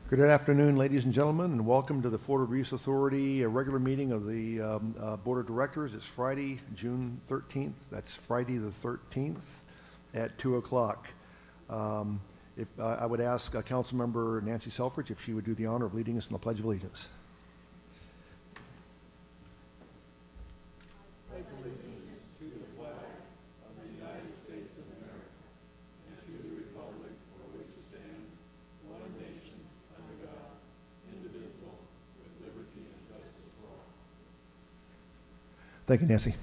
Good afternoon, ladies and gentlemen, and welcome to the Florida Reuse Authority regular meeting of the Board of Directors. It's Friday, June 13th. That's Friday the 13th at 2 o'clock. I would ask Councilmember Nancy Selfridge if she would do the honor of leading us in the Pledge of Allegiance. Thank you, Nancy.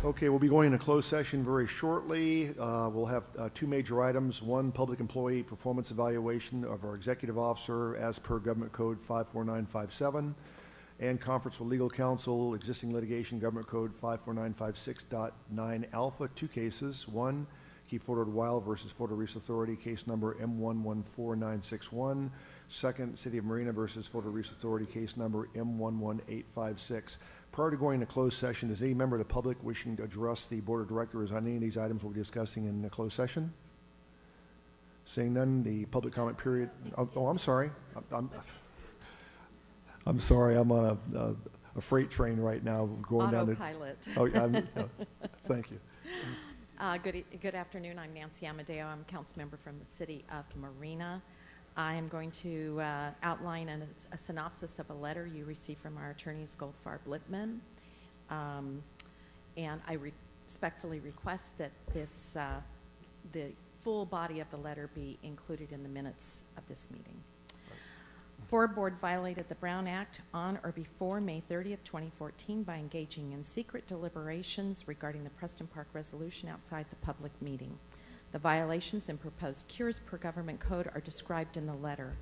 Okay, we'll be going into closed session very shortly. We'll have two major items. One, public employee performance evaluation of our executive officer as per Government Code 54957, and conference with legal counsel, existing litigation, Government Code 54956.9 alpha, two cases. One, Keep Florida Wild versus Florida Reuse Authority, case number M114961. Second, City of Marina versus Florida Reuse Authority, case number M11856. Prior to going into closed session, is any member of the public wishing to address the Board of Directors on any of these items we'll be discussing in the closed session? Seeing none, the public comment period. Oh, I'm sorry. I'm sorry. I'm on a freight train right now going down to Autopilot. Oh, thank you. Good afternoon. I'm Nancy Amadeo. I'm a council member from the City of Marina. I am going to outline a synopsis of a letter you received from our attorneys, Goldfarb Littman. And I respectfully request that the full body of the letter be included in the minutes of this meeting. FORA Board violated the Brown Act on or before May 30th, 2014 by engaging in secret deliberations regarding the Preston Park resolution outside the public meeting. The violations and proposed cures per Government Code are described in the letter.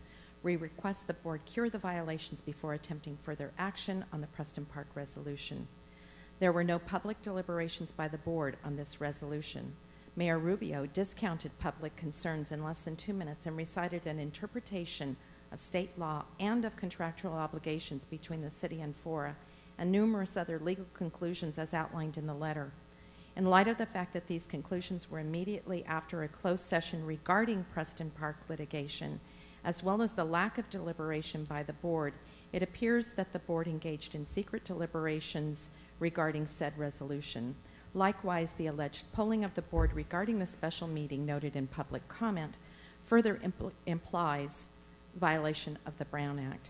We request the Board cure the violations before attempting further action on the Preston Park resolution. There were no public deliberations by the Board on this resolution. Mayor Rubio discounted public concerns in less than 2 minutes and recited an interpretation of state law and of contractual obligations between the city and FORA, and numerous other legal conclusions as outlined in the letter. In light of the fact that these conclusions were immediately after a closed session regarding Preston Park litigation, as well as the lack of deliberation by the Board, it appears that the Board engaged in secret deliberations regarding said resolution. Likewise, the alleged polling of the Board regarding the special meeting noted in public comment further implies violation of the Brown Act.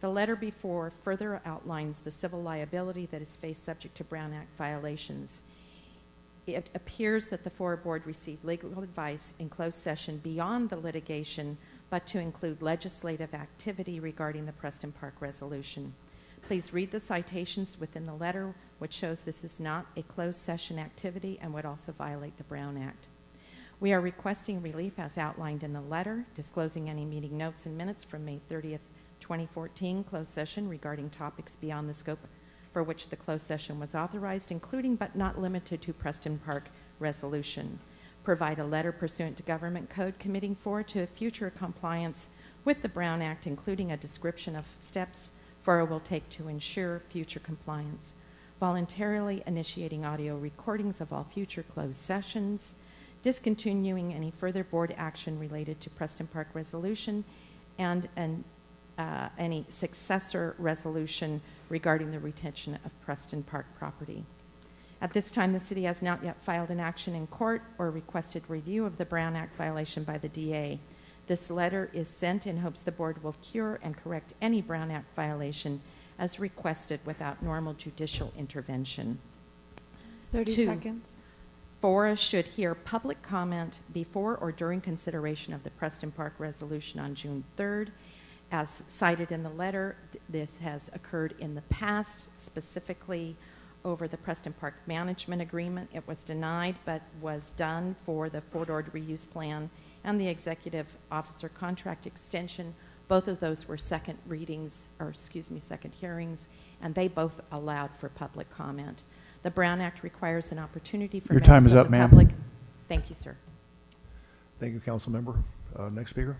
The letter before further outlines the civil liability that is faced subject to Brown Act violations. It appears that the FORA Board received legal advice in closed session beyond the litigation, but to include legislative activity regarding the Preston Park resolution. Please read the citations within the letter, which shows this is not a closed session activity and would also violate the Brown Act. We are requesting relief as outlined in the letter, disclosing any meeting notes and minutes from May 30th, 2014 closed session regarding topics beyond the scope for which the closed session was authorized, including but not limited to Preston Park resolution. Provide a letter pursuant to Government Code committing FORA to future compliance with the Brown Act, including a description of steps FORA will take to ensure future compliance. Voluntarily initiating audio recordings of all future closed sessions, discontinuing any further Board action related to Preston Park resolution, and any successor resolution regarding the retention of Preston Park property. At this time, the city has not yet filed an action in court or requested review of the Brown Act violation by the DA. This letter is sent in hopes the Board will cure and correct any Brown Act violation as requested without normal judicial intervention. 30 seconds. FORA should hear public comment before or during consideration of the Preston Park resolution on June 3rd. As cited in the letter, this has occurred in the past, specifically over the Preston Park Management Agreement. It was denied, but was done for the four-door reuse plan and the Executive Officer Contract Extension. Both of those were second hearings, and they both allowed for public comment. The Brown Act requires an opportunity for Your time is members up, of the ma'am. public. Thank you, sir. Thank you, Council Member. Next speaker.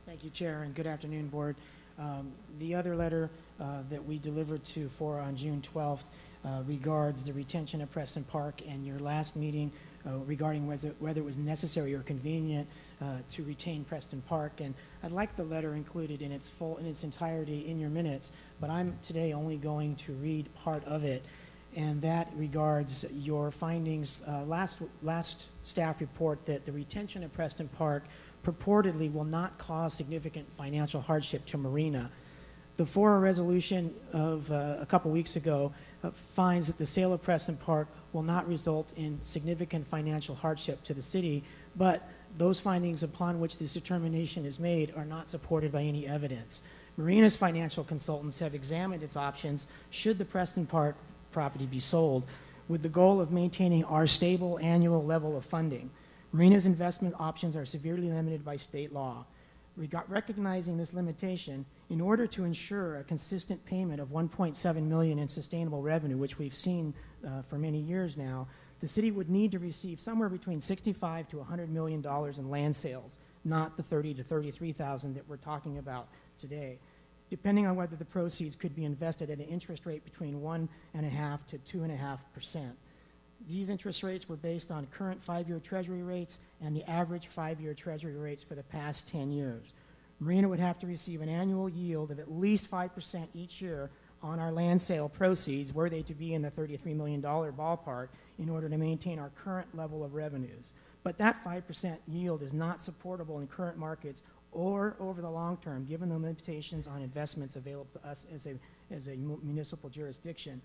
Thank you, Chair, and good afternoon, Board. The other letter that we delivered to FORA on June 12th regards the retention of Preston Park. In your last meeting, regarding whether it was necessary or convenient to retain Preston Park. And I'd like the letter included in its entirety in your minutes, but I'm today only going to read part of it, and that regards your findings last staff report that the retention of Preston Park purportedly will not cause significant financial hardship to Marina. The FORA resolution of a couple weeks ago finds that the sale of Preston Park will not result in significant financial hardship to the city, but those findings upon which this determination is made are not supported by any evidence. Marina's financial consultants have examined its options should the Preston Park property be sold, with the goal of maintaining our stable annual level of funding. Marina's investment options are severely limited by state law. Recognizing this limitation, in order to ensure a consistent payment of $1.7 million in sustainable revenue, which we've seen for many years now, the city would need to receive somewhere between $65 to $100 million in land sales, not the $30,000 to $33,000 that we're talking about today, depending on whether the proceeds could be invested at an interest rate between 1.5% to 2.5%. These interest rates were based on current 5-year Treasury rates and the average 5-year Treasury rates for the past 10 years. Marina would have to receive an annual yield of at least 5% each year on our land sale proceeds, were they to be in the $33 million ballpark, in order to maintain our current level of revenues. But that 5% yield is not supportable in current markets or over the long term, given the limitations on investments available to us as a municipal jurisdiction.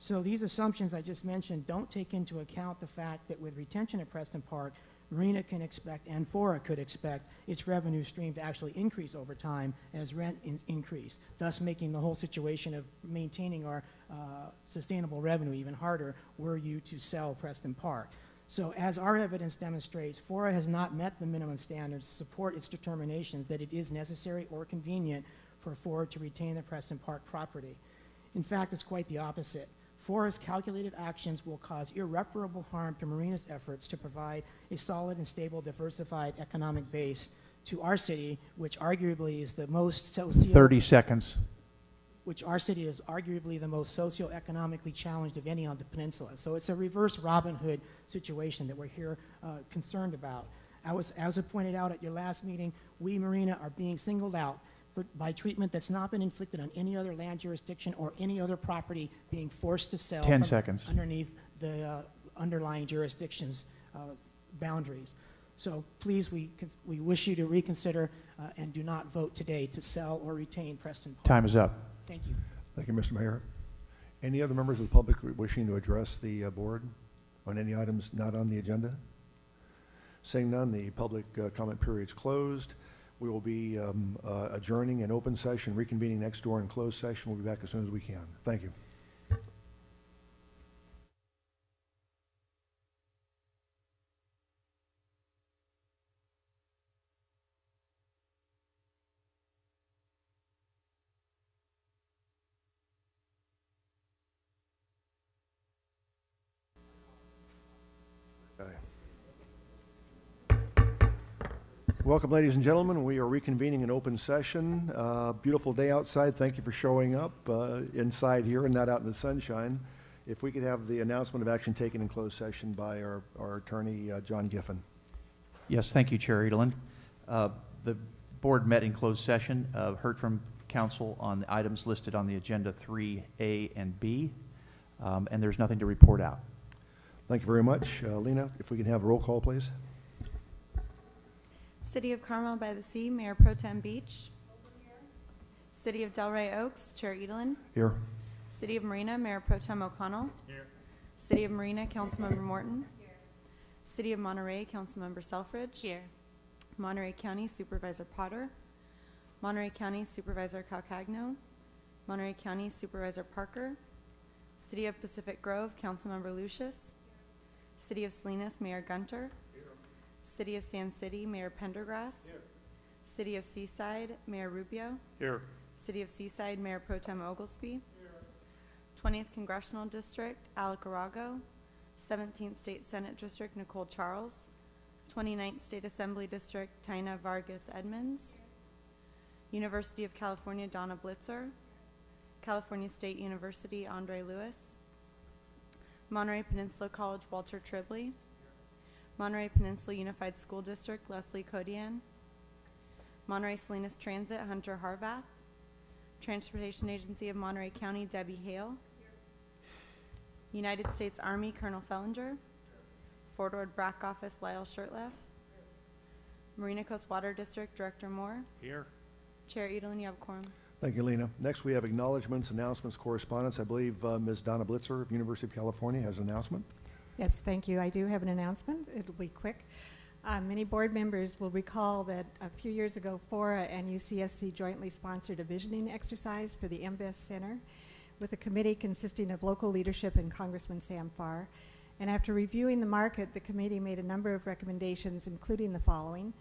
So these assumptions I just mentioned don't take into account the fact that with retention at Preston Park, Marina can expect, and FORA could expect, its revenue stream to actually increase over time as rent increase, thus making the whole situation of maintaining our sustainable revenue even harder were you to sell Preston Park. So as our evidence demonstrates, FORA has not met the minimum standards to support its determination that it is necessary or convenient for FORA to retain the Preston Park property. In fact, it's quite the opposite. FORA's calculated actions will cause irreparable harm to Marina's efforts to provide a solid and stable, diversified economic base to our city, which arguably is the most 30 seconds. which our city is arguably the most socioeconomically challenged of any on the peninsula. So it's a reverse Robin Hood situation that we're here concerned about. As I pointed out at your last meeting, we, Marina, are being singled out by treatment that's not been inflicted on any other land jurisdiction or any other property being forced to sell 10 seconds. underneath the underlying jurisdiction's boundaries. So please, we wish you to reconsider and do not vote today to sell or retain Preston Park. Time is up. Thank you. Thank you, Mr. Mayor. Any other members of the public wishing to address the board on any items not on the agenda? Seeing none, the public comment period is closed. We will be adjourning an open session, reconvening next door in closed session. We'll be back as soon as we can. Thank you. Welcome, ladies and gentlemen. We are reconvening an open session. Beautiful day outside. Thank you for showing up inside here and not out in the sunshine. If we could have the announcement of action taken in closed session by our attorney, John Giffen. Yes, thank you, Chair Edelin. The board met in closed session, heard from council on the items listed on the agenda 3A and B, and there's nothing to report out. Thank you very much. Lena, if we can have a roll call, please. City of Carmel by the Sea, Mayor Pro Tem Beach. City of Delray Oaks, Chair Edelin. Here. City of Marina, Mayor Pro Tem O'Connell. Here. City of Marina, Councilmember Morton. Here. City of Monterey, Councilmember Selfridge. Here. Monterey County Supervisor Potter. Monterey County Supervisor Calcagno. Monterey County Supervisor Parker. City of Pacific Grove, Councilmember Lucius. City of Salinas, Mayor Gunter. City of Sand City, Mayor Pendergrass. Here. City of Seaside, Mayor Rubio. Here. City of Seaside, Mayor Pro Tem Oglesby. Here. 20th Congressional District, Alec Arago. 17th State Senate District, Nicole Charles. 29th State Assembly District, Tina Vargas Edmonds. Here. University of California, Donna Blitzer. California State University, Andre Lewis. Monterey Peninsula College, Walter Tribley. Here. Monterey Peninsula Unified School District, Leslie Codian. Monterey Salinas Transit, Hunter Harvath. Transportation Agency of Monterey County, Debbie Hale. United States Army, Colonel Fellinger. Fort Ord BRAC Office, Lyle Shurtleff. Marina Coast Water District, Director Moore. Here. Chair Edelin, you have a quorum. Thank you, Lena. Next, we have acknowledgements, announcements, correspondence. I believe Ms. Donna Blitzer of University of California has an announcement. Yes, thank you. I do have an announcement. It'll be quick. Many board members will recall that a few years ago, FORA and UCSC jointly sponsored a visioning exercise for the MBES Center with a committee consisting of local leadership and Congressman Sam Farr. And after reviewing the market, the committee made a number of recommendations, including the following.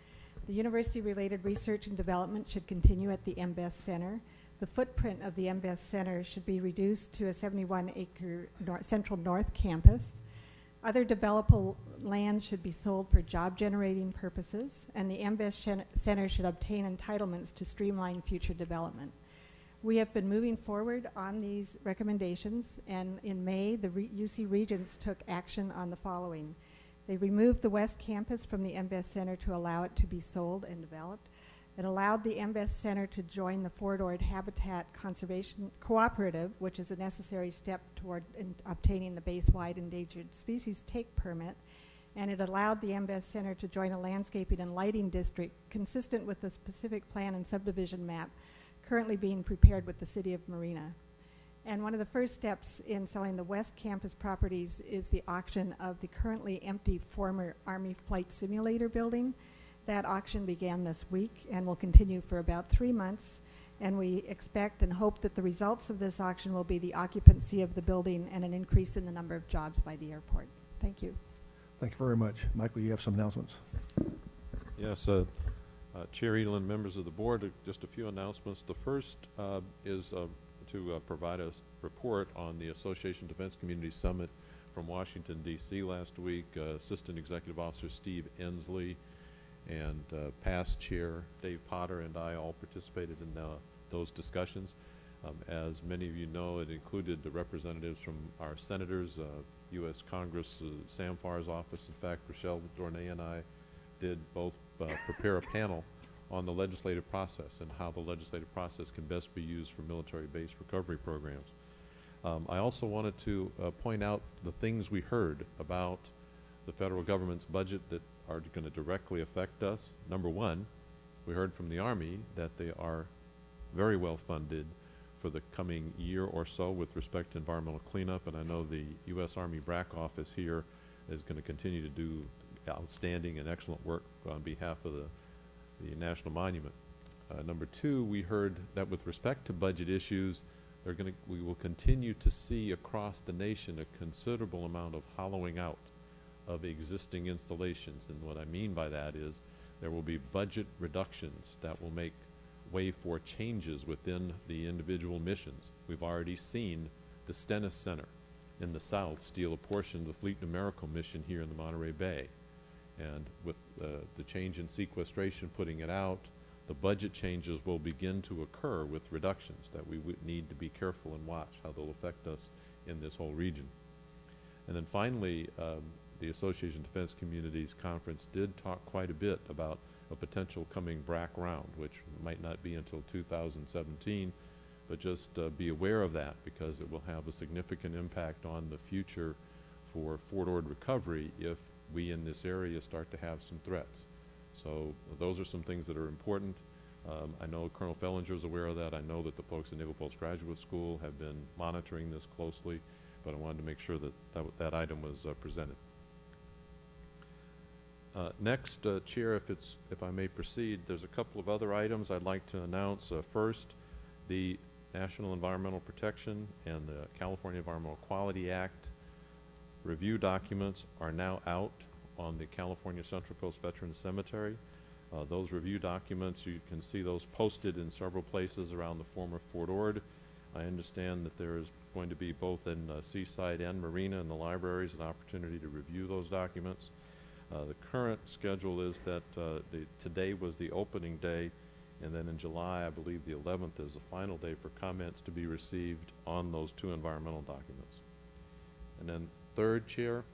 The university-related research and development should continue at the MBES Center. The footprint of the MBES Center should be reduced to a 71-acre Central North campus. Other developable land should be sold for job-generating purposes, and the MBES Center should obtain entitlements to streamline future development. We have been moving forward on these recommendations, and in May, the UC Regents took action on the following. They removed the West Campus from the MBES Center to allow it to be sold and developed. It allowed the MBES Center to join the Fort Ord Habitat Conservation Cooperative, which is a necessary step toward obtaining the base-wide endangered species take permit. And it allowed the MBES Center to join a landscaping and lighting district consistent with the specific plan and subdivision map currently being prepared with the City of Marina. And one of the first steps in selling the West Campus properties is the auction of the currently empty former Army Flight Simulator building. That auction began this week and will continue for about 3 months. And we expect and hope that the results of this auction will be the occupancy of the building and an increase in the number of jobs by the airport. Thank you. Thank you very much. Michael, you have some announcements. Yes, Chair Edelin, members of the board, just a few announcements. The first is to provide a report on the Association Defense Community Summit from Washington, D.C. last week. Assistant Executive Officer Steve Ensley and past Chair Dave Potter and I all participated in those discussions. As many of you know, it included the representatives from our senators, U.S. Congress, Sam Farr's office. In fact, Rochelle Dornay and I did both prepare a panel on the legislative process and how the legislative process can best be used for military-based recovery programs. I also wanted to point out the things we heard about the federal government's budget that are going to directly affect us. Number one, we heard from the Army that they are very well funded for the coming year or so with respect to environmental cleanup, and I know the U.S. Army BRAC office here is going to continue to do outstanding and excellent work on behalf of the National Monument. Number two, we heard that with respect to budget issues, we will continue to see across the nation a considerable amount of hollowing out of existing installations. And what I mean by that is there will be budget reductions that will make way for changes within the individual missions. We've already seen the Stennis Center in the south steal a portion of the Fleet Numerical mission here in the Monterey Bay. And with the change in sequestration, putting it out, the budget changes will begin to occur with reductions that we would need to be careful and watch how they'll affect us in this whole region. And then finally, the Association of Defense Communities Conference did talk quite a bit about a potential coming BRAC round, which might not be until 2017, but just be aware of that because it will have a significant impact on the future for Fort Ord recovery if we in this area start to have some threats. So those are some things that are important. I know Colonel Fellinger is aware of that. I know that the folks at Naval Postgraduate School have been monitoring this closely, but I wanted to make sure that that item was presented. Next, Chair, if I may proceed, there's a couple of other items I'd like to announce. First, the National Environmental Protection and the California Environmental Quality Act review documents are now out on the California Central Coast Veterans Cemetery. Those review documents, you can see those posted in several places around the former Fort Ord. I understand that there is going to be both in Seaside and Marina in the libraries an opportunity to review those documents. The current schedule is that today was the opening day, and then in July, I believe the 11th is the final day for comments to be received on those two environmental documents. And then third, Chair,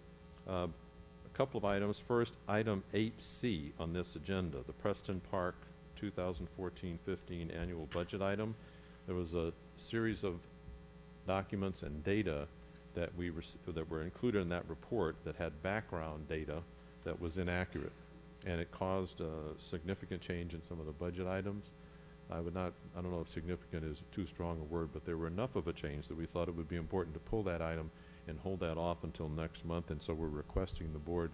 couple of items. First, item 8C on this agenda, the Preston Park 2014-15 annual budget item. There was a series of documents and data that that were included in that report that had background data that was inaccurate, and it caused a significant change in some of the budget items. I don't know if significant is too strong a word, but there were enough of a change that we thought it would be important to pull that item and hold that off until next month, and so we're requesting the board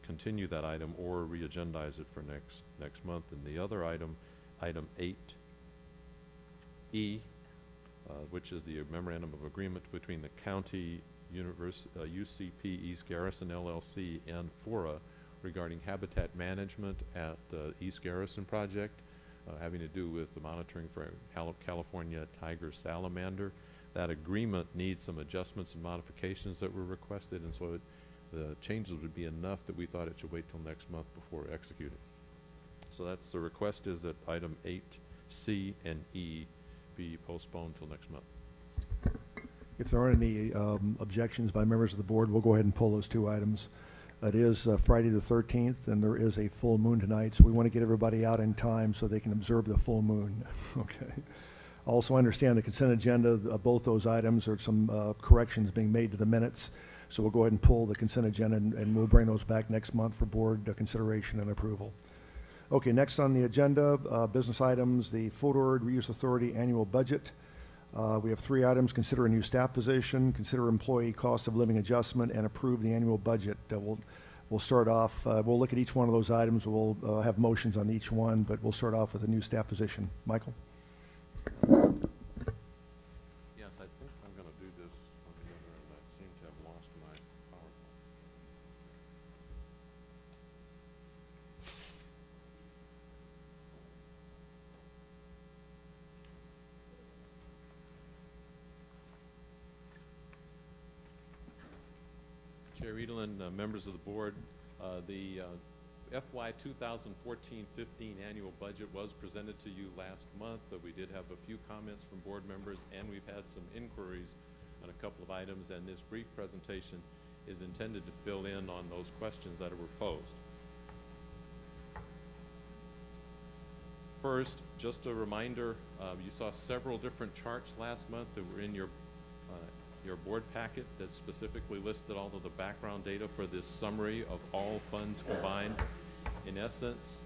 continue that item or re-agendize it for next month. And the other item, item 8E, which is the memorandum of agreement between the county, UCP East Garrison LLC, and FORA regarding habitat management at the East Garrison project, having to do with the monitoring for California tiger salamander. That agreement needs some adjustments and modifications that were requested, and so the changes would be enough that we thought it should wait till next month before executing. So that's the request, is that item 8C and E be postponed till next month. If there aren't any objections by members of the board, we'll go ahead and pull those two items. It is Friday the 13th, and there is a full moon tonight, so we want to get everybody out in time so they can observe the full moon. Okay. Also, I understand the consent agenda, both those items, are some corrections being made to the minutes, so we'll go ahead and pull the consent agenda, and we'll bring those back next month for board consideration and approval. Okay, next on the agenda, business items, the Fort Ord Reuse Authority annual budget. We have 3 items: consider a new staff position, consider employee cost of living adjustment, and approve the annual budget. We'll start off, we'll look at each one of those items. We'll have motions on each one, but we'll start off with a new staff position. Michael? Yes, I think I'm going to do this on the other end. I seem to have lost my PowerPoint. Chair Edelin, members of the board, the FY 2014-15 annual budget was presented to you last month. We did have a few comments from board members, and we've had some inquiries on a couple of items, and this brief presentation is intended to fill in on those questions that were posed. First, just a reminder, you saw several different charts last month that were in your board packet that specifically listed all of the background data for this summary of all funds combined. In essence,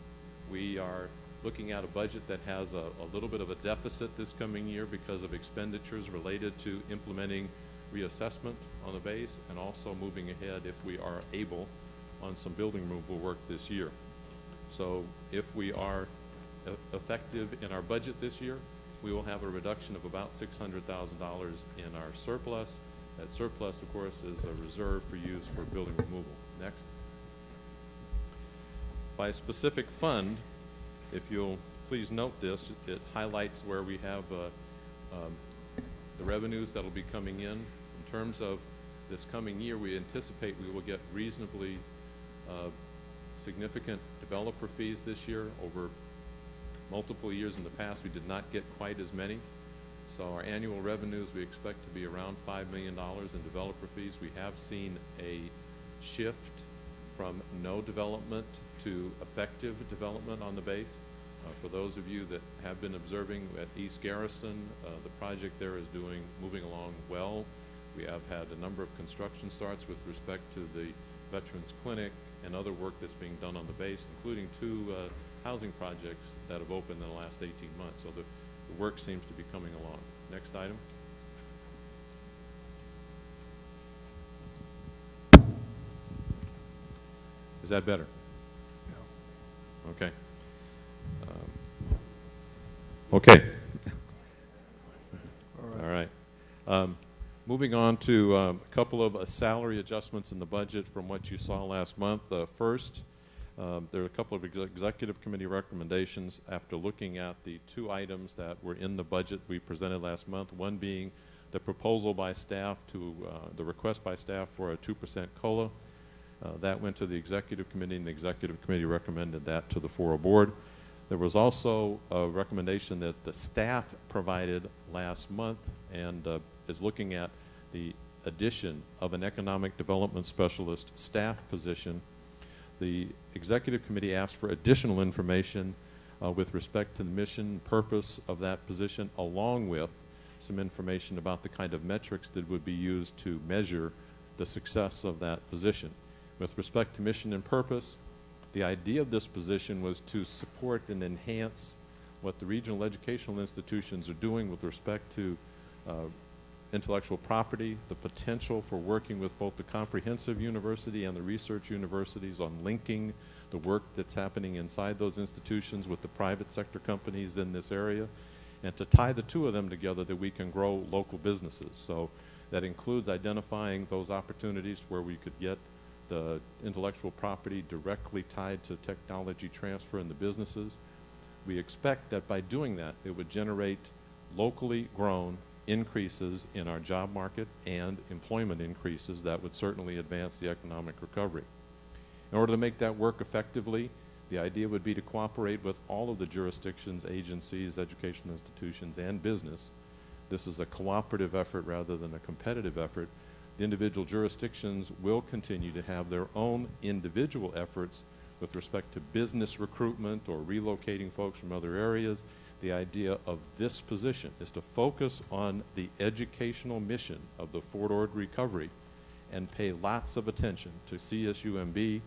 we are looking at a budget that has a little bit of a deficit this coming year because of expenditures related to implementing reassessment on the base, and also moving ahead, if we are able, on some building removal work this year. So if we are effective in our budget this year, we will have a reduction of about $600,000 in our surplus. That surplus, of course, is a reserve for use for building removal. Next. By specific fund, if you'll please note this, it highlights where we have the revenues that will be coming in. In terms of this coming year, we anticipate we will get reasonably significant developer fees this year. Over multiple years in the past, we did not get quite as many. So our annual revenues we expect to be around $5 million in developer fees. We have seen a shift from no development to effective development on the base. For those of you that have been observing at East Garrison, the project there is moving along well. We have had a number of construction starts with respect to the Veterans Clinic and other work that's being done on the base, including 2 housing projects that have opened in the last 18 months. So the work seems to be coming along. Next item. Is that better? Yeah. Okay. Okay. All right. Moving on to a couple of salary adjustments in the budget from what you saw last month. First, there are a couple of executive committee recommendations after looking at the 2 items that were in the budget we presented last month, one being the proposal by staff to, the request by staff for a 2% COLA. That went to the executive committee, and the executive committee recommended that to the FORA board. There was also a recommendation that the staff provided last month, and is looking at the addition of an economic development specialist staff position, the executive committee asked for additional information with respect to the mission, purpose of that position, along with some information about the kind of metrics that would be used to measure the success of that position. With respect to mission and purpose, the idea of this position was to support and enhance what the regional educational institutions are doing with respect to intellectual property, the potential for working with both the comprehensive university and the research universities on linking the work that's happening inside those institutions with the private sector companies in this area, and to tie the two of them together that we can grow local businesses. So that includes identifying those opportunities where we could get the intellectual property directly tied to technology transfer in the businesses. We expect that by doing that, it would generate locally grown increases in our job market and employment increases that would certainly advance the economic recovery. In order to make that work effectively, the idea would be to cooperate with all of the jurisdictions, agencies, educational institutions, and business. This is a cooperative effort rather than a competitive effort. The individual jurisdictions will continue to have their own individual efforts with respect to business recruitment or relocating folks from other areas. The idea of this position is to focus on the educational mission of the Fort Ord recovery and pay lots of attention to CSUMB,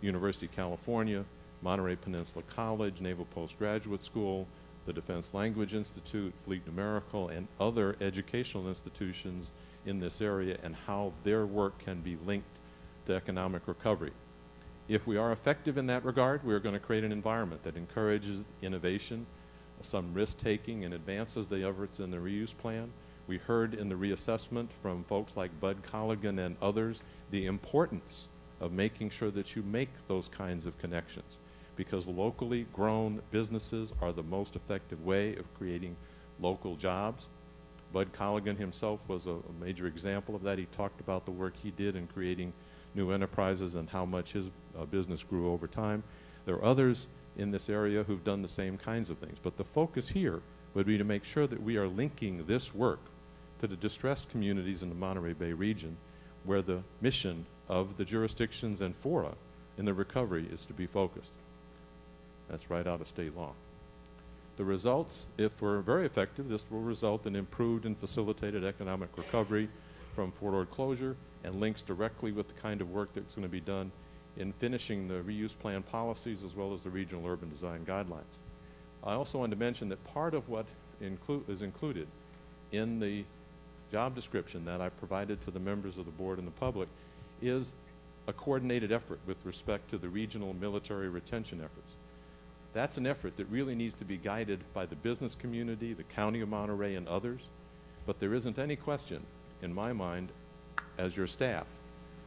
University of California, Monterey Peninsula College, Naval Postgraduate School, the Defense Language Institute, Fleet Numerical, and other educational institutions in this area, and how their work can be linked to economic recovery. If we are effective in that regard, we are going to create an environment that encourages innovation, some risk-taking, and advances the efforts in the reuse plan. We heard in the reassessment from folks like Bud Colligan and others the importance of making sure that you make those kinds of connections, because locally grown businesses are the most effective way of creating local jobs. Bud Colligan himself was a major example of that. He talked about the work he did in creating new enterprises and how much his business grew over time. There are others in this area who've done the same kinds of things, but the focus here would be to make sure that we are linking this work to the distressed communities in the Monterey Bay region, where the mission of the jurisdictions and FORA in the recovery is to be focused. That's right out of state law. The results, if we're very effective, this will result in improved and facilitated economic recovery from Fort Ord closure, and links directly with the kind of work that's going to be done in finishing the reuse plan policies as well as the regional urban design guidelines. I also wanted to mention that part of what is included in the job description that I provided to the members of the board and the public is a coordinated effort with respect to the regional military retention efforts. That's an effort that really needs to be guided by the business community, the County of Monterey, and others, but there isn't any question in my mind as your staff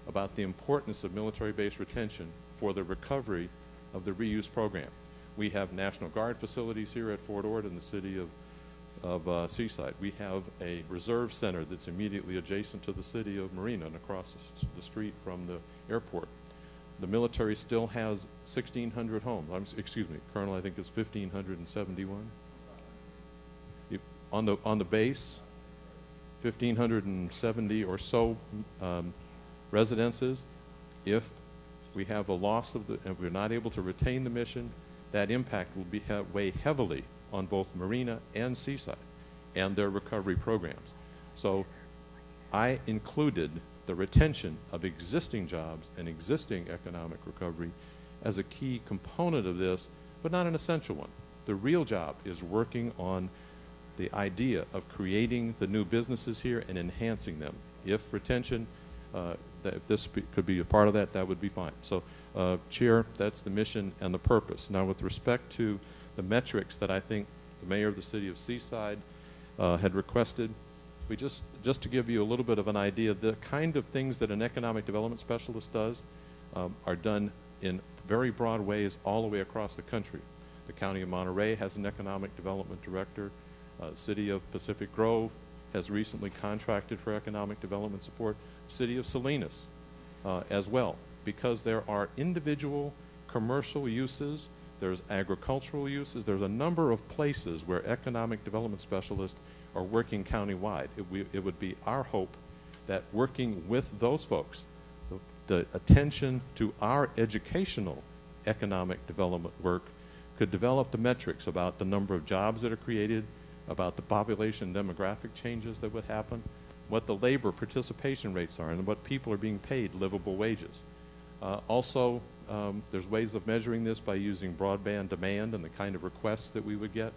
about the importance of military-based retention for the recovery of the reuse program. We have National Guard facilities here at Fort Ord in the city of Seaside. We have a reserve center that's immediately adjacent to the city of Marina and across the street from the airport. The military still has 1,600 homes. Excuse me, Colonel, I think it's 1,571. On the base, 1,570 or so residences. If we have a loss of if we're not able to retain the mission, that impact will be weigh heavily on both Marina and Seaside and their recovery programs. So I included the retention of existing jobs and existing economic recovery as a key component of this, but not an essential one. The real job is working on the idea of creating the new businesses here and enhancing them. If retention, if this could be a part of that, that would be fine. So, Chair, that's the mission and the purpose. Now, with respect to the metrics that I think the mayor of the city of Seaside had requested, we just to give you a little bit of an idea, the kind of things that an economic development specialist does are done in very broad ways all the way across the country. The County of Monterey has an economic development director. City of Pacific Grove has recently contracted for economic development support. City of Salinas as well, because there are individual commercial uses, there's agricultural uses, there's a number of places where economic development specialists are working countywide. It would be our hope that working with those folks, the attention to our educational economic development work could develop the metrics about the number of jobs that are created, about the population demographic changes that would happen, what the labor participation rates are, and what people are being paid livable wages. Also, there's ways of measuring this by using broadband demand and the kind of requests that we would get.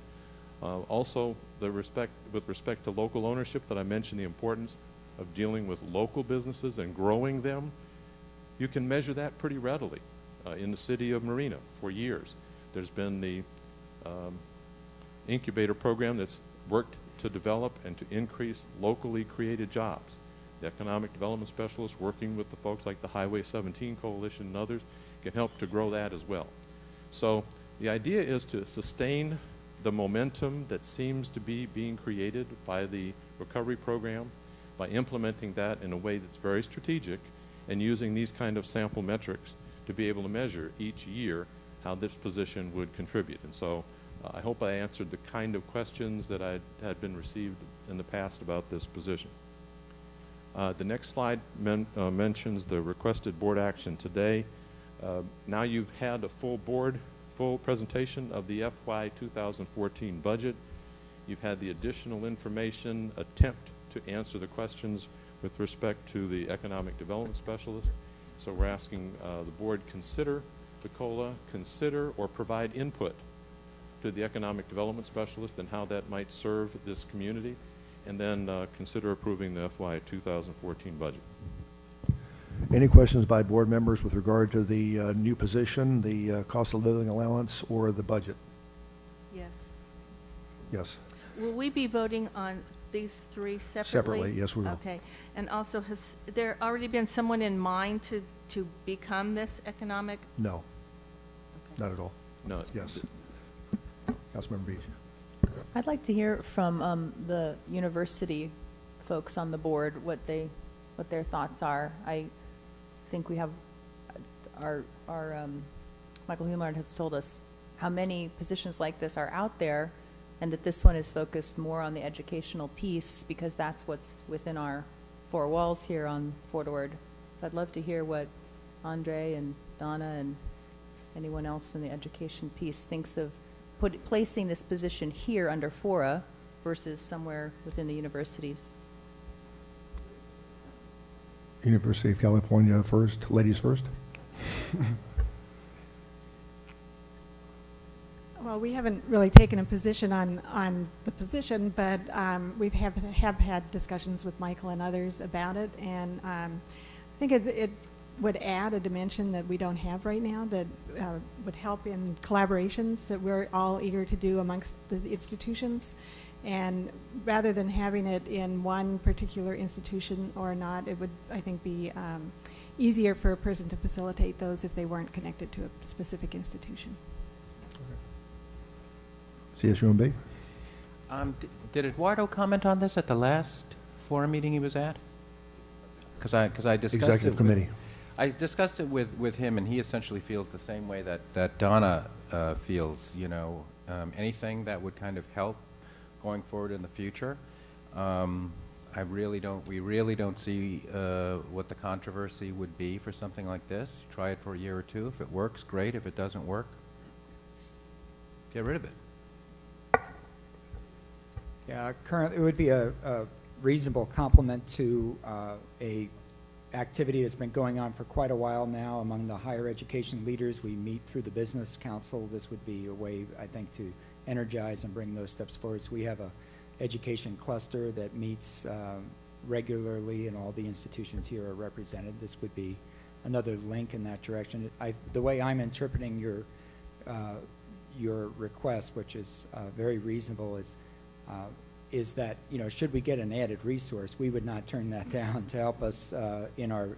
Also, with respect to local ownership that I mentioned, the importance of dealing with local businesses and growing them, you can measure that pretty readily. In the city of Marina for years, there's been the incubator program that's worked to develop and to increase locally created jobs. The economic development specialists working with the folks like the Highway 17 Coalition and others can help to grow that as well. So the idea is to sustain the momentum that seems to be being created by the recovery program by implementing that in a way that's very strategic and using these kind of sample metrics to be able to measure each year how this position would contribute. And so I hope I answered the kind of questions that I had been received in the past about this position. The next slide mentions the requested board action today. Now you've had a full presentation of the FY 2014 budget. You've had the additional information attempt to answer the questions with respect to the economic development specialist. So we're asking the board consider the COLA, consider or provide input to the economic development specialist and how that might serve this community, and then consider approving the FY 2014 budget. Any questions by board members with regard to the new position, the cost of living allowance, or the budget? Yes. Yes. Will we be voting on these three separately? Separately, yes, we will. Okay. And also, has there already been someone in mind to become this economic? No, Okay. not at all. No. Yes. Councilmember Beach. I'd like to hear from the university folks on the board what their thoughts are. I think we have our Michael Humard has told us how many positions like this are out there, and that this one is focused more on the educational piece because that's what's within our four walls here on Fort Ord. So I'd love to hear what Andre and Donna and anyone else in the education piece thinks of placing this position here under FORA versus somewhere within the universities. University of California first, ladies first. Well, we haven't really taken a position on the position, but we have had discussions with Michael and others about it, and I think it would add a dimension that we don't have right now that would help in collaborations that we're all eager to do amongst the institutions. And rather than having it in one particular institution or not, it would, I think, be easier for a person to facilitate those if they weren't connected to a specific institution. CSUMB? Did Eduardo comment on this at the last forum meeting he was at? Because I discussed Executive Committee. I discussed it with him, and he essentially feels the same way that Donna feels. You know, anything that would kind of help going forward in the future. We really don't see what the controversy would be for something like this. Try it for a year or two. If it works, great. If it doesn't work, get rid of it. Yeah, currently it would be a reasonable complement to a activity that's been going on for quite a while now among the higher education leaders. We meet through the Business Council. This would be a way, I think, to energize and bring those steps forward. So we have a education cluster that meets regularly, and all the institutions here are represented. This would be another link in that direction. The way I'm interpreting your request, which is very reasonable, is that, you know, should we get an added resource, we would not turn that down to help us in our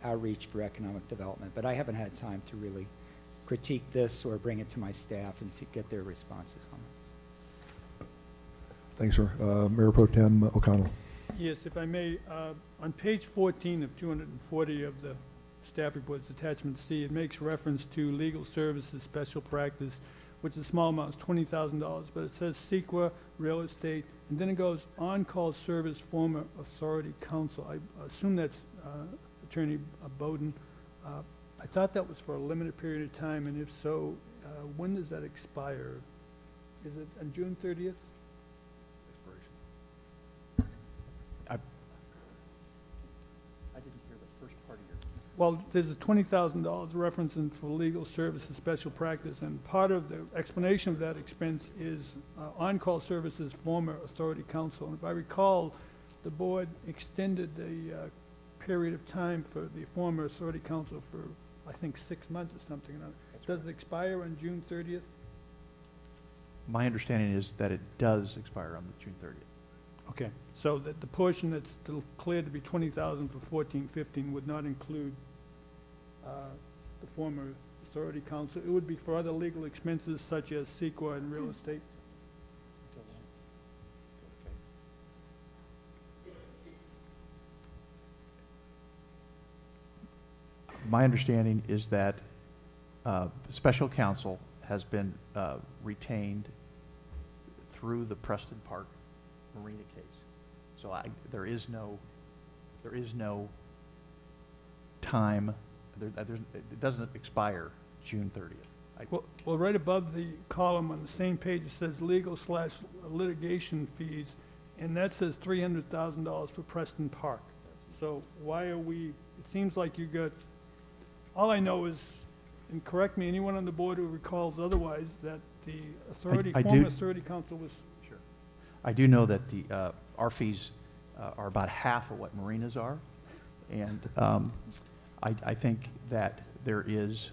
outreach for economic development. But I haven't had time to really critique this or bring it to my staff and get their responses on this. Thanks, sir. Mayor Pro Tem O'Connell. Yes, if I may, on page 14 of 240 of the staff reports, attachment C, it makes reference to legal services special practice, which is a small amount, it's $20,000, but it says CEQA real estate, and then it goes on-call service former authority counsel. I assume that's Attorney Bowden. I thought that was for a limited period of time, and if so, when does that expire? Is it on June 30th? I didn't hear the first part of your. Well, there's a $20,000 reference in for legal services special practice, and part of the explanation of that expense is on-call services former authority counsel. And if I recall, the board extended the period of time for the former authority counsel for, I think, 6 months or something. Does it expire on June 30th? My understanding is that it does expire on the June 30th. Okay, so that the portion that's declared to be 20,000 for 14-15 would not include the former authority counsel. It would be for other legal expenses such as CEQA and real estate. My understanding is that special counsel has been retained through the Preston Park Marina case. So there is no time, it doesn't expire June 30th. Well, right above the column on the same page, it says legal/litigation fees, and that says $300,000 for Preston Park. So why are we, it seems like you got, all I know is, and correct me, anyone on the board who recalls otherwise, that the authority, former authority counsel was. Sure. I do know that our fees are about half of what marinas are, and I think that there was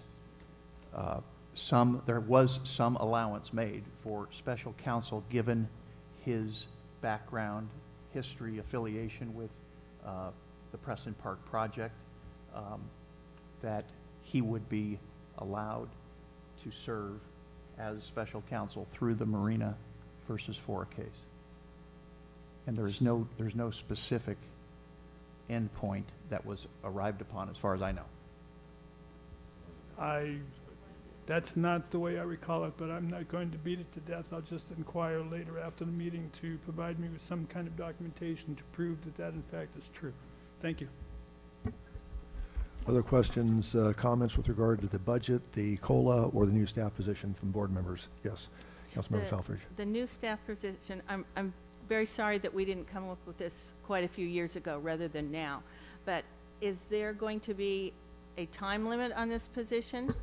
some allowance made for special counsel given his background, history, affiliation with the Preston Park project, that he would be allowed to serve as special counsel through the Marina versus FORA case. And there's no specific endpoint that was arrived upon as far as I know. That's not the way I recall it, but I'm not going to beat it to death. I'll just inquire later after the meeting to provide me with some kind of documentation to prove that that in fact is true. Thank you. Other questions, comments with regard to the budget, the COLA, or the new staff position from board members? Yes, Councilmember Selfridge. The new staff position, I'm very sorry that we didn't come up with this quite a few years ago rather than now. But is there going to be a time limit on this position?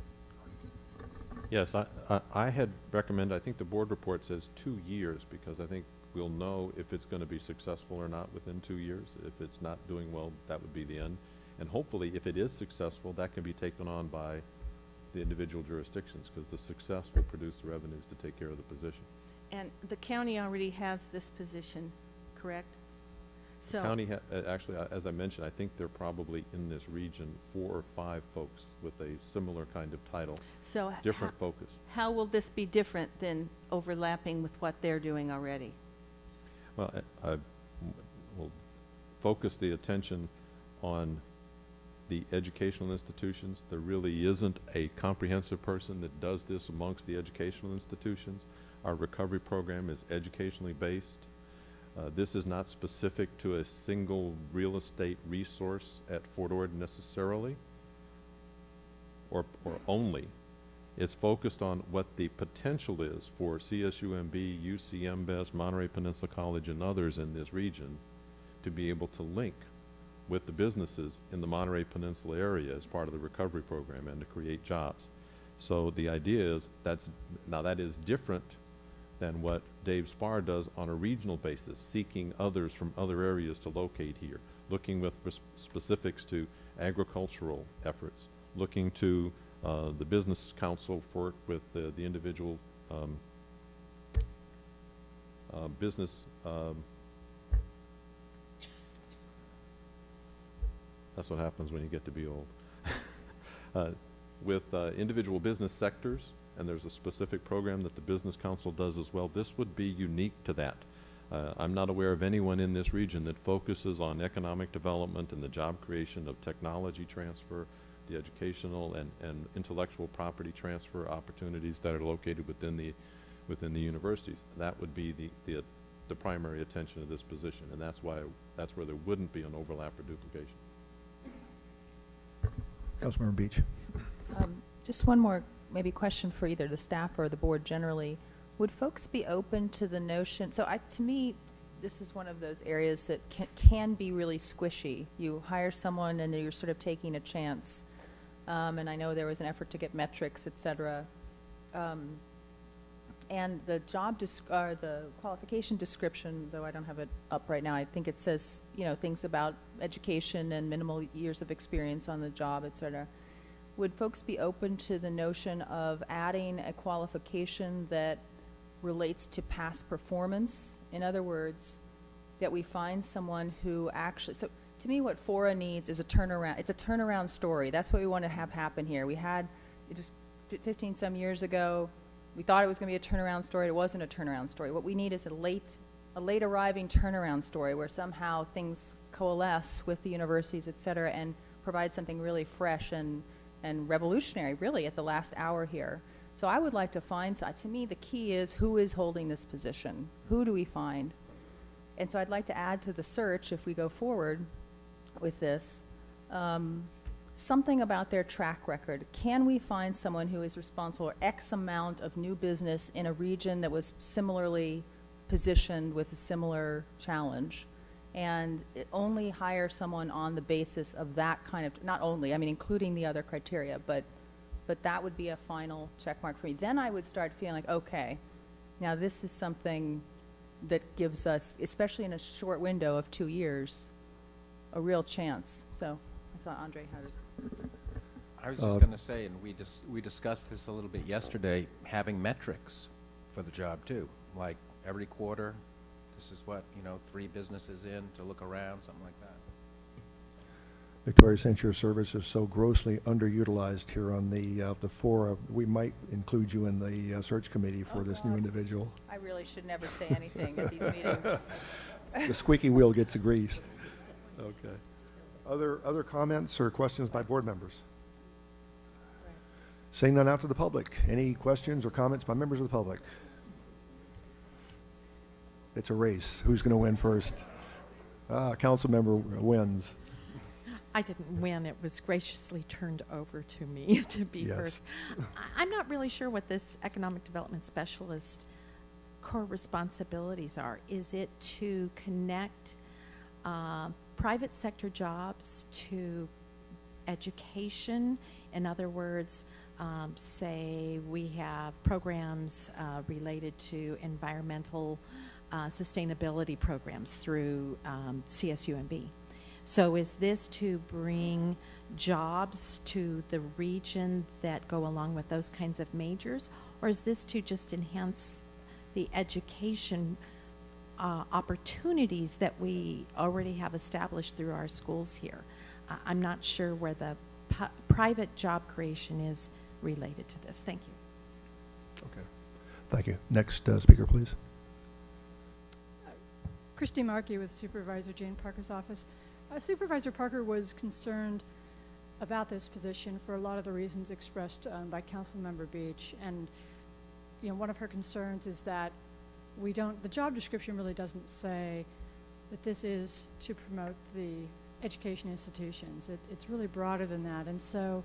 Yes, I had recommended, I think the board report says 2 years, because I think we'll know if it's going to be successful or not within 2 years. If it's not doing well, that would be the end. And hopefully, if it is successful, that can be taken on by the individual jurisdictions, because the success will produce the revenues to take care of the position. And the county already has this position, correct? The So county, actually, as I mentioned, I think there are probably in this region 4 or 5 folks with a similar kind of title, so different focus. how will this be different than overlapping with what they're doing already? Well, I will focus the attention on the educational institutions. There really isn't a comprehensive person that does this amongst the educational institutions. Our recovery program is educationally based. This is not specific to a single real estate resource at Fort Ord necessarily, or only. It's focused on what the potential is for CSUMB, UCMBES, Monterey Peninsula College, and others in this region to be able to link with the businesses in the Monterey Peninsula area as part of the recovery program and to create jobs. So the idea is that is different than what Dave Spar does on a regional basis, seeking others from other areas to locate here, looking with specifics to agricultural efforts, looking to the business council for work with the individual business. That's what happens when you get to be old. With individual business sectors, and there's a specific program that the Business Council does as well. This would be unique to that. I'm not aware of anyone in this region that focuses on economic development and the job creation of technology transfer, the educational and intellectual property transfer opportunities that are located within within the universities. That would be the primary attention of this position, and that's where there wouldn't be an overlap or duplication. Councilmember Beach. Just one more maybe question for either the staff or the board generally. Would folks be open to the notion, so to me, this is one of those areas that can be really squishy. You hire someone and you're sort of taking a chance. And I know there was an effort to get metrics, et cetera. And the the qualification description, though I don't have it up right now, I think it says, things about education and minimal years of experience on the job, et cetera. Would folks be open to the notion of adding a qualification that relates to past performance? In other words, that we find someone who actually, so to me what FORA needs is a turnaround. It's a turnaround story. That's what we want to have happen here. It was 15 some years ago. We thought it was going to be a turnaround story. It wasn't a turnaround story. What we need is a late arriving turnaround story where somehow things coalesce with the universities, et cetera, and provide something really fresh and revolutionary, really, at the last hour here. So I would like to find, to me, the key is who is holding this position? Who do we find? And so I'd like to add to the search, if we go forward with this, something about their track record. Can we find someone who is responsible for X amount of new business in a region that was similarly positioned with a similar challenge? And only hire someone on the basis of that kind of, not only, I mean, including the other criteria, but that would be a final check mark for me. Then I would start feeling like, okay, now this is something that gives us, especially in a short window of 2 years, a real chance. So I thought, Andre, how does... I was just going to say, and we discussed this a little bit yesterday, having metrics for the job too, like every quarter, this is what, 3 businesses in to look around, something like that. Victoria, since your service is so grossly underutilized here on the FORA, we might include you in the search committee for this new individual. I really should never say anything at these meetings. The squeaky wheel gets the grease. Okay. Other comments or questions by board members? Saying none out to the public. Any questions or comments by members of the public? It's a race. Who's going to win first? Council member wins. I didn't win. It was graciously turned over to me to be Yes. first. I'm not really sure what this economic development specialist core responsibilities are. Is it to connect private sector jobs to education? In other words, say we have programs related to environmental sustainability programs through CSUMB. So is this to bring jobs to the region that go along with those kinds of majors, or is this to just enhance the education opportunities that we already have established through our schools here? I'm not sure where the private job creation is related to this. Thank you. Okay. Thank you. Next speaker, please. Christy Markey with Supervisor Jane Parker's office. Supervisor Parker was concerned about this position for a lot of the reasons expressed by Councilmember Beach. And, one of her concerns is that the job description really doesn't say that this is to promote the education institutions. It's really broader than that. And so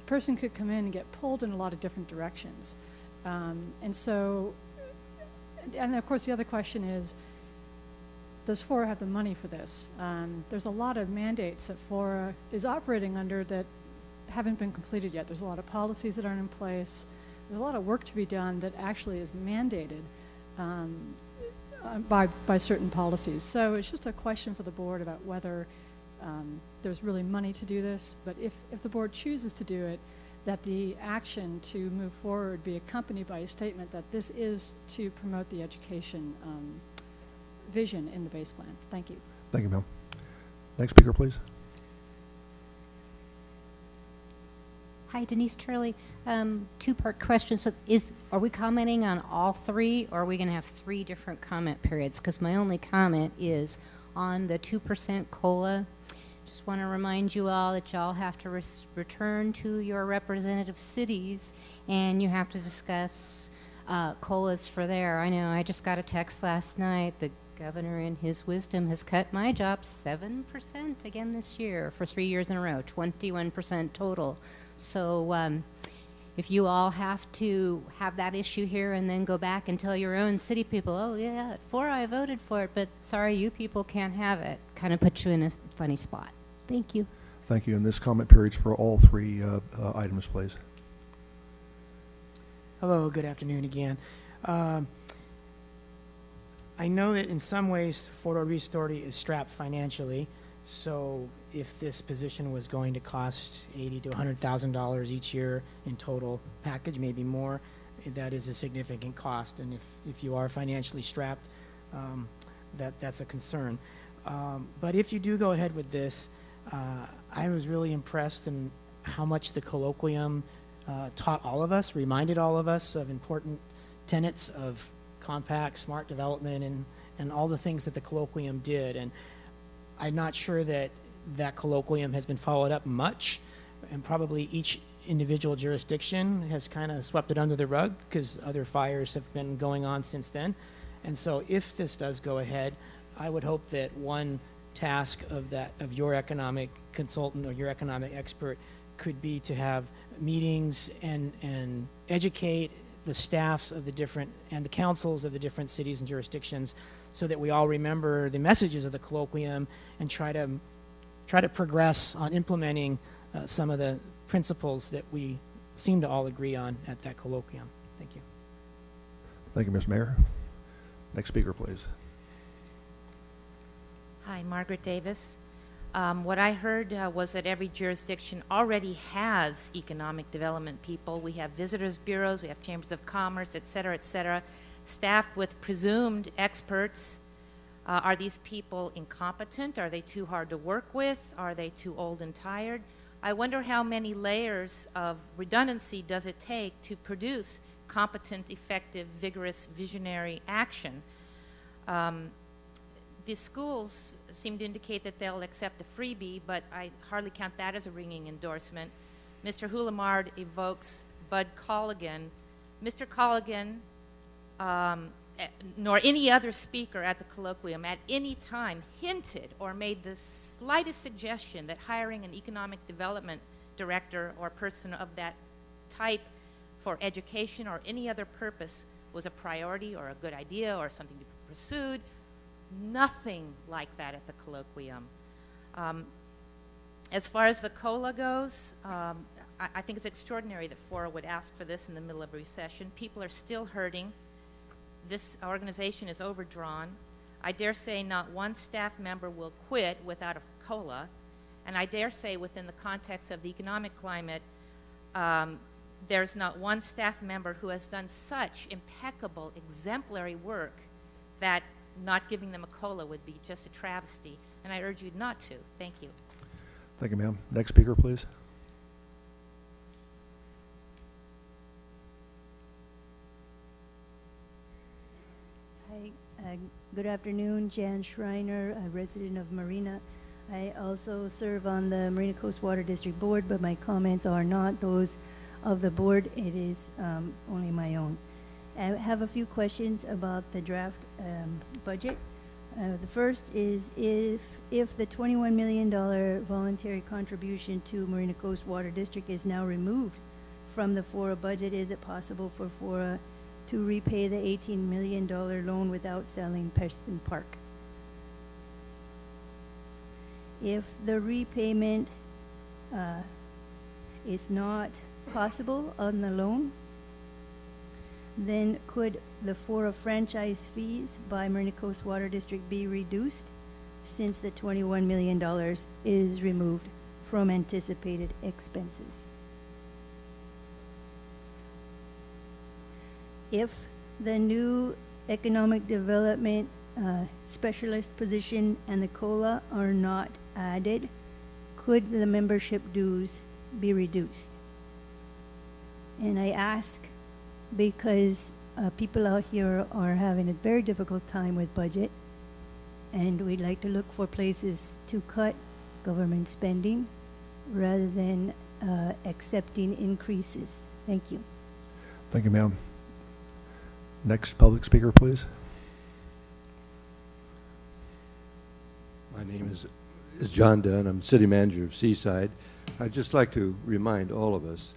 the person could come in and get pulled in a lot of different directions. And of course the other question is, does FORA have the money for this? There's a lot of mandates that FORA is operating under that haven't been completed yet. There's a lot of policies that aren't in place. There's a lot of work to be done that actually is mandated by certain policies. So it's just a question for the board about whether there's really money to do this. But if the board chooses to do it, that the action to move forward be accompanied by a statement that this is to promote the education vision in the base plan. Thank you. Thank you, ma'am. Next speaker, please. Hi, Denise Turley. Two-part question. So are we commenting on all 3, or are we going to have 3 different comment periods? Because my only comment is on the 2% COLA. Just want to remind you all that y'all have to return to your representative cities, and you have to discuss COLAs for there. I know, I just got a text last night. The governor, in his wisdom, has cut my job 7% again this year for 3 years in a row, 21% total. So if you all have to have that issue here and then go back and tell your own city people, oh yeah, at FORA I voted for it, but sorry, you people can't have it, kind of puts you in a funny spot. Thank you. Thank you. And this comment period's for all three items, please. Hello, good afternoon again. I know that in some ways Fort Ortiz Authority is strapped financially, so if this position was going to cost $80,000 to $100,000 each year in total package, maybe more, that is a significant cost. And if you are financially strapped, that's a concern. But if you do go ahead with this, I was really impressed in how much the colloquium taught all of us, reminded all of us of important tenets of compact, smart development, and all the things that the colloquium did. And I'm not sure that that colloquium has been followed up much, and probably each individual jurisdiction has kind of swept it under the rug because other fires have been going on since then. And so if this does go ahead, I would hope that one task of your economic consultant or your economic expert could be to have meetings and educate the staffs of the different and the councils of the different cities and jurisdictions so that we all remember the messages of the colloquium and try to progress on implementing some of the principles that we seem to all agree on at that colloquium. Thank you. Thank you, Ms. Mayor. Next speaker, please. Hi, Margaret Davis. What I heard was that every jurisdiction already has economic development people. We have visitors bureaus, we have chambers of commerce, et cetera, staffed with presumed experts. Are these people incompetent? Are they too hard to work with? Are they too old and tired? I wonder how many layers of redundancy does it take to produce competent, effective, vigorous, visionary action. The schools seem to indicate that they'll accept a freebie, but I hardly count that as a ringing endorsement. Mr. Hulamard evokes Bud Colligan. Mr. Colligan, nor any other speaker at the colloquium at any time hinted or made the slightest suggestion that hiring an economic development director or person of that type for education or any other purpose was a priority or a good idea or something to be pursued. Nothing like that at the colloquium. As far as the COLA goes, I think it's extraordinary that FORA would ask for this in the middle of a recession. People are still hurting. This organization is overdrawn. I dare say not one staff member will quit without a COLA, and I dare say within the context of the economic climate, there's not one staff member who has done such impeccable, exemplary work that not giving them a COLA would be just a travesty, and I urge you not to. Thank you. Thank you, ma'am. Next speaker, please. Hi, good afternoon. Jan Schreiner, a resident of Marina. I also serve on the Marina Coast Water District Board, but my comments are not those of the board. It is only my own. I have a few questions about the draft budget. The first is if the $21 million voluntary contribution to Marina Coast Water District is now removed from the FORA budget, is it possible for FORA to repay the $18 million loan without selling Preston Park? If the repayment is not possible on the loan, then could the FORA franchise fees by Marina Coast Water District be reduced since the $21 million is removed from anticipated expenses? If the new economic development specialist position and the COLA are not added, could the membership dues be reduced? And I ask because people out here are having a very difficult time with budget, and we'd like to look for places to cut government spending rather than accepting increases. Thank you. Thank you, ma'am. Next public speaker, please. My name is John Dunn. I'm city manager of Seaside. I'd just like to remind all of us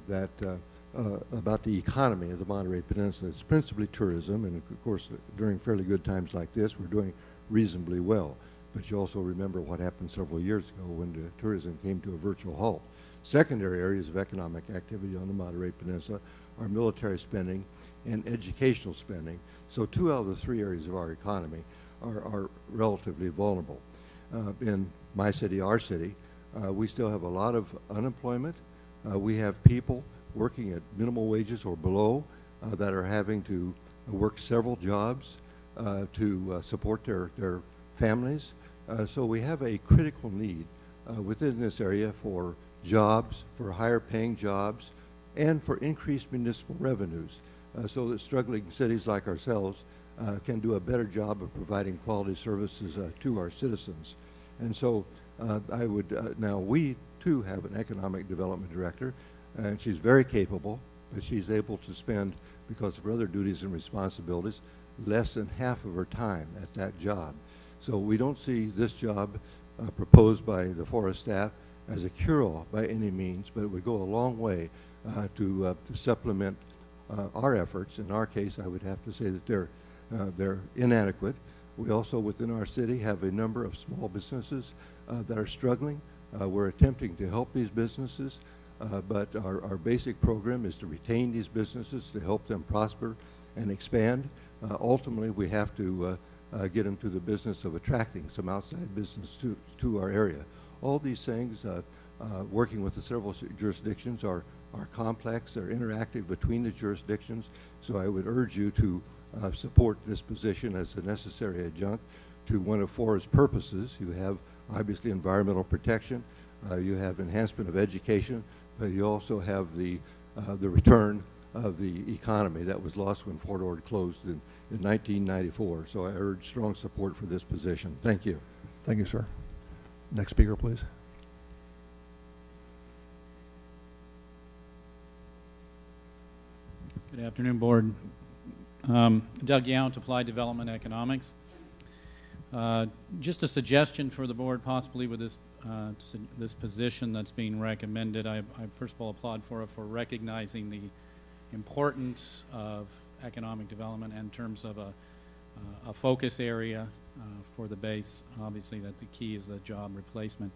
that about the economy of the Monterey Peninsula. It's principally tourism, and of course, during fairly good times like this, we're doing reasonably well. But you also remember what happened several years ago when the tourism came to a virtual halt. Secondary areas of economic activity on the Monterey Peninsula are military spending and educational spending. So 2 out of the 3 areas of our economy are relatively vulnerable. In my city, our city, we still have a lot of unemployment. We have people working at minimal wages or below that are having to work several jobs to support their families. So we have a critical need within this area for jobs, for higher paying jobs, and for increased municipal revenues so that struggling cities like ourselves can do a better job of providing quality services to our citizens. And so I would, now we too have an economic development director, and she's very capable, but she's able to spend, because of her other duties and responsibilities, less than half of her time at that job. So we don't see this job proposed by the FORA staff as a cure-all by any means, but it would go a long way to supplement our efforts. In our case, I would have to say that they're inadequate. We also, within our city, have a number of small businesses that are struggling. We're attempting to help these businesses, but our basic program is to retain these businesses, to help them prosper and expand. Ultimately, we have to get into the business of attracting some outside business to our area. All these things, working with the several jurisdictions, are complex, they're interactive between the jurisdictions, so I would urge you to support this position as a necessary adjunct to one of FORA's purposes. You have obviously environmental protection, you have enhancement of education, but you also have the return of the economy that was lost when Fort Ord closed in 1994. So I urge strong support for this position. Thank you. Thank you, sir. Next speaker, please. Good afternoon, Board. Doug Yount, Applied Development Economics. Just a suggestion for the Board, possibly with this position that's being recommended. I first of all applaud FORA for recognizing the importance of economic development in terms of a focus area for the base. Obviously, that the key is the job replacement.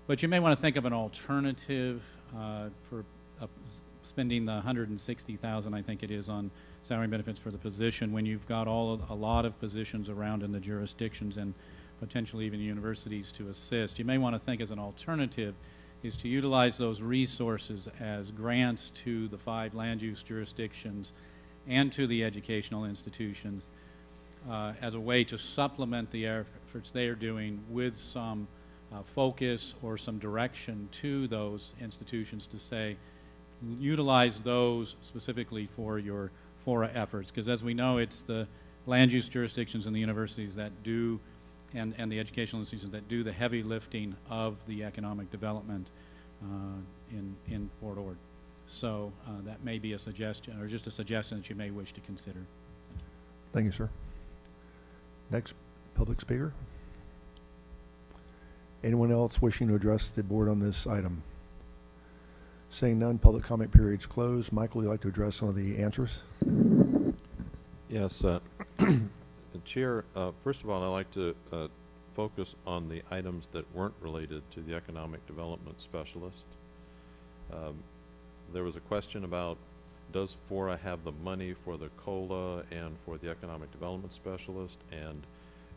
But you may want to think of an alternative for spending the $160,000, I think it is, on salary benefits for the position when you've got a lot of positions around in the jurisdictions and potentially even universities to assist. You may want to think as an alternative is to utilize those resources as grants to the 5 land use jurisdictions and to the educational institutions as a way to supplement the efforts they are doing with some focus or some direction to those institutions to say, utilize those specifically for your FORA efforts. Because as we know, it's the land use jurisdictions and the universities that do, and the educational institutions that do the heavy lifting of the economic development in Fort Ord. So that may be a suggestion, or just a suggestion that you may wish to consider. Thank you, sir. Next public speaker. Anyone else wishing to address the board on this item? Seeing none, public comment period's closed. Michael, would you like to address some of the answers? Yes, Chair, first of all, I'd like to focus on the items that weren't related to the economic development specialist. There was a question about, does FORA have the money for the COLA and for the economic development specialist? And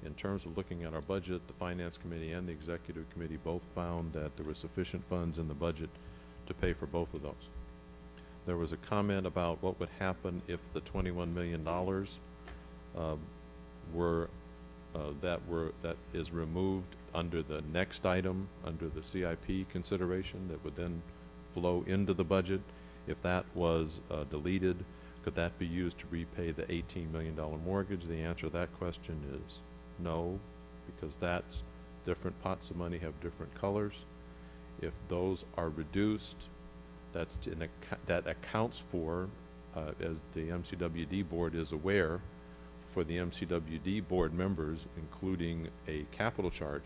in terms of looking at our budget, the Finance Committee and the Executive Committee both found that there were sufficient funds in the budget to pay for both of those. There was a comment about what would happen if the $21 million that is removed under the next item, under the CIP consideration, that would then flow into the budget. If that was deleted, could that be used to repay the $18 million mortgage? The answer to that question is no, because that's different pots of money have different colors. If those are reduced, that accounts for as the MCWD board is aware, for the MCWD board members, including a capital charge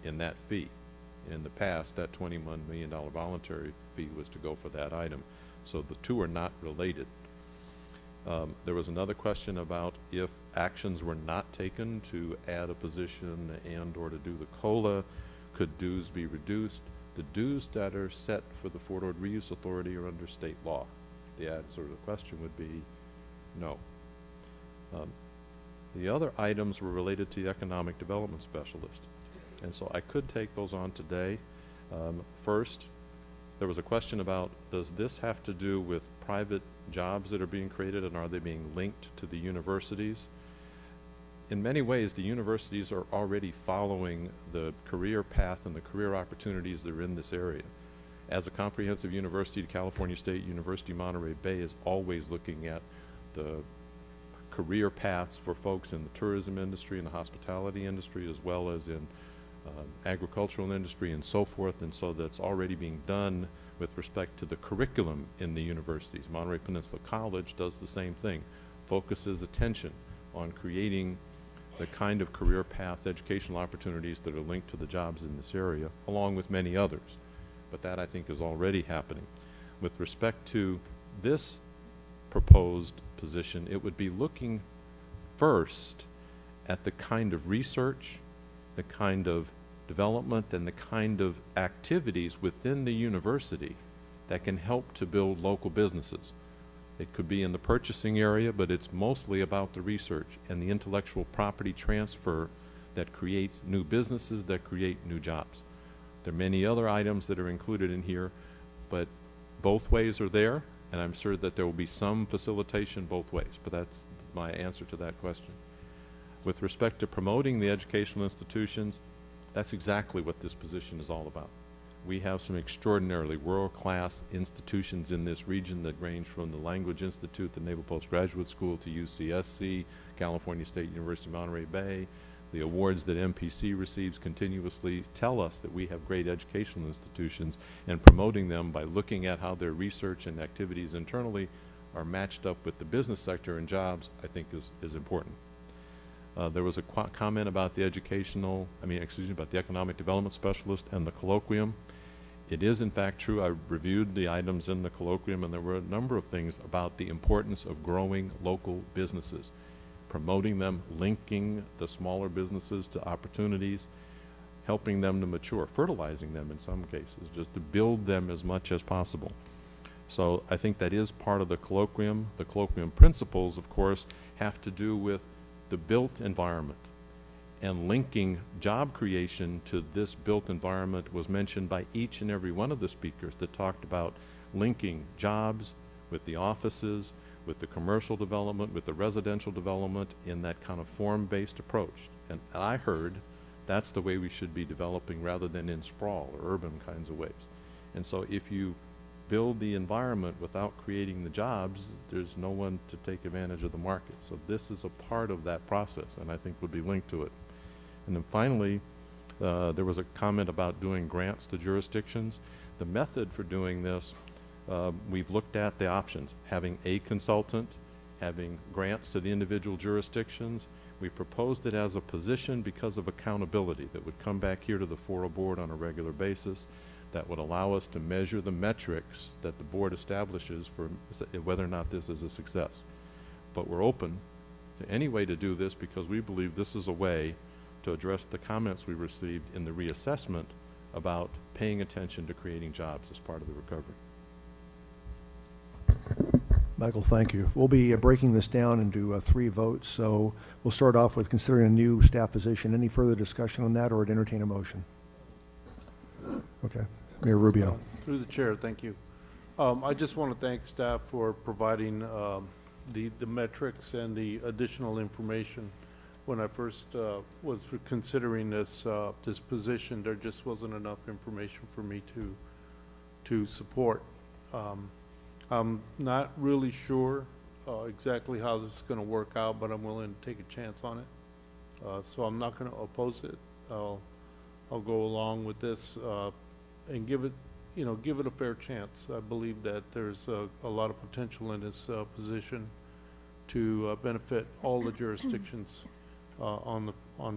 in that fee. In the past, that $21 million voluntary fee was to go for that item. So the two are not related. There was another question about if actions were not taken to add a position and or to do the COLA, could dues be reduced? The dues that are set for the Fort Ord Reuse Authority are under state law. The answer to the question would be no. The other items were related to the economic development specialist. And so I could take those on today. First, there was a question about, does this have to do with private jobs that are being created, and are they being linked to the universities? In many ways, the universities are already following the career path and the career opportunities that are in this area. As a comprehensive university, California State University, Monterey Bay is always looking at the career paths for folks in the tourism industry and the hospitality industry, as well as in agricultural industry and so forth, and so that's already being done with respect to the curriculum in the universities. Monterey Peninsula College does the same thing, focuses attention on creating the kind of career path educational opportunities that are linked to the jobs in this area, along with many others. But that, I think, is already happening. With respect to this proposed position, it would be looking first at the kind of research, the kind of development, and the kind of activities within the university that can help to build local businesses. It could be in the purchasing area, but it's mostly about the research and the intellectual property transfer that creates new businesses, that create new jobs. There are many other items that are included in here, but both ways are there, and I'm sure that there will be some facilitation both ways, but that's my answer to that question. With respect to promoting the educational institutions, that's exactly what this position is all about. We have some extraordinarily world-class institutions in this region that range from the Language Institute, the Naval Postgraduate School, to UCSC, California State University, Monterey Bay. The awards that MPC receives continuously tell us that we have great educational institutions, and promoting them by looking at how their research and activities internally are matched up with the business sector and jobs, I think is important. There was a comment about the about the economic development specialist and the colloquium. It is in fact true, I reviewed the items in the colloquium, and there were a number of things about the importance of growing local businesses, promoting them, linking the smaller businesses to opportunities, helping them to mature, fertilizing them in some cases, just to build them as much as possible. So I think that is part of the colloquium. The colloquium principles, of course, have to do with the built environment, and linking job creation to this built environment was mentioned by each and every one of the speakers that talked about linking jobs with the offices, with the commercial development, with the residential development in that kind of form-based approach. And I heard that's the way we should be developing rather than in sprawl or urban kinds of ways. And so if you build the environment without creating the jobs, there's no one to take advantage of the market. So this is a part of that process, and I think would be linked to it. And then finally, there was a comment about doing grants to jurisdictions. The method for doing this, we've looked at the options, having a consultant, having grants to the individual jurisdictions. We proposed it as a position because of accountability that would come back here to the FORA board on a regular basis, that would allow us to measure the metrics that the board establishes for whether or not this is a success. But we're open to any way to do this because we believe this is a way to address the comments we received in the reassessment about paying attention to creating jobs as part of the recovery. Michael, thank you. We'll be breaking this down into 3 votes. So we'll start off with considering a new staff position. Any further discussion on that, or to entertain a motion? Okay. Mayor Rubio. Through the chair, thank you. I just want to thank staff for providing the metrics and the additional information. When I first was considering this position, there just wasn't enough information for me to support. I'm not really sure exactly how this is going to work out, but I'm willing to take a chance on it. So I'm not going to oppose it. I'll go along with this and give it, you know, give it a fair chance. I believe that there's a lot of potential in this position to benefit all the jurisdictions on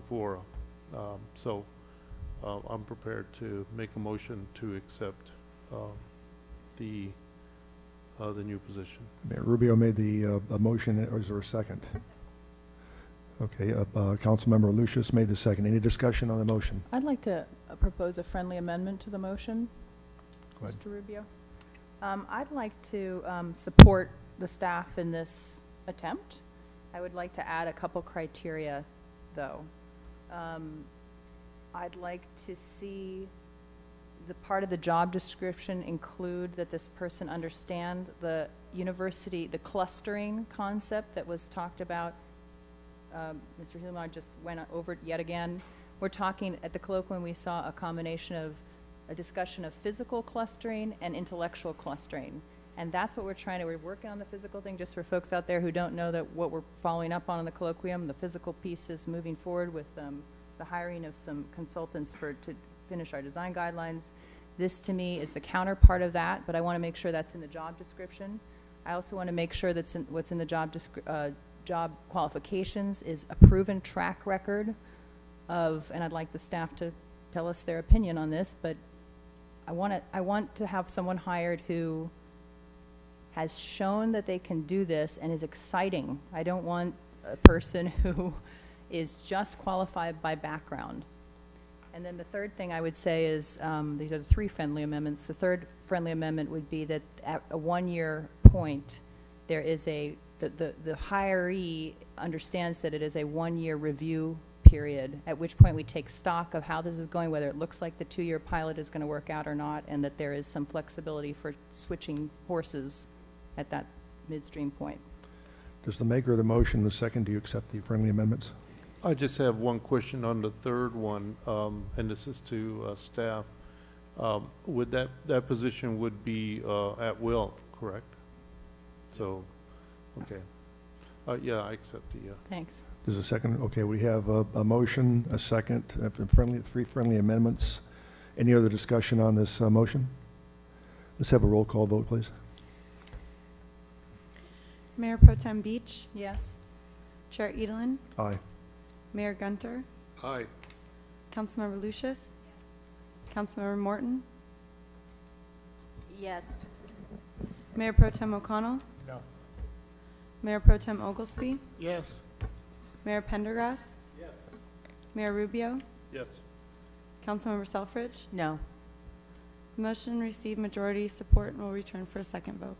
FORA. So I'm prepared to make a motion to accept the new position. Mayor Rubio made the a motion, or is there a second? Okay, Councilmember Lucius made the second. Any discussion on the motion? I'd like to propose a friendly amendment to the motion. Go ahead. Mr. Rubio. I'd like to support the staff in this attempt. I would like to add a couple criteria, though. I'd like to see the part of the job description include that this person understand the university, the clustering concept that was talked about. Mr. Hillmar just went over it yet again. We're talking, at the colloquium, we saw a combination of a discussion of physical clustering and intellectual clustering. And that's what we're working on the physical thing, just for folks out there who don't know that what we're following up on in the colloquium, the physical piece is moving forward with the hiring of some consultants to finish our design guidelines. This, to me, is the counterpart of that, but I want to make sure that's in the job description. I also want to make sure that's what's in the job qualifications is a proven track record of, and I'd like the staff to tell us their opinion on this, but I want to have someone hired who has shown that they can do this and is exciting. I don't want a person who is just qualified by background. And then the third thing I would say is, these are the three friendly amendments. The third friendly amendment would be that at a 1-year point, there is the hiree understands that it is a 1-year review period, at which point we take stock of how this is going, whether it looks like the 2-year pilot is going to work out or not, and that there is some flexibility for switching horses at that midstream point. Does the maker of the motion, the second, do you accept the friendly amendments? I just have one question on the third one, and this is to staff. Would that position would be at will, correct? So, okay. Yeah, I accept the. Thanks. There's a second. Okay, we have a motion, a second, three friendly amendments. Any other discussion on this motion? Let's have a roll call vote, please. Mayor Pro Tem Beach? Yes. Chair Edelin? Aye. Mayor Gunter? Aye. Councilmember Lucius? Councilmember Morton? Yes. Mayor Pro Tem O'Connell? No. Mayor Pro Tem Oglesby? Yes. Mayor Pendergrass? Yes. Mayor Rubio? Yes. Councilmember Selfridge? No. The motion received majority support and will return for a second vote.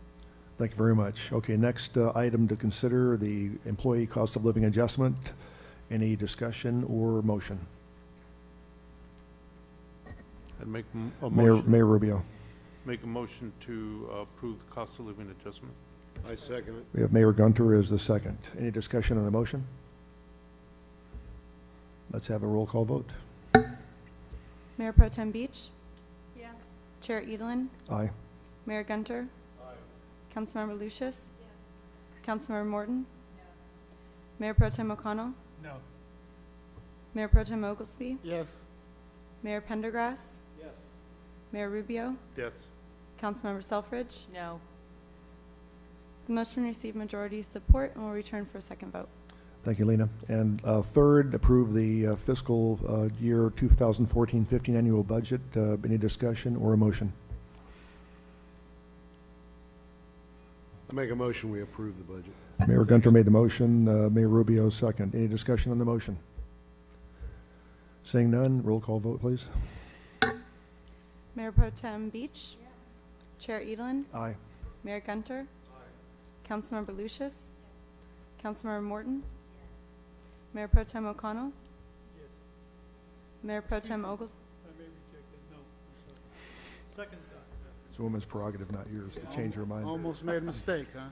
Thank you very much. Okay, next item to consider, the employee cost of living adjustment. Any discussion or motion? I'd make a motion. Mayor Rubio. Make a motion to approve the cost of living adjustment. I second it. We have Mayor Gunter as the second. Any discussion on the motion? Let's have a roll call vote. Mayor Pro Tem Beach? Yes. Chair Edelin? Aye. Mayor Gunter? Aye. Councilmember Lucius? Yes. Councilmember Morton? Yes. Mayor Pro Tem O'Connell? No. Mayor Pro Tem Oglesby? Yes. Mayor Pendergrass? Yes. Mayor Rubio? Yes. Councilmember Selfridge? No. The motion received majority support and will return for a second vote. Thank you, Lena. And third, approve the fiscal year 2014-15 annual budget. Any discussion or a motion? I make a motion, we approve the budget. Mayor Gunter made the motion. Mayor Rubio second. Any discussion on the motion? Seeing none, roll call vote, please. Mayor Pro Tem Beach? Yes. Chair Edelin? Aye. Mayor Gunter? Aye. Councilmember Lucius? Yes. Councilmember Morton? Yes. Mayor Pro Tem O'Connell? Yes. Mayor Pro Tem Oglesby? I may reject it. No. I'm sorry. Second time. It's a woman's prerogative, not yours, to change your mind. Almost made a mistake, huh?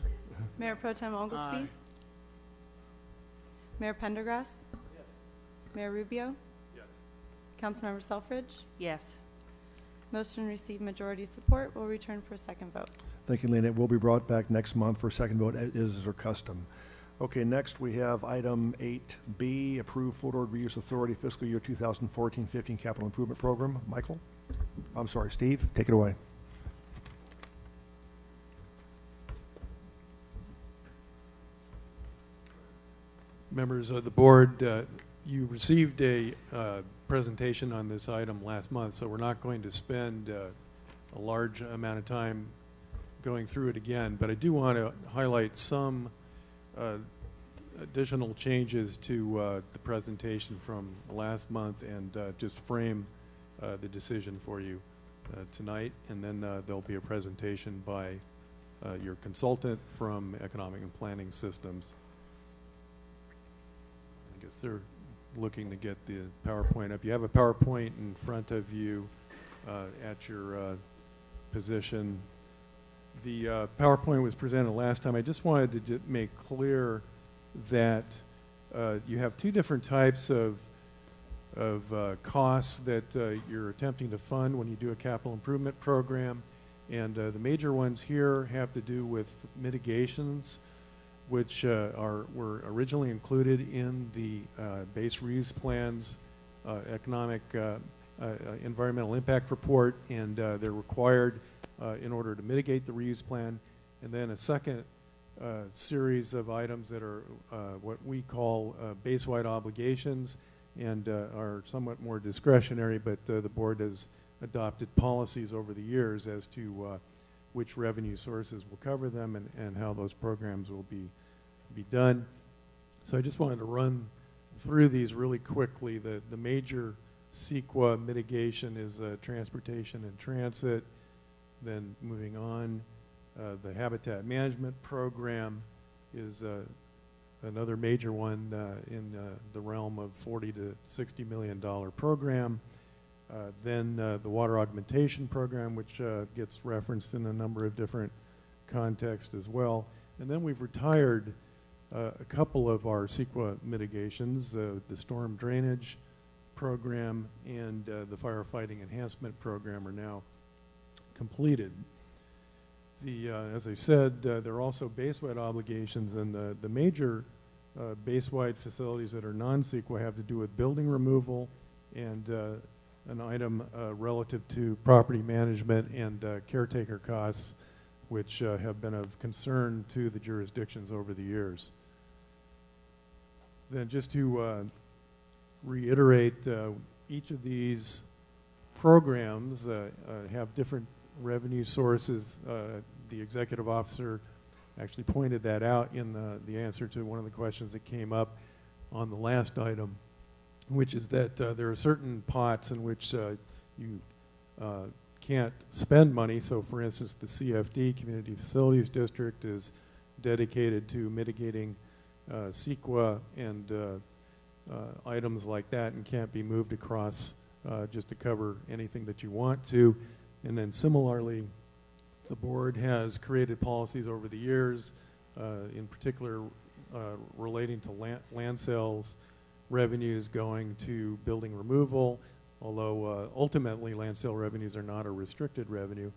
Mayor Pro Tem Oglesby? Aye. Mayor Pendergrass? Yes. Mayor Rubio? Yes. Councilmember Selfridge? Yes. Motion received majority support. Will return for a second vote. Thank you, Lena. It will be brought back next month for a second vote, as is our custom. Okay, next we have item 8B, approve Florida Reuse Authority fiscal year 2014-15 capital improvement program. Michael? I'm sorry, Steve, take it away. members of the board, you received a presentation on this item last month, so we're not going to spend a large amount of time going through it again, but I do want to highlight some additional changes to the presentation from last month and just frame the decision for you tonight, and then there'll be a presentation by your consultant from Economic and Planning Systems. I guess they're looking to get the PowerPoint up. You have a PowerPoint in front of you at your position. The PowerPoint was presented last time. I just wanted to make clear that you have two different types of costs that you're attempting to fund when you do a capital improvement program. And the major ones here have to do with mitigations, which were originally included in the base reuse plans, economic environmental impact report, and they're required in order to mitigate the reuse plan. And then a second series of items that are what we call base-wide obligations and are somewhat more discretionary, but the board has adopted policies over the years as to which revenue sources will cover them and how those programs will be done. So I just wanted to run through these really quickly. The major CEQA mitigation is transportation and transit. Then moving on, the habitat management program is another major one in the realm of $40 to $60 million program. Then the water augmentation program, which gets referenced in a number of different contexts as well. And then we've retired a couple of our CEQA mitigations, the storm drainage program and the firefighting enhancement program are now completed. As I said, there are also base-wide obligations, and the major base-wide facilities that are non-CEQA have to do with building removal and an item relative to property management and caretaker costs, which have been of concern to the jurisdictions over the years. Then just to reiterate, each of these programs have different revenue sources. The executive officer actually pointed that out in the answer to one of the questions that came up on the last item, which is that there are certain pots in which you can't spend money. So for instance, the CFD, Community Facilities District, is dedicated to mitigating CEQA and items like that and can't be moved across just to cover anything that you want to. And then similarly, the board has created policies over the years, in particular relating to land sales revenues going to building removal, although ultimately land sale revenues are not a restricted revenue.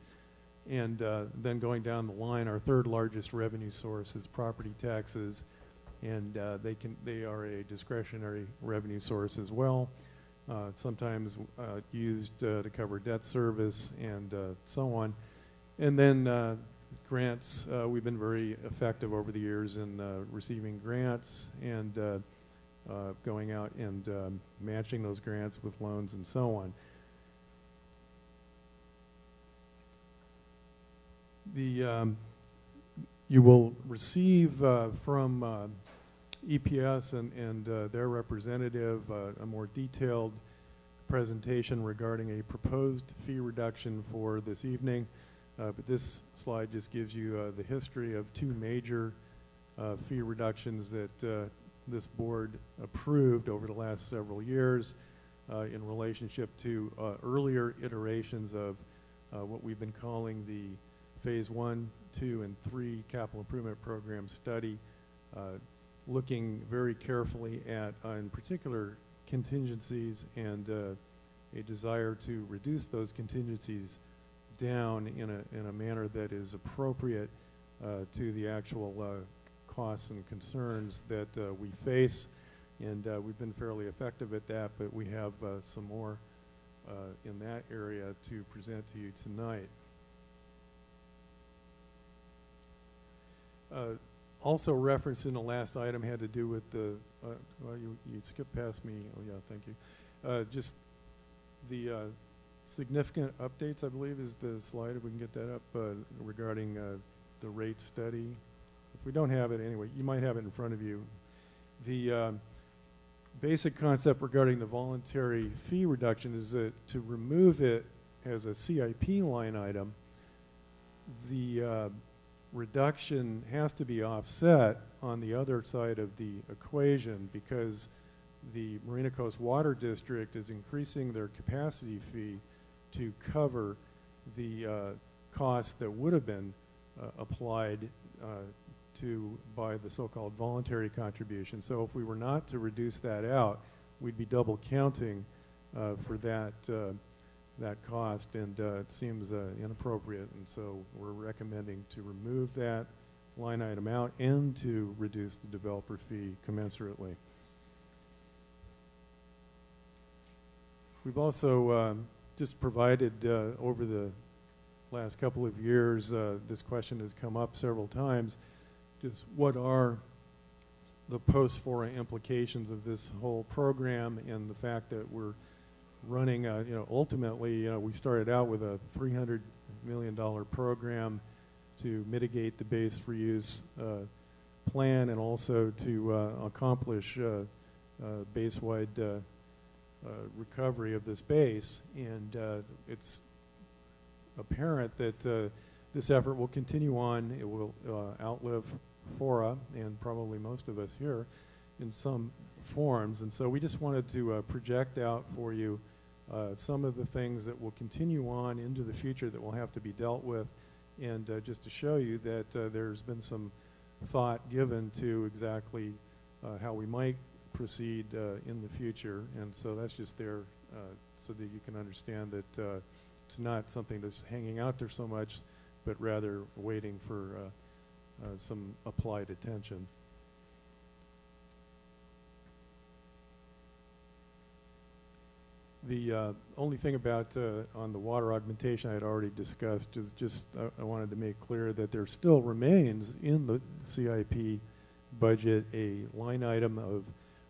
And then going down the line, our third largest revenue source is property taxes, and they are a discretionary revenue source as well, sometimes used to cover debt service and so on. And then grants, we've been very effective over the years in receiving grants and going out and matching those grants with loans and so on. You will receive from EPS and their representative a more detailed presentation regarding a proposed fee reduction for this evening. But this slide just gives you the history of two major fee reductions that this board approved over the last several years in relationship to earlier iterations of what we've been calling the Phase 1, 2, and 3 Capital Improvement Program study, looking very carefully at, in particular, contingencies and a desire to reduce those contingencies down in a manner that is appropriate to the actual costs and concerns that we face. And we've been fairly effective at that, but we have some more in that area to present to you tonight. also referenced in the last item had to do with the, well, you skipped past me. Oh, yeah, thank you. Just the significant updates, I believe, is the slide, if we can get that up, regarding the rate study. If we don't have it anyway, you might have it in front of you. The basic concept regarding the voluntary fee reduction is that to remove it as a CIP line item, the reduction has to be offset on the other side of the equation, because the Marina Coast Water District is increasing their capacity fee to cover the cost that would have been applied by the so-called voluntary contribution. So if we were not to reduce that out, we'd be double counting for that cost, and it seems inappropriate, and so we're recommending to remove that line item out and to reduce the developer fee commensurately. We've also just provided over the last couple of years, this question has come up several times, just what are the post-FORA implications of this whole program, and the fact that we're running, ultimately, we started out with a $300 million program to mitigate the base reuse plan, and also to accomplish base-wide recovery of this base. And it's apparent that this effort will continue on. It will outlive FORA, and probably most of us here, in some forms. And so we just wanted to project out for you some of the things that will continue on into the future that will have to be dealt with, and just to show you that there's been some thought given to exactly how we might proceed in the future. And so that's just there so that you can understand that it's not something that's hanging out there so much, but rather waiting for some applied attention. The only thing about on the water augmentation I had already discussed is just I wanted to make clear that there still remains in the CIP budget a line item of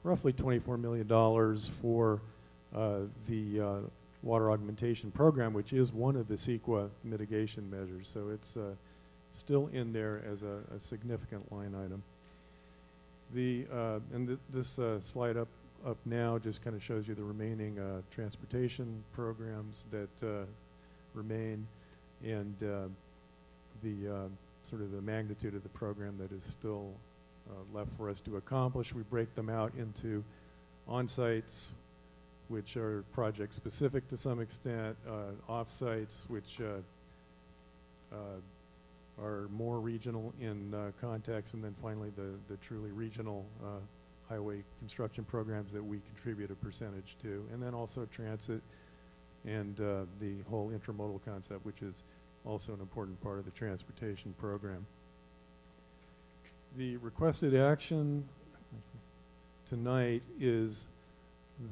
roughly $24 million for the water augmentation program, which is one of the CEQA mitigation measures. So it's still in there as a significant line item. This slide up now just kind of shows you the remaining transportation programs that remain, and the sort of the magnitude of the program that is still left for us to accomplish. We break them out into on-sites, which are project specific to some extent, off-sites, which are more regional in context, and then finally the truly regional highway construction programs that we contribute a percentage to, and then also transit and the whole intermodal concept, which is also an important part of the transportation program. The requested action tonight is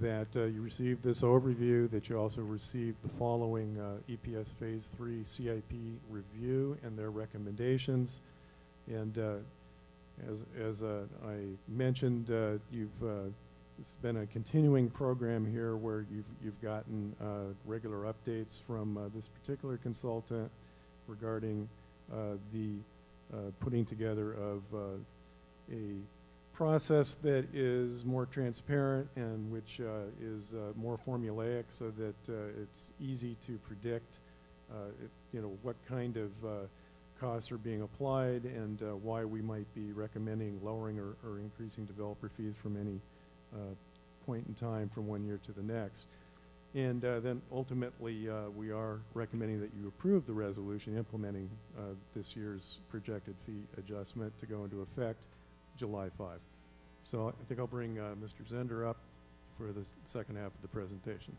that you receive this overview, that you also receive the following EPS Phase 3 CIP review and their recommendations. And as I mentioned, it's been a continuing program here where you've gotten regular updates from this particular consultant regarding the putting together of a process that is more transparent and which is more formulaic, so that it's easy to predict what kind of costs are being applied, and why we might be recommending lowering or increasing developer fees from any point in time from one year to the next. And then ultimately we are recommending that you approve the resolution implementing this year's projected fee adjustment to go into effect July 5. So I think I'll bring Mr. Zender up for the second half of the presentation.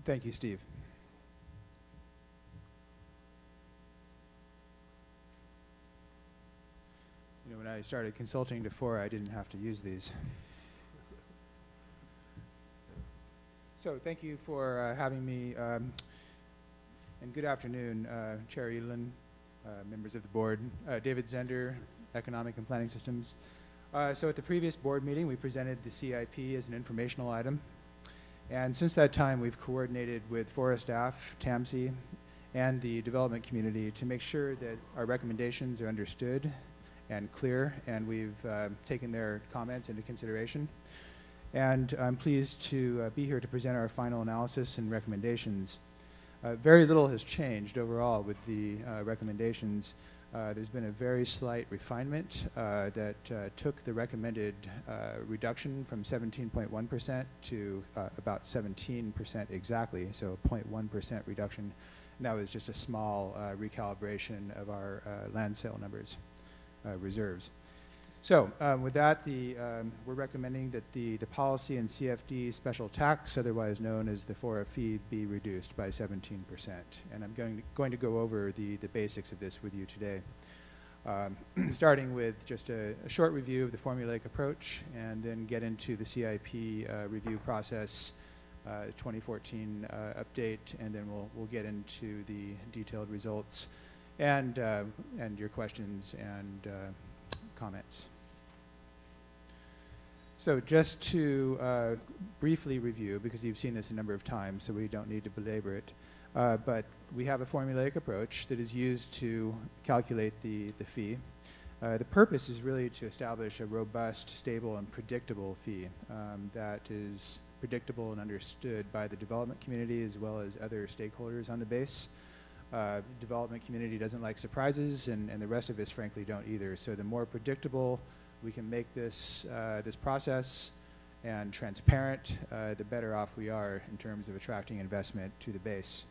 Thank you, Steve. You know, when I started consulting to FORA, I didn't have to use these. So thank you for having me, and good afternoon, Chair Edelin, members of the board, David Zender, Economic and Planning Systems. So at the previous board meeting, we presented the CIP as an informational item. And since that time, we've coordinated with FORA staff, TAMC, and the development community to make sure that our recommendations are understood and clear, and we've taken their comments into consideration. And I'm pleased to be here to present our final analysis and recommendations. Very little has changed overall with the recommendations. There's been a very slight refinement that took the recommended reduction from 17.1% to about 17% exactly, so 0.1% reduction. And that was just a small recalibration of our land sale numbers, reserves. So with that, we're recommending that the policy and CFD special tax, otherwise known as the FORA fee, be reduced by 17%. And I'm going to go over the basics of this with you today. Starting with just a short review of the formulaic approach, and then get into the CIP review process, 2014 update, and then we'll get into the detailed results and your questions and comments. So just to briefly review, because you've seen this a number of times, so we don't need to belabor it, but we have a formulaic approach that is used to calculate the fee. The purpose is really to establish a robust, stable, and predictable fee that is predictable and understood by the development community as well as other stakeholders on the base. Development community doesn't like surprises, and the rest of us frankly don't either. So the more predictable we can make this process and transparent, the better off we are in terms of attracting investment to the base.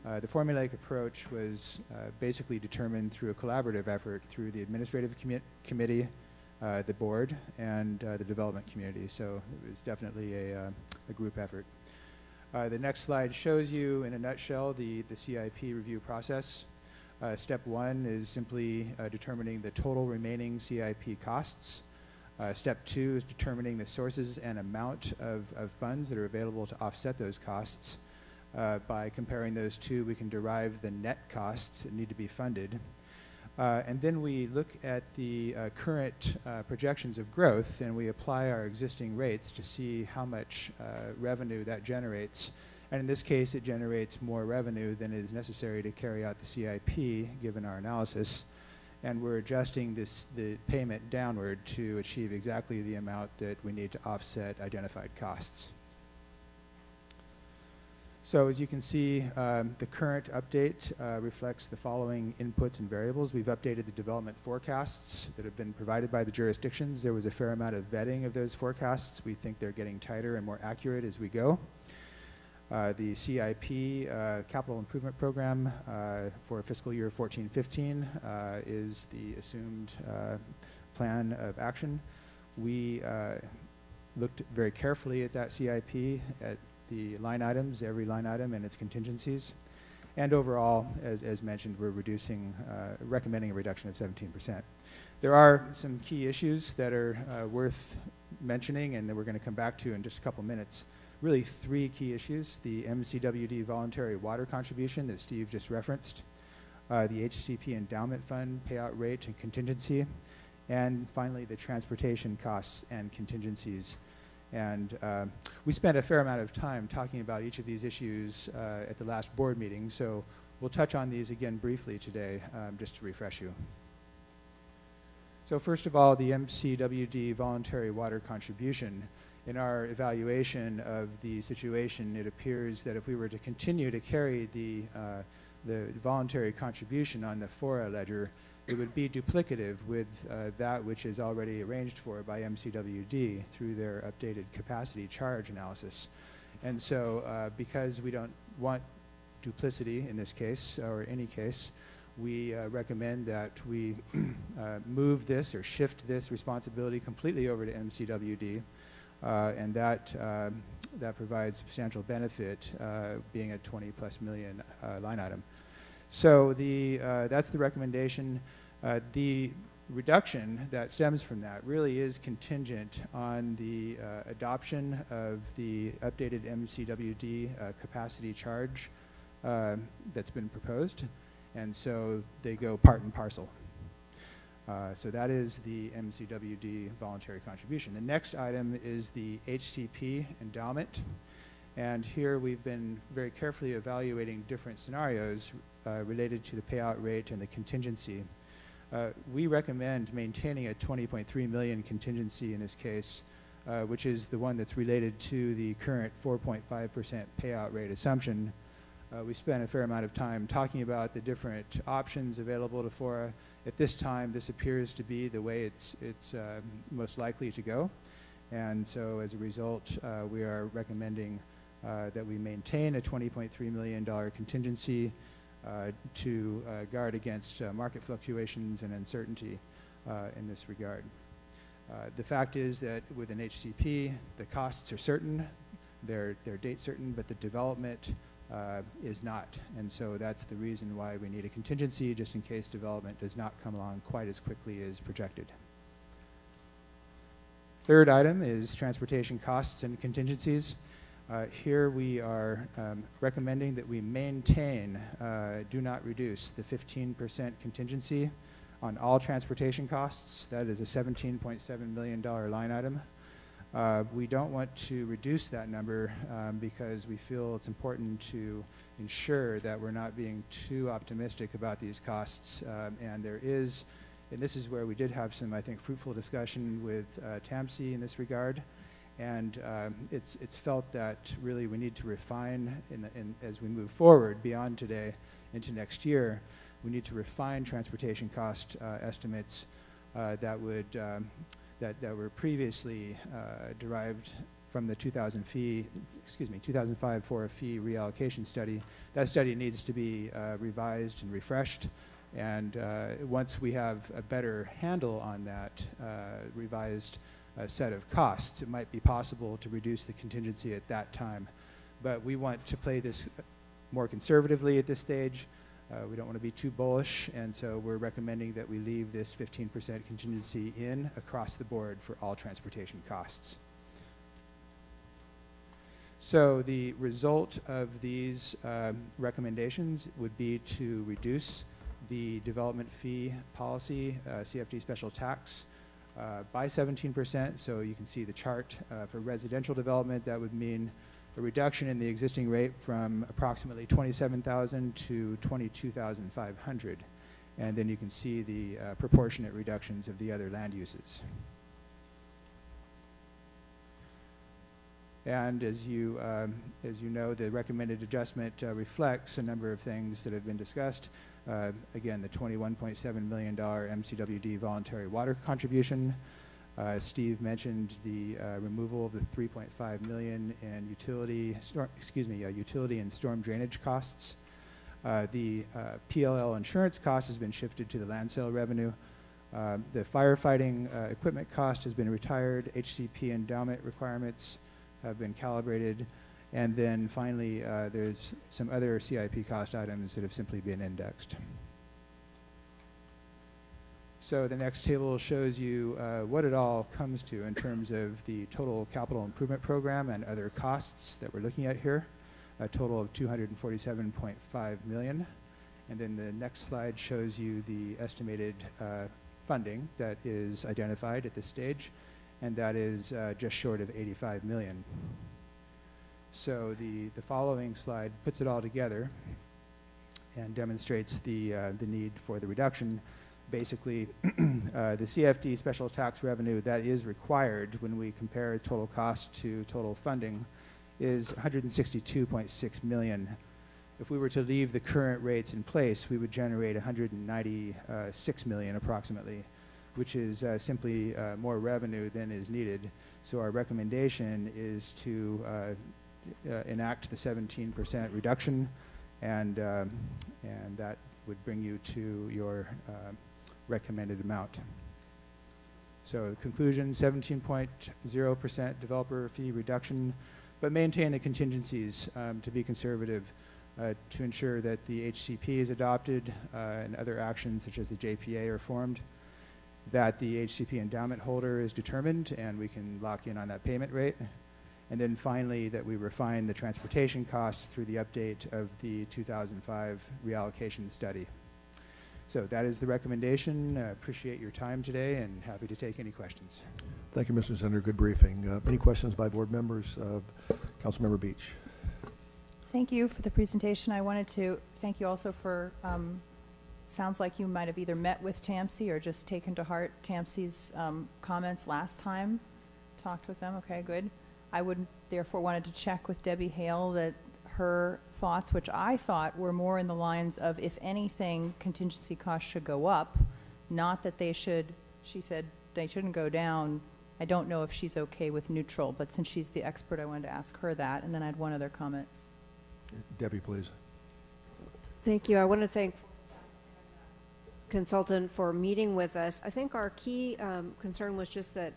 The formulaic approach was basically determined through a collaborative effort through the administrative committee, the board, and the development community. So it was definitely a group effort. The next slide shows you, in a nutshell, the CIP review process. Step one is simply determining the total remaining CIP costs. Step two is determining the sources and amount of funds that are available to offset those costs. By comparing those two, we can derive the net costs that need to be funded. And then we look at the current projections of growth, and we apply our existing rates to see how much revenue that generates. And in this case, it generates more revenue than is necessary to carry out the CIP, given our analysis. And we're adjusting the payment downward to achieve exactly the amount that we need to offset identified costs. So as you can see, the current update reflects the following inputs and variables. We've updated the development forecasts that have been provided by the jurisdictions. There was a fair amount of vetting of those forecasts. We think they're getting tighter and more accurate as we go. The CIP Capital Improvement Program for fiscal year 14-15 is the assumed plan of action. We looked very carefully at that CIP, at the line items, every line item and its contingencies. And overall, as mentioned, we're recommending a reduction of 17%. There are some key issues that are worth mentioning and that we're going to come back to in just a couple minutes. Really three key issues: the MCWD voluntary water contribution that Steve just referenced, the HCP endowment fund payout rate and contingency, and finally the transportation costs and contingencies. And we spent a fair amount of time talking about each of these issues at the last board meeting, so we'll touch on these again briefly today, just to refresh you. So first of all, the MCWD voluntary water contribution. In our evaluation of the situation, it appears that if we were to continue to carry the voluntary contribution on the FORA ledger, it would be duplicative with that which is already arranged for by MCWD through their updated capacity charge analysis. And so because we don't want duplicity in this case, or any case, we recommend that we move this or shift this responsibility completely over to MCWD. And that provides substantial benefit, being a 20+ million line item. So that's the recommendation. The reduction that stems from that really is contingent on the adoption of the updated MCWD capacity charge that's been proposed, and so they go part and parcel. So that is the MCWD voluntary contribution. The next item is the HCP endowment, and here we've been very carefully evaluating different scenarios related to the payout rate and the contingency. We recommend maintaining a 20.3 million contingency in this case, which is the one that's related to the current 4.5% payout rate assumption. We spent a fair amount of time talking about the different options available to FORA. At this time, this appears to be the way it's most likely to go. And so as a result, we are recommending that we maintain a $20.3 million contingency to guard against market fluctuations and uncertainty in this regard. The fact is that with an HCP, the costs are certain, they're date certain, but the development is not. And so that's the reason why we need a contingency, just in case development does not come along quite as quickly as projected. Third item is transportation costs and contingencies. Here we are recommending that we maintain, do not reduce, the 15% contingency on all transportation costs. That is a $17.7 million line item. We don't want to reduce that number because we feel it's important to ensure that we're not being too optimistic about these costs. And this is where we did have some, I think, fruitful discussion with TAMC in this regard. And it's felt that really we need to refine, as we move forward beyond today into next year, we need to refine transportation cost estimates that were previously derived from the 2005 FORA fee reallocation study. That study needs to be revised and refreshed. And once we have a better handle on that revised set of costs, it might be possible to reduce the contingency at that time. But we want to play this more conservatively at this stage. We don't want to be too bullish, and so we're recommending that we leave this 15% contingency in across the board for all transportation costs. So the result of these recommendations would be to reduce the development fee policy, CFD special tax, by 17%. So you can see the chart for residential development. That would mean a reduction in the existing rate from approximately $27,000 to $22,500. And then you can see the proportionate reductions of the other land uses. And as you know, the recommended adjustment reflects a number of things that have been discussed. Again, the $21.7 million MCWD voluntary water contribution. Steve mentioned the removal of the $3.5 million in utility and storm drainage costs. The PLL insurance cost has been shifted to the land sale revenue. The firefighting equipment cost has been retired. HCP endowment requirements have been calibrated. And then finally, there's some other CIP cost items that have simply been indexed. So the next table shows you what it all comes to in terms of the total capital improvement program and other costs that we're looking at here, a total of $247.5 million. And then the next slide shows you the estimated funding that is identified at this stage, and that is just short of $85 million. So the following slide puts it all together and demonstrates the need for the reduction. Basically, the CFD special tax revenue that is required when we compare total cost to total funding is $162.6 million. If we were to leave the current rates in place, we would generate $196 million approximately, which is simply more revenue than is needed. So our recommendation is to enact the 17% reduction, and that would bring you to your recommended amount. So the conclusion, 17.0% developer fee reduction, but maintain the contingencies to be conservative to ensure that the HCP is adopted and other actions such as the JPA are formed. that the HCP endowment holder is determined and we can lock in on that payment rate. And then finally, that we refine the transportation costs through the update of the 2005 reallocation study. So that is the recommendation. Appreciate your time today and happy to take any questions. Thank you, Mr. Senator. Good briefing. Any questions by board members? Councilmember Beach. Thank you for the presentation. I wanted to thank you also for, sounds like you might have either met with TAMC or just taken to heart TAMC's comments last time. Talked with them, okay, good. I would therefore wanted to check with Debbie Hale that her thoughts, which I thought were more in the lines of, if anything, contingency costs should go up, not that they should, she said they shouldn't go down. I don't know if she's okay with neutral, but since she's the expert, I wanted to ask her that, and then I had one other comment. Debbie, please. Thank you. I want to thank consultant for meeting with us. I think our key concern was just that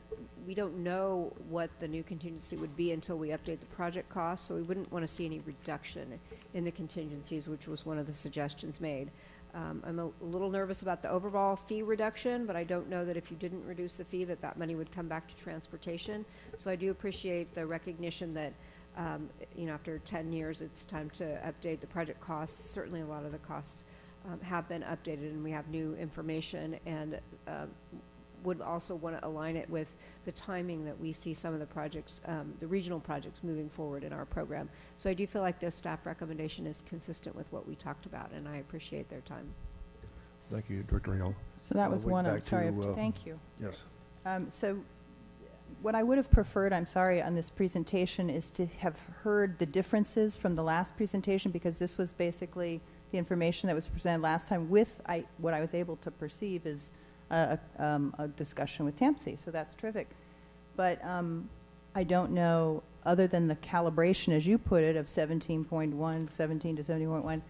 we don't know what the new contingency would be until we update the project costs, so we wouldn't want to see any reduction in the contingencies, which was one of the suggestions made. I'm a little nervous about the overall fee reduction, but I don't know that if you didn't reduce the fee that money would come back to transportation. So I do appreciate the recognition that you know, after 10 years it's time to update the project costs. Certainly a lot of the costs have been updated and we have new information, and would also want to align it with the timing that we see some of the projects, the regional projects moving forward in our program. So I do feel like this staff recommendation is consistent with what we talked about, and I appreciate their time. Thank you, Director Hale. So that was one, I'm sorry, thank you. Yes. So what I would have preferred, I'm sorry, on this presentation is to have heard the differences from the last presentation, because this was basically the information that was presented last time with what I was able to perceive is a discussion with TAMC, so that's terrific. But I don't know, other than the calibration, as you put it, of 17.1, 17 to 17.1,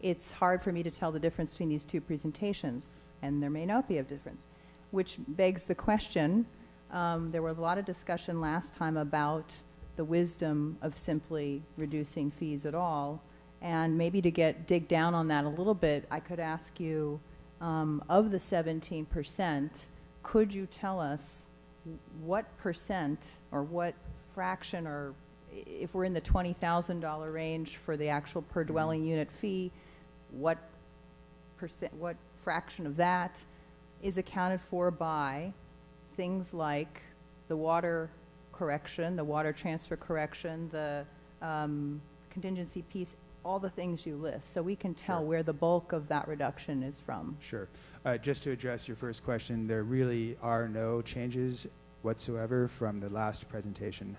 it's hard for me to tell the difference between these two presentations, and there may not be a difference, which begs the question, there was a lot of discussion last time about the wisdom of simply reducing fees at all, and maybe to dig down on that a little bit, I could ask you, of the 17%, could you tell us what percent or what fraction, or if we're in the $20,000 range for the actual per dwelling unit fee, what fraction of that is accounted for by things like the water correction, the water transfer correction, the contingency piece, all the things you list, so we can tell where the bulk of that reduction is from. Sure. Just to address your first question, there really are no changes whatsoever from the last presentation.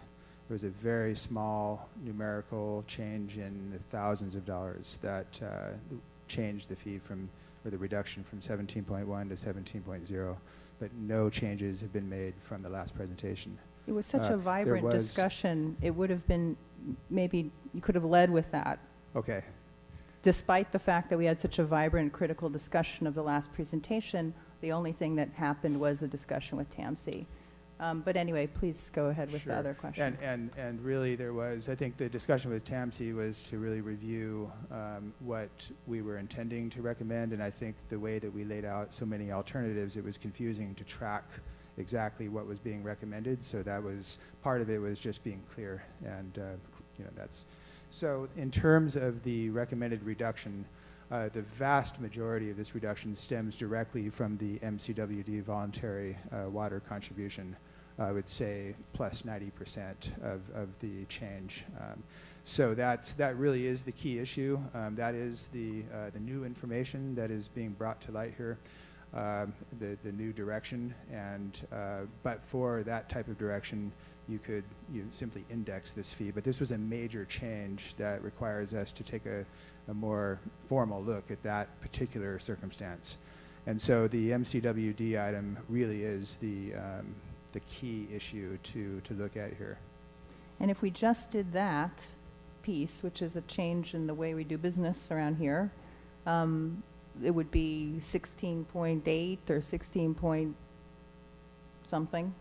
There was a very small numerical change in the thousands of dollars that changed the fee or the reduction from 17.1 to 17.0, but no changes have been made from the last presentation. It was such a vibrant discussion, it would have been, maybe you could have led with that. Okay. Despite the fact that we had such a vibrant, critical discussion of the last presentation, the only thing that happened was a discussion with TAMC. But anyway, please go ahead with the other question. And really there was, I think the discussion with TAMC was to really review what we were intending to recommend, and I think the way that we laid out so many alternatives, it was confusing to track exactly what was being recommended, so that was, part of it was just being clear, and you know, that's. So in terms of the recommended reduction, the vast majority of this reduction stems directly from the MCWD voluntary water contribution. I would say plus 90% of the change. So that really is the key issue. That is the new information that is being brought to light here, the new direction. And but for that type of direction, you could simply index this fee. But this was a major change that requires us to take a more formal look at that particular circumstance. And so the MCWD item really is the key issue to look at here. And if we just did that piece, which is a change in the way we do business around here, it would be 16.8 or 16 point something.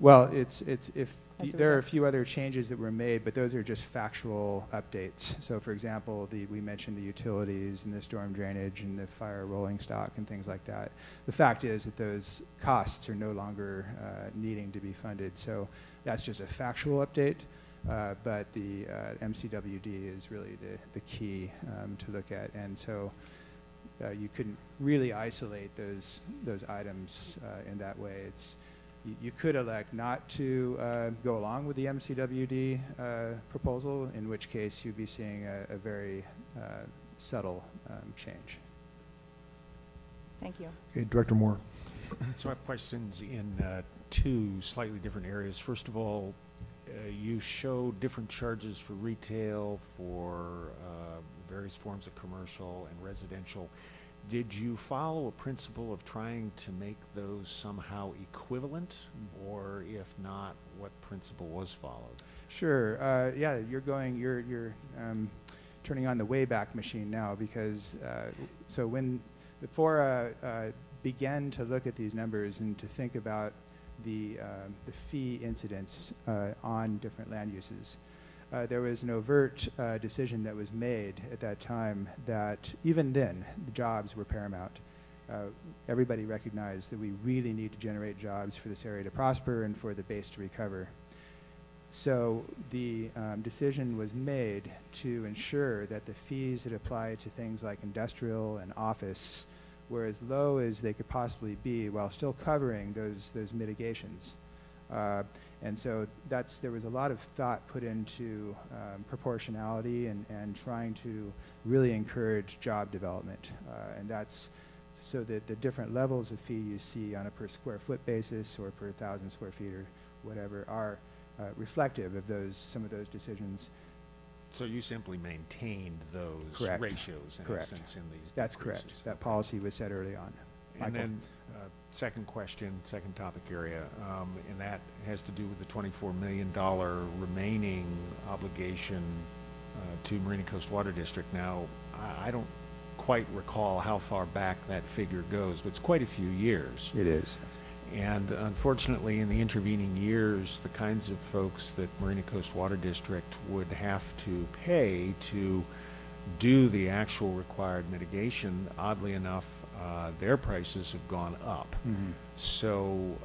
Well, it's if as a There are a reduction? few other changes that were made, but those are just factual updates. So for example, we mentioned the utilities and the storm drainage and the fire rolling stock and things like that. The fact is that those costs are no longer needing to be funded. So that's just a factual update, but the MCWD is really the key to look at. And so you couldn't really isolate those items in that way. You could elect not to go along with the MCWD proposal, in which case you'd be seeing a very subtle change. Thank you. Okay, Director Moore. So I have questions in two slightly different areas. First of all, you show different charges for retail, for various forms of commercial and residential. Did you follow a principle of trying to make those somehow equivalent, or if not, what principle was followed? Sure. Yeah, you're turning on the Wayback Machine now, because so when the FORA began to look at these numbers and to think about the fee incidence on different land uses, there was an overt decision that was made at that time that even then the jobs were paramount. Everybody recognized that we really need to generate jobs for this area to prosper and for the base to recover. So the decision was made to ensure that the fees that apply to things like industrial and office were as low as they could possibly be while still covering those mitigations. And so there was a lot of thought put into proportionality and trying to really encourage job development. And that's so that the different levels of fee you see on a per square foot basis or per 1,000 square feet or whatever are reflective of some of those decisions. So you simply maintained those Correct. ratios in Correct. essence in these That's decreases. correct. That policy was set early on. And Michael? then, second question, second topic area, and that has to do with the $24 million remaining obligation to Marina Coast Water District. Now, I don't quite recall how far back that figure goes, but it's quite a few years. It is. And unfortunately, in the intervening years, the kinds of folks that Marina Coast Water District would have to pay to do the actual required mitigation, oddly enough, their prices have gone up. Mm-hmm. So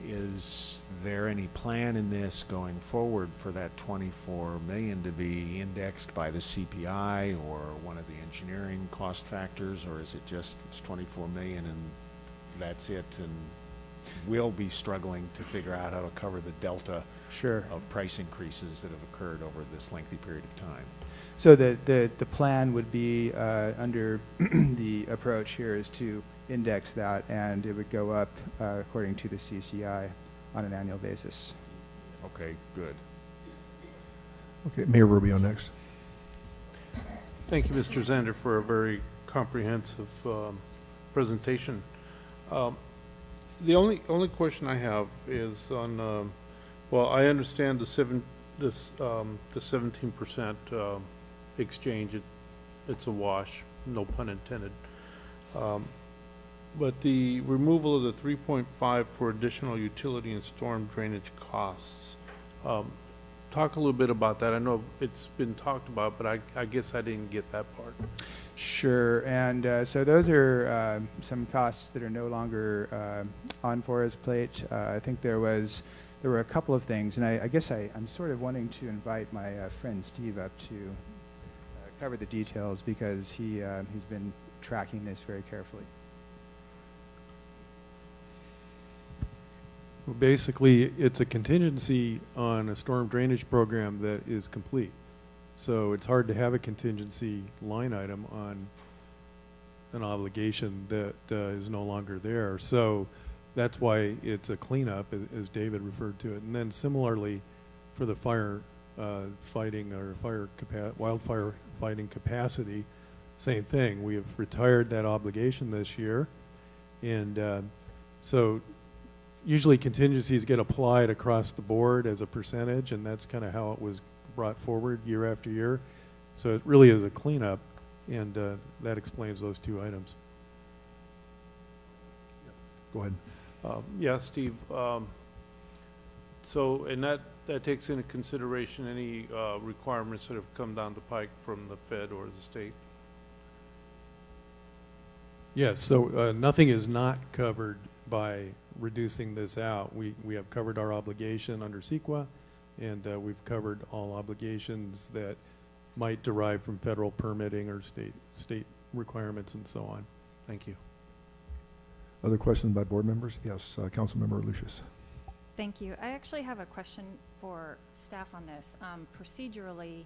is there any plan in this going forward for that $24 million to be indexed by the CPI or one of the engineering cost factors, or is it just it's $24 million and that's it, and we'll be struggling to figure out how to cover the delta Sure. of price increases that have occurred over this lengthy period of time? So the plan would be under the approach here is to index that, and it would go up according to the CCI on an annual basis. Okay, good. Okay, Mayor Rubio next. Thank you, Mr. Zander, for a very comprehensive presentation. The only question I have is on, well, I understand the 17% exchange. It's a wash, no pun intended. But the removal of the 3.5 for additional utility and storm drainage costs. Talk a little bit about that. I know it's been talked about, but I guess I didn't get that part. Sure, and so those are some costs that are no longer on FORA's plate. I think there were a couple of things, and I guess I'm sort of wanting to invite my friend Steve up to cover the details, because he's been tracking this very carefully. Well, basically, it's a contingency on a storm drainage program that is complete. So it's hard to have a contingency line item on an obligation that is no longer there. So that's why it's a cleanup, as David referred to it. And then similarly, for the fire fighting or wildfire fighting capacity, same thing. We have retired that obligation this year, and so usually contingencies get applied across the board as a percentage, and that's kind of how it was brought forward year after year. So it really is a cleanup, and that explains those two items. Go ahead. Yeah, Steve, So, and that takes into consideration any requirements that have come down the pike from the Fed or the state? Yes, so nothing is not covered by reducing this out. We have covered our obligation under CEQA, and we've covered all obligations that might derive from federal permitting or state requirements and so on. Thank you. Other questions by board members? Yes, Councilmember Lucius. Thank you. I actually have a question for staff on this. Procedurally,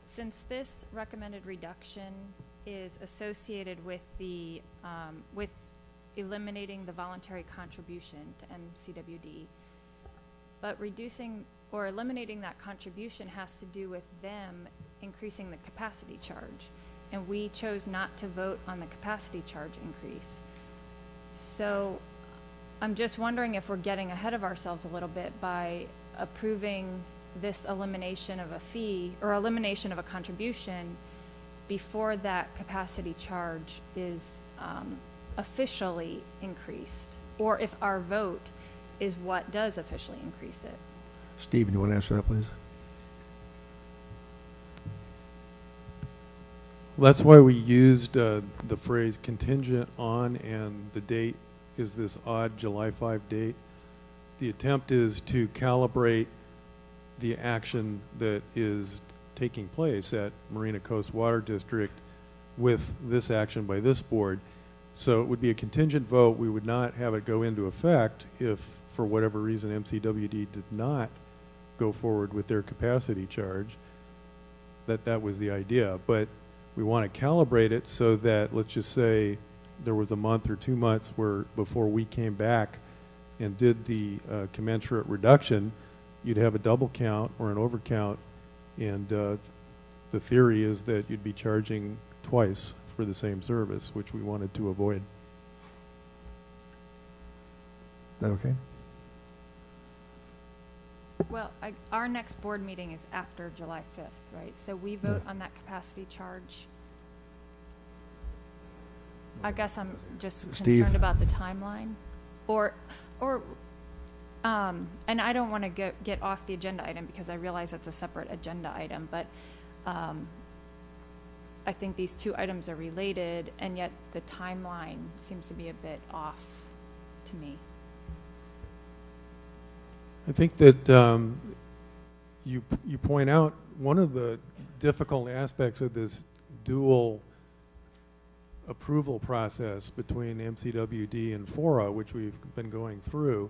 since this recommended reduction is associated with the with eliminating the voluntary contribution to MCWD, but reducing or eliminating that contribution has to do with them increasing the capacity charge, and we chose not to vote on the capacity charge increase. So I'm just wondering if we're getting ahead of ourselves a little bit by approving this elimination of a fee or elimination of a contribution before that capacity charge is officially increased, or if our vote is what does officially increase it. Steve, do you want to answer that, please? Well, that's why we used the phrase contingent on, and the date is this odd July 5 date. The attempt is to calibrate the action that is taking place at Marina Coast Water District with this action by this board. So it would be a contingent vote. We would not have it go into effect if, for whatever reason, MCWD did not go forward with their capacity charge. That was the idea. But we want to calibrate it so that, let's just say, there was a month or 2 months where before we came back and did the commensurate reduction, you'd have a double count or an overcount, and the theory is that you'd be charging twice for the same service, which we wanted to avoid. Is that okay? Well, our next board meeting is after July 5th, right? So we vote on that capacity charge. I guess I'm just Steve? concerned about the timeline. And I don't want to get off the agenda item because I realize it's a separate agenda item, but I think these two items are related, and yet the timeline seems to be a bit off to me. I think that you point out one of the difficult aspects of this dual approval process between MCWD and FORA, which we've been going through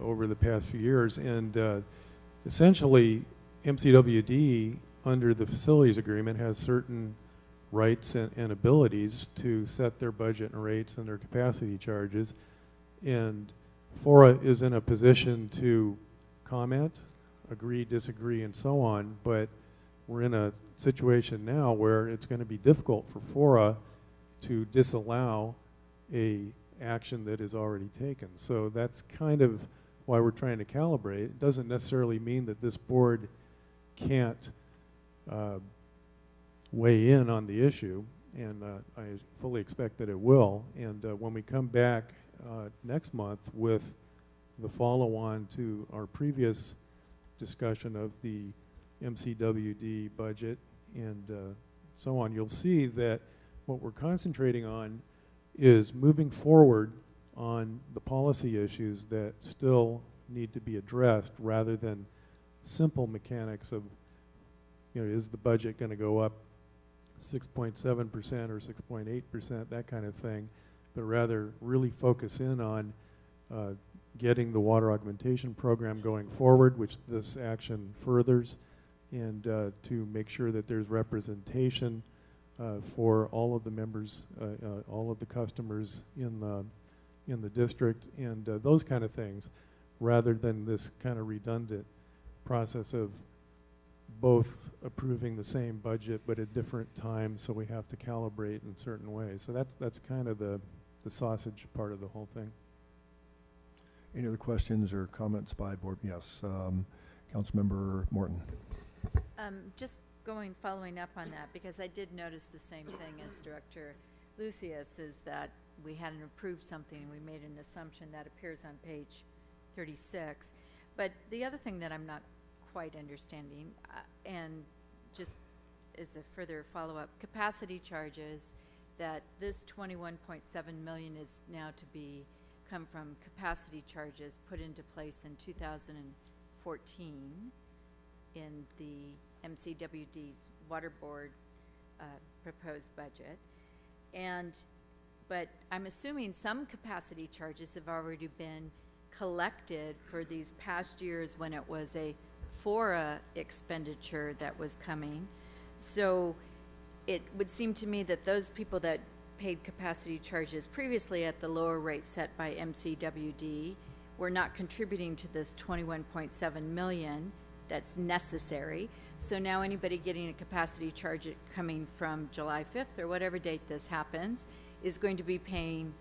over the past few years. And essentially, MCWD, under the facilities agreement, has certain rights and abilities to set their budget and rates and their capacity charges. And FORA is in a position to comment, agree, disagree, and so on. But we're in a situation now where it's going to be difficult for FORA to disallow a action that is already taken. So that's kind of why we're trying to calibrate. It doesn't necessarily mean that this board can't weigh in on the issue, and I fully expect that it will. And when we come back next month with the follow-on to our previous discussion of the MCWD budget and so on, you'll see that what we're concentrating on is moving forward on the policy issues that still need to be addressed, rather than simple mechanics of, you know, is the budget going to go up 6.7% or 6.8%, that kind of thing, but rather really focus in on getting the water augmentation program going forward, which this action furthers, and to make sure that there's representation for all of the members, all of the customers in the district, and those kind of things, rather than this kind of redundant process of both approving the same budget but at different times, so we have to calibrate in certain ways. So that's kind of the sausage part of the whole thing. Any other questions or comments by board? Yes, Councilmember Morton. Just following up on that, because I did notice the same thing as Director Lucius, is that we hadn't approved something and we made an assumption that appears on page 36. But the other thing that I'm not quite understanding, and just as a further follow-up, capacity charges, that this 21.7 million is now to be come from capacity charges put into place in 2014 in the MCWD's Water Board proposed budget. But I'm assuming some capacity charges have already been collected for these past years when it was a FORA expenditure that was coming. So it would seem to me that those people that paid capacity charges previously at the lower rate set by MCWD were not contributing to this 21.7 million that's necessary. So now anybody getting a capacity charge coming from July 5th or whatever date this happens is going to be paying,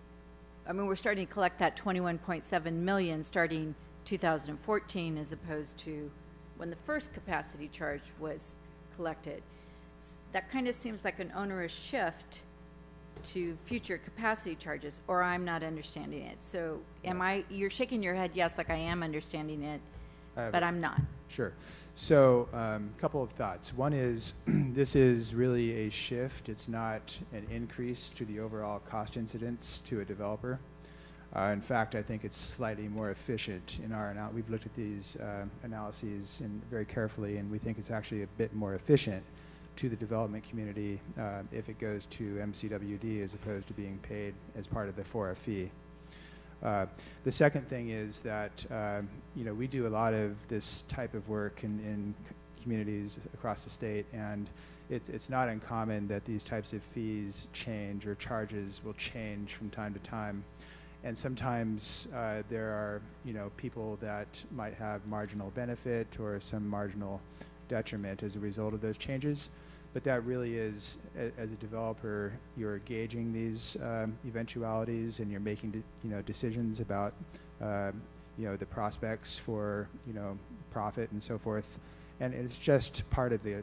I mean, we're starting to collect that 21.7 million starting 2014 as opposed to when the first capacity charge was collected. That kind of seems like an onerous shift to future capacity charges, or I'm not understanding it. So you're shaking your head yes, like I am understanding it, but I'm not. Sure. So a couple of thoughts. One is this is really a shift. It's not an increase to the overall cost incidence to a developer. In fact, I think it's slightly more efficient in our analysis. We've looked at these analyses very carefully, and we think it's actually a bit more efficient to the development community if it goes to MCWD as opposed to being paid as part of the FORA fee. The second thing is that we do a lot of this type of work in communities across the state, and it's not uncommon that these types of fees change or charges will change from time to time. And sometimes there are people that might have marginal benefit or some marginal detriment as a result of those changes. But that really is, as a developer, you're gauging these eventualities, and you're making decisions about the prospects for profit and so forth. And it's just part of the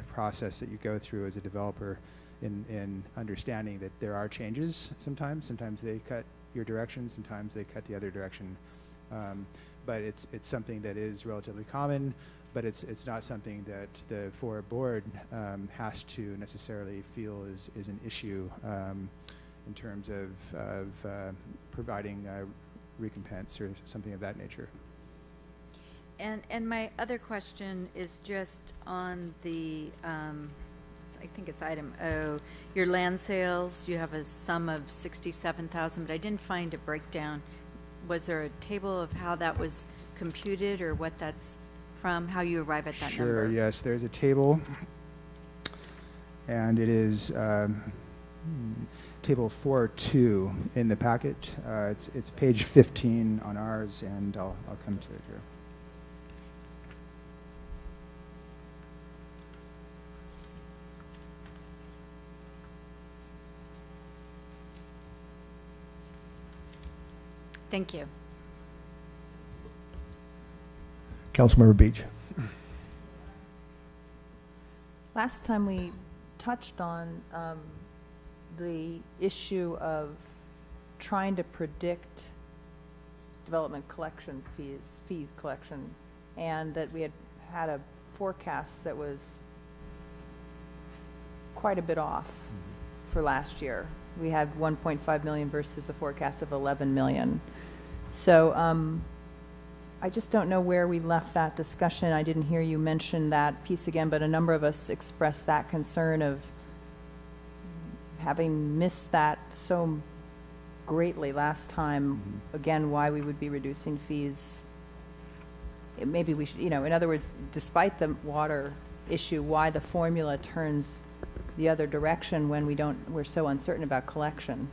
process that you go through as a developer in understanding that there are changes sometimes. Sometimes they cut your direction, sometimes they cut the other direction. But it's something that is relatively common. But it's not something that the FORA board has to necessarily feel is an issue in terms of providing recompense or something of that nature. And my other question is just on the, I think it's item O, your land sales. You have a sum of 67,000, but I didn't find a breakdown. Was there a table of how that was computed or what that's from, how you arrive at that number? Sure, yes, there's a table, and it is table 4.2 in the packet. It's page 15 on ours, and I'll come to it here. Thank you. Councilmember Beach. Last time we touched on the issue of trying to predict development collection fees collection, and that we had a forecast that was quite a bit off for last year. We had 1.5 million versus a forecast of 11 million. So I just don't know where we left that discussion. I didn't hear you mention that piece again, but a number of us expressed that concern of having missed that so greatly last time, again, why we would be reducing fees. Maybe we should, in other words, despite the water issue, why the formula turns the other direction when we're so uncertain about collection.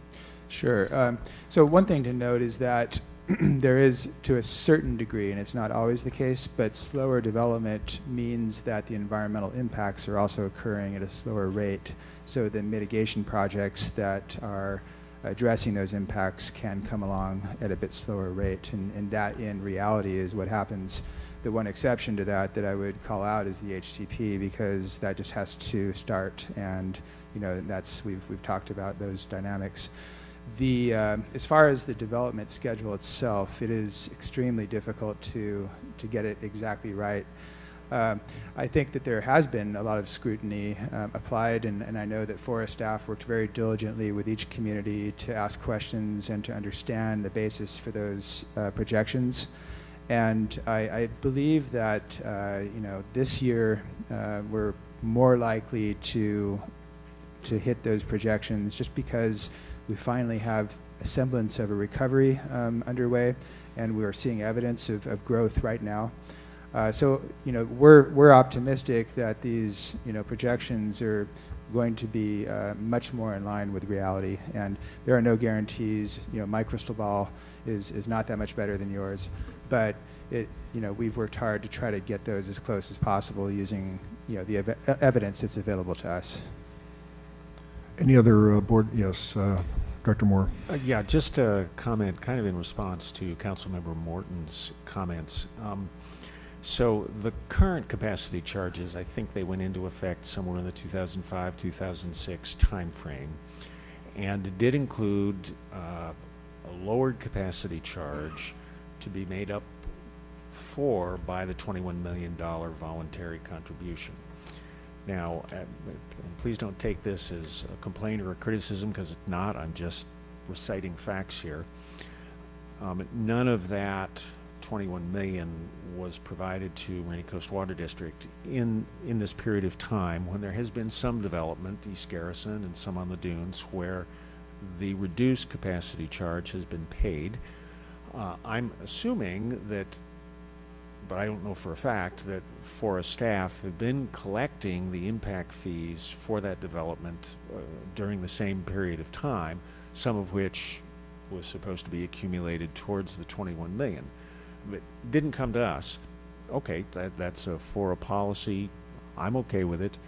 Sure. So one thing to note is that there is, to a certain degree, and it's not always the case, but slower development means that the environmental impacts are also occurring at a slower rate. So the mitigation projects that are addressing those impacts can come along at a bit slower rate, and that in reality is what happens. The one exception to that I would call out is the HCP, because that just has to start, and that's we've talked about those dynamics. As far as the development schedule itself, it is extremely difficult to get it exactly right. I think that there has been a lot of scrutiny applied, and I know that FORA staff worked very diligently with each community to ask questions and to understand the basis for those projections. And I believe that this year we're more likely to hit those projections just because we finally have a semblance of a recovery underway, and we are seeing evidence of growth right now. So we're optimistic that these projections are going to be much more in line with reality, and there are no guarantees. My crystal ball is not that much better than yours, but we've worked hard to try to get those as close as possible using the evidence that's available to us. Any other board? Yes, Director Moore. Yeah, just a comment kind of in response to Councilmember Morton's comments. So the current capacity charges, I think they went into effect somewhere in the 2005-2006 timeframe, and it did include a lowered capacity charge to be made up for by the $21 million voluntary contribution. Now, and please don't take this as a complaint or a criticism, because it's not. I'm just reciting facts here. None of that $21 million was provided to Marina Coast Water District in this period of time when there has been some development, East Garrison and some on the dunes, where the reduced capacity charge has been paid. I'm assuming that, but I don't know for a fact, that FORA staff have been collecting the impact fees for that development during the same period of time, some of which was supposed to be accumulated towards the $21 million. But didn't come to us. Okay, that's a FORA policy. I'm okay with it.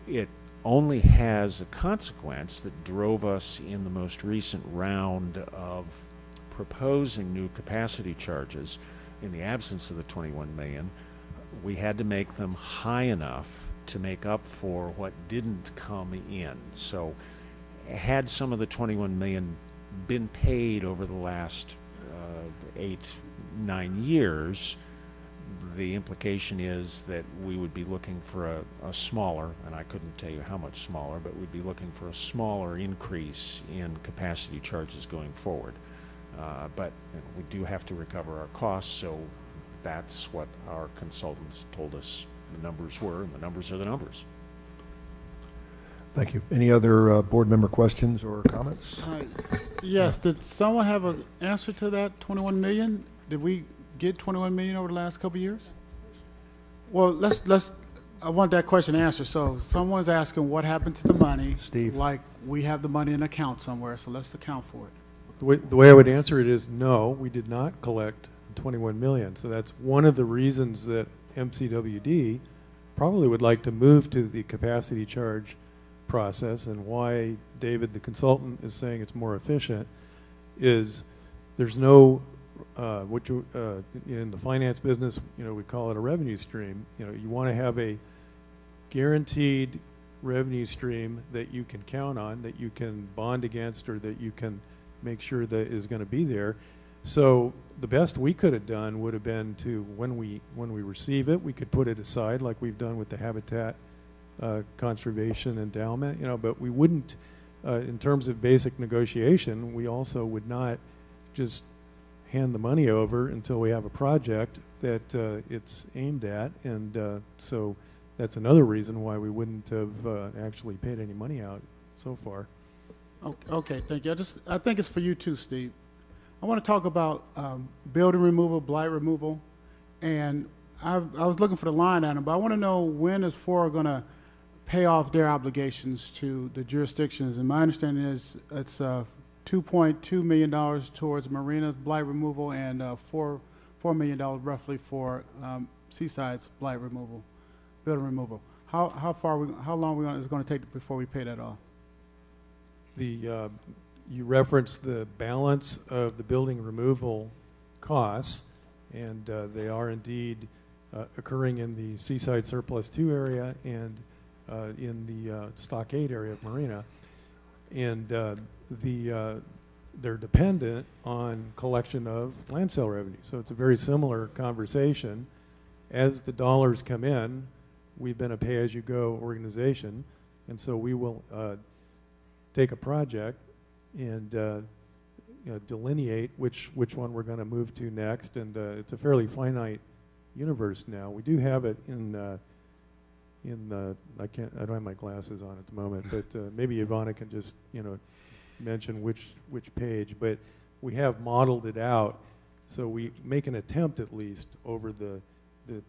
It only has a consequence that drove us in the most recent round of proposing new capacity charges. In the absence of the $21 million, we had to make them high enough to make up for what didn't come in. So had some of the $21 million been paid over the last 8-9 years, the implication is that we would be looking for a smaller, and I couldn't tell you how much smaller, but we'd be looking for a smaller increase in capacity charges going forward. But we do have to recover our costs, so that's what our consultants told us the numbers were, and the numbers are the numbers. Thank you. Any other board member questions or comments? Yes. Did someone have an answer to that 21 million? Did we get 21 million over the last couple of years? Well, I want that question answered. So someone's asking what happened to the money. Steve. Like we have the money in an account somewhere, so let's account for it. The way I would answer it is no, we did not collect 21 million. So that's one of the reasons that MCWD probably would like to move to the capacity charge process, and why David, the consultant, is saying it's more efficient is there's no in the finance business, we call it a revenue stream. You want to have a guaranteed revenue stream that you can count on, that you can bond against, or that you can make sure that is going to be there. So the best we could have done would have been to, when we receive it, we could put it aside like we've done with the habitat conservation endowment, but we wouldn't, in terms of basic negotiation, we also would not just hand the money over until we have a project that it's aimed at, and so that's another reason why we wouldn't have actually paid any money out so far. Okay, thank you. I think it's for you too, Steve. I want to talk about building removal, blight removal, and I was looking for the line item, but I want to know, when is FORA going to pay off their obligations to the jurisdictions? And my understanding is it's $2.2 million towards Marina's blight removal and $4 million roughly for Seaside's blight removal, building removal. How long is it going to take before we pay that off? You referenced the balance of the building removal costs, and they are indeed occurring in the Seaside Surplus 2 area and in the Stockade area of Marina. And they're dependent on collection of land sale revenue. So it's a very similar conversation. As the dollars come in, we've been a pay-as-you-go organization, and so we will take a project and delineate which one we're going to move to next, and it's a fairly finite universe now. We do have it in I don't have my glasses on at the moment, but maybe Ivana can just mention which page, but we have modeled it out, so we make an attempt at least over the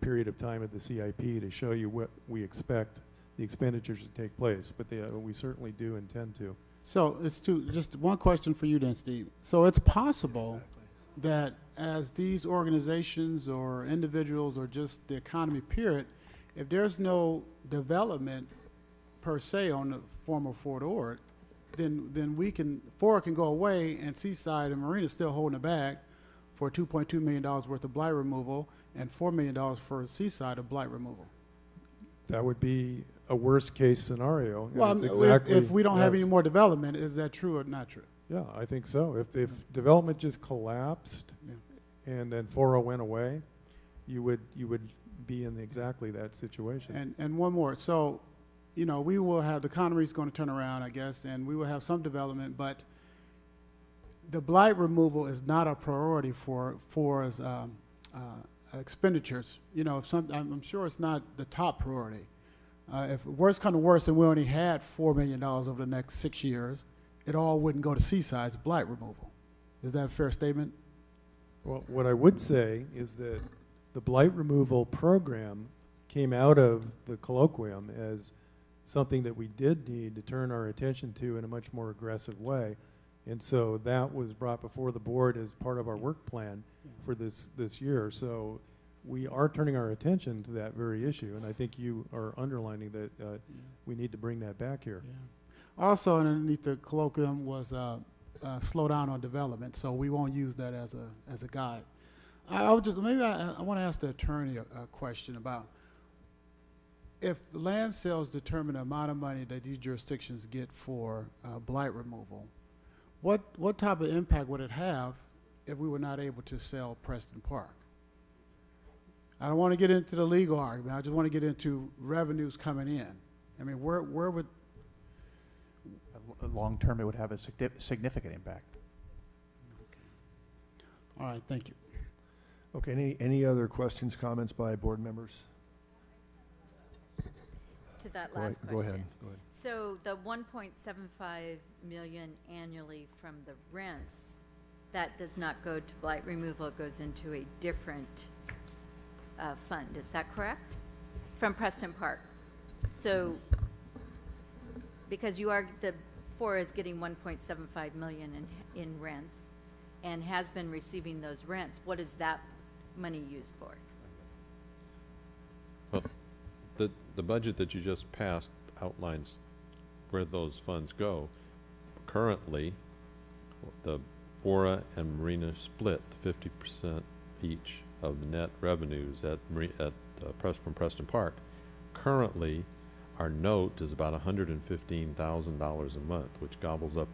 period of time of the CIP to show you what we expect the expenditures to take place, but we certainly do intend to. So it's just one question for you then, Steve. So it's possible that as these organizations or individuals or just the economy period, if there's no development per se on the former Fort Ord, then FORA can go away and Seaside and Marina still holding the bag for $2.2 million worth of blight removal and $4 million for Seaside of blight removal. That would be a worst case scenario. Well, if we don't have any more development, is that true or not true? Yeah, I think so. If development just collapsed and then FORA went away, you would be in exactly that situation. And one more. So, we will have, the economy's going to turn around, I guess, and we will have some development, but the blight removal is not a priority for FORA's expenditures. I'm sure it's not the top priority. If worse come to worse and we only had $4 million over the next 6 years, it all wouldn't go to Seaside's blight removal. Is that a fair statement? Well, what I would say is that the blight removal program came out of the colloquium as something that we did need to turn our attention to in a much more aggressive way. And so that was brought before the board as part of our work plan for this year. So we are turning our attention to that very issue, and I think you are underlining that we need to bring that back here. Yeah. Also underneath the colloquium was slow down on development, so we won't use that as a guide. I want to ask the attorney a question about if land sales determine the amount of money that these jurisdictions get for blight removal, what type of impact would it have if we were not able to sell Preston Park? I don't want to get into the legal argument. I just want to get into revenues coming in. I mean, where would... Long term, it would have a significant impact. All right, thank you. Okay, any other questions, comments by board members? To that last question. Go ahead. So the 1.75 million annually from the rents, that does not go to blight removal, it goes into a different fund, is that correct? From Preston Park. So, because the FORA is getting 1.75 million in rents and has been receiving those rents, what is that money used for? Well, the budget that you just passed outlines where those funds go. Currently, the FORA and Marina split 50% each of the net revenues from Preston Park. Currently, our note is about $115,000 a month, which gobbles up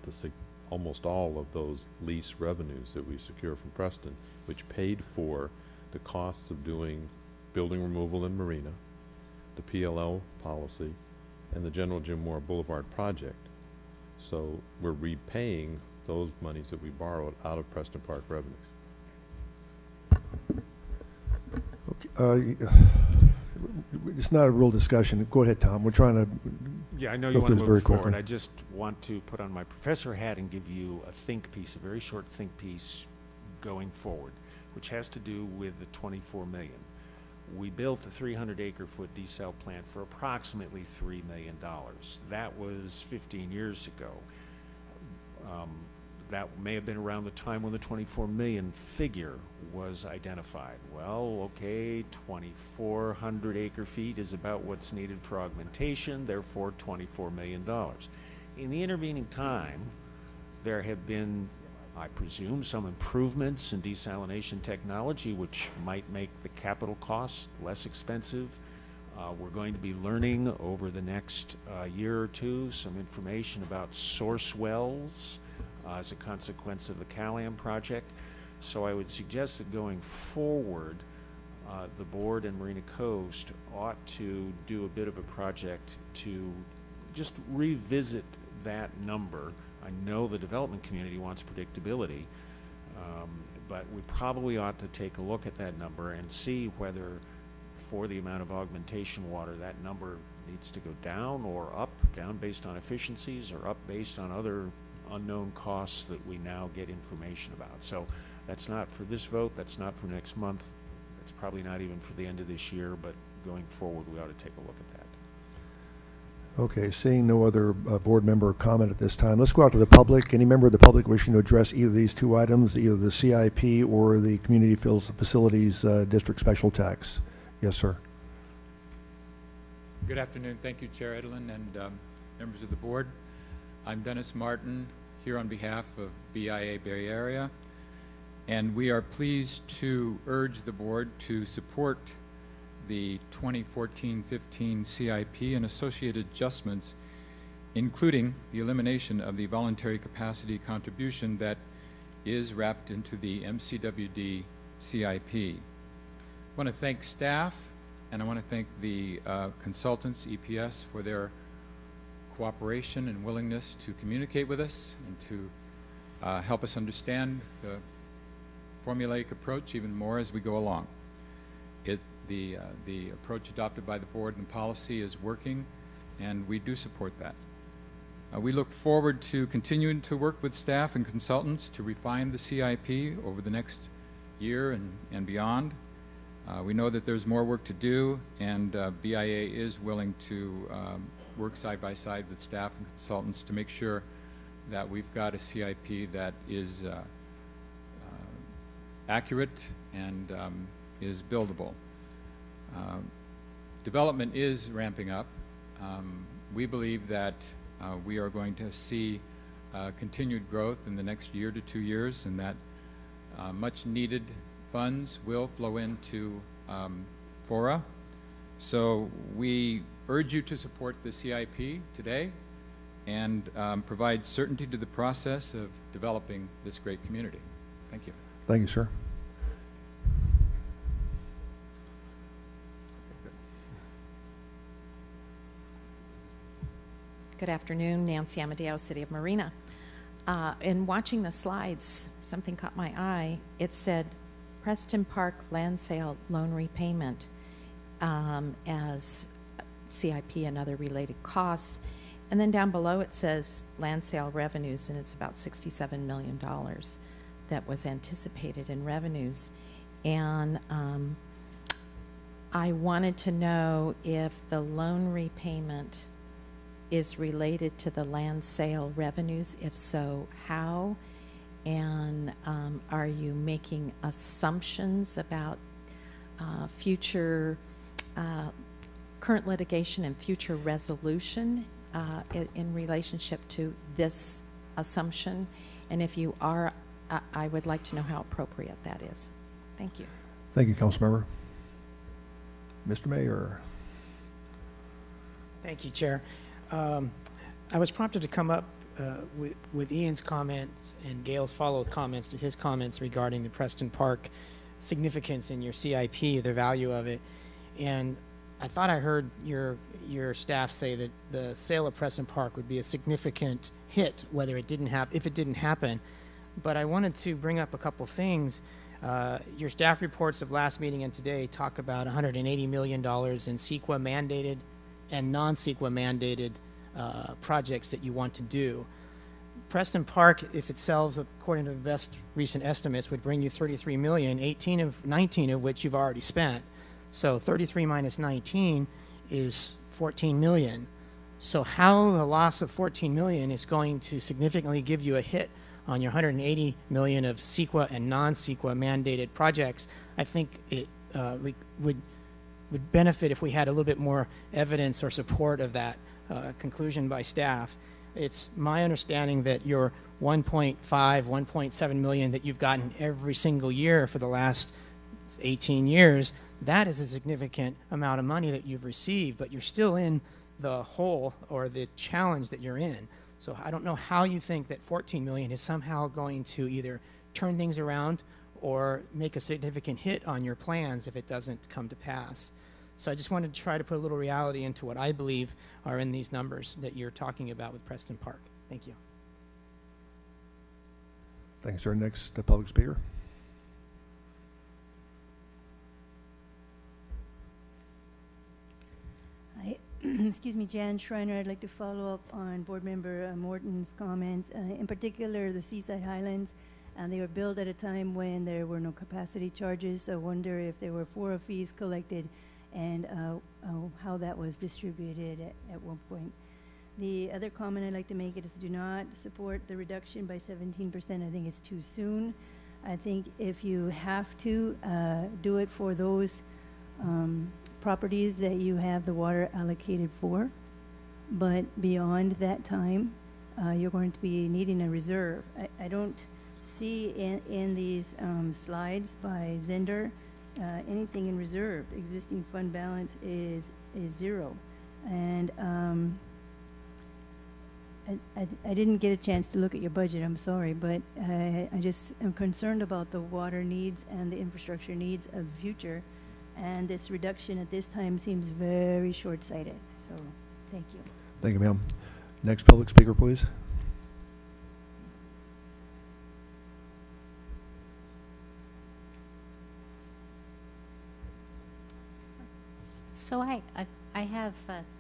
almost all of those lease revenues that we secure from Preston, which paid for the costs of doing building removal in Marina, the PLL policy, and the General Jim Moore Boulevard project. So we're repaying those monies that we borrowed out of Preston Park revenues. Okay, it's not a real discussion. Go ahead, Tom. We're trying to Yeah, I know you go want through to this move very forward. quickly. I just want to put on my professor hat and give you a think piece, a very short think piece going forward, which has to do with the 24 million. We built a 300-acre-foot desal plant for approximately $3 million. That was 15 years ago. That may have been around the time when the 24 million figure was identified. Well, okay, 2,400 acre-feet is about what's needed for augmentation, therefore $24 million. In the intervening time, there have been, I presume, some improvements in desalination technology which might make the capital costs less expensive. We're going to be learning over the next year or two some information about source wells as a consequence of the Callium project. So I would suggest that going forward, the board and Marina Coast ought to do a bit of a project to just revisit that number. I know the development community wants predictability, but we probably ought to take a look at that number and see whether, for the amount of augmentation water, that number needs to go down or up, down based on efficiencies or up based on other unknown costs that we now get information about. So that's not for this vote, that's not for next month, it's probably not even for the end of this year, but going forward we ought to take a look at that. Okay, seeing no other board member comment at this time, let's go out to the public. Any member of the public wishing to address either of these two items, either the CIP or the Community Facilities District Special Tax? Yes, sir. Good afternoon. Thank you, Chair Edelin and members of the board. I'm Dennis Martin, here on behalf of BIA Bay Area, and we are pleased to urge the board to support the 2014-15 CIP and associated adjustments, including the elimination of the voluntary capacity contribution that is wrapped into the MCWD CIP. I want to thank staff, and I want to thank the consultants, EPS, for their cooperation and willingness to communicate with us and to help us understand the formulaic approach even more as we go along. The approach adopted by the board and policy is working, and we do support that. We look forward to continuing to work with staff and consultants to refine the CIP over the next year and beyond. We know that there's more work to do, and BIA is willing to work side by side with staff and consultants to make sure that we've got a CIP that is accurate and is buildable. Development is ramping up. We believe that we are going to see continued growth in the next year to 2 years, and that much needed funds will flow into FORA. So we urge you to support the CIP today and provide certainty to the process of developing this great community. Thank you. Thank you, sir. Good afternoon, Nancy Amadeo, City of Marina. In watching the slides, something caught my eye. It said Preston Park land sale loan repayment as CIP and other related costs. And then down below it says land sale revenues, and it's about $67 million that was anticipated in revenues. And I wanted to know if the loan repayment is related to the land sale revenues. If so, how? And are you making assumptions about future current litigation and future resolution in relationship to this assumption? And if you are, I would like to know how appropriate that is. Thank you. Thank you, Councilmember. Mr. Mayor. Thank you, Chair. I was prompted to come up with Ian's comments and Gail's follow-up comments to his comments regarding the Preston Park significance in your CIP, the value of it. And I thought I heard your staff say that the sale of Preston Park would be a significant hit, whether it didn't happen, if it didn't happen. But I wanted to bring up a couple things. Your staff reports of last meeting and today talk about $180 million in CEQA mandated and non-CEQA mandated projects that you want to do. Preston Park, if it sells according to the best recent estimates, would bring you 33 million, 19 of which you've already spent. So 33 minus 19 is 14 million. So how the loss of 14 million is going to significantly give you a hit on your 180 million of CEQA and non-CEQA mandated projects, I think it would benefit if we had a little bit more evidence or support of that conclusion by staff. It's my understanding that your 1.5, 1.7 million that you've gotten every single year for the last 18 years, that is a significant amount of money that you've received, but you're still in the hole or the challenge that you're in. So I don't know how you think that 14 million is somehow going to either turn things around or make a significant hit on your plans if it doesn't come to pass. So I just wanted to try to put a little reality into what I believe are in these numbers that you're talking about with Preston Park. Thank you. Thanks. Our next public speaker. Excuse me, Jan Schreiner. I'd like to follow up on Board Member Morton's comments, in particular the Seaside Highlands. They were built at a time when there were no capacity charges. So I wonder if there were FORA fees collected and how that was distributed at one point. The other comment I'd like to make is do not support the reduction by 17%. I think it's too soon. I think if you have to do it for those properties that you have the water allocated for, but beyond that time, you're going to be needing a reserve. I don't see in these slides by Zender anything in reserve. Existing fund balance is zero. And I didn't get a chance to look at your budget, I'm sorry, but I just am concerned about the water needs and the infrastructure needs of the future. And this reduction at this time seems very short-sighted. So, thank you. Thank you, ma'am. Next public speaker, please. So I have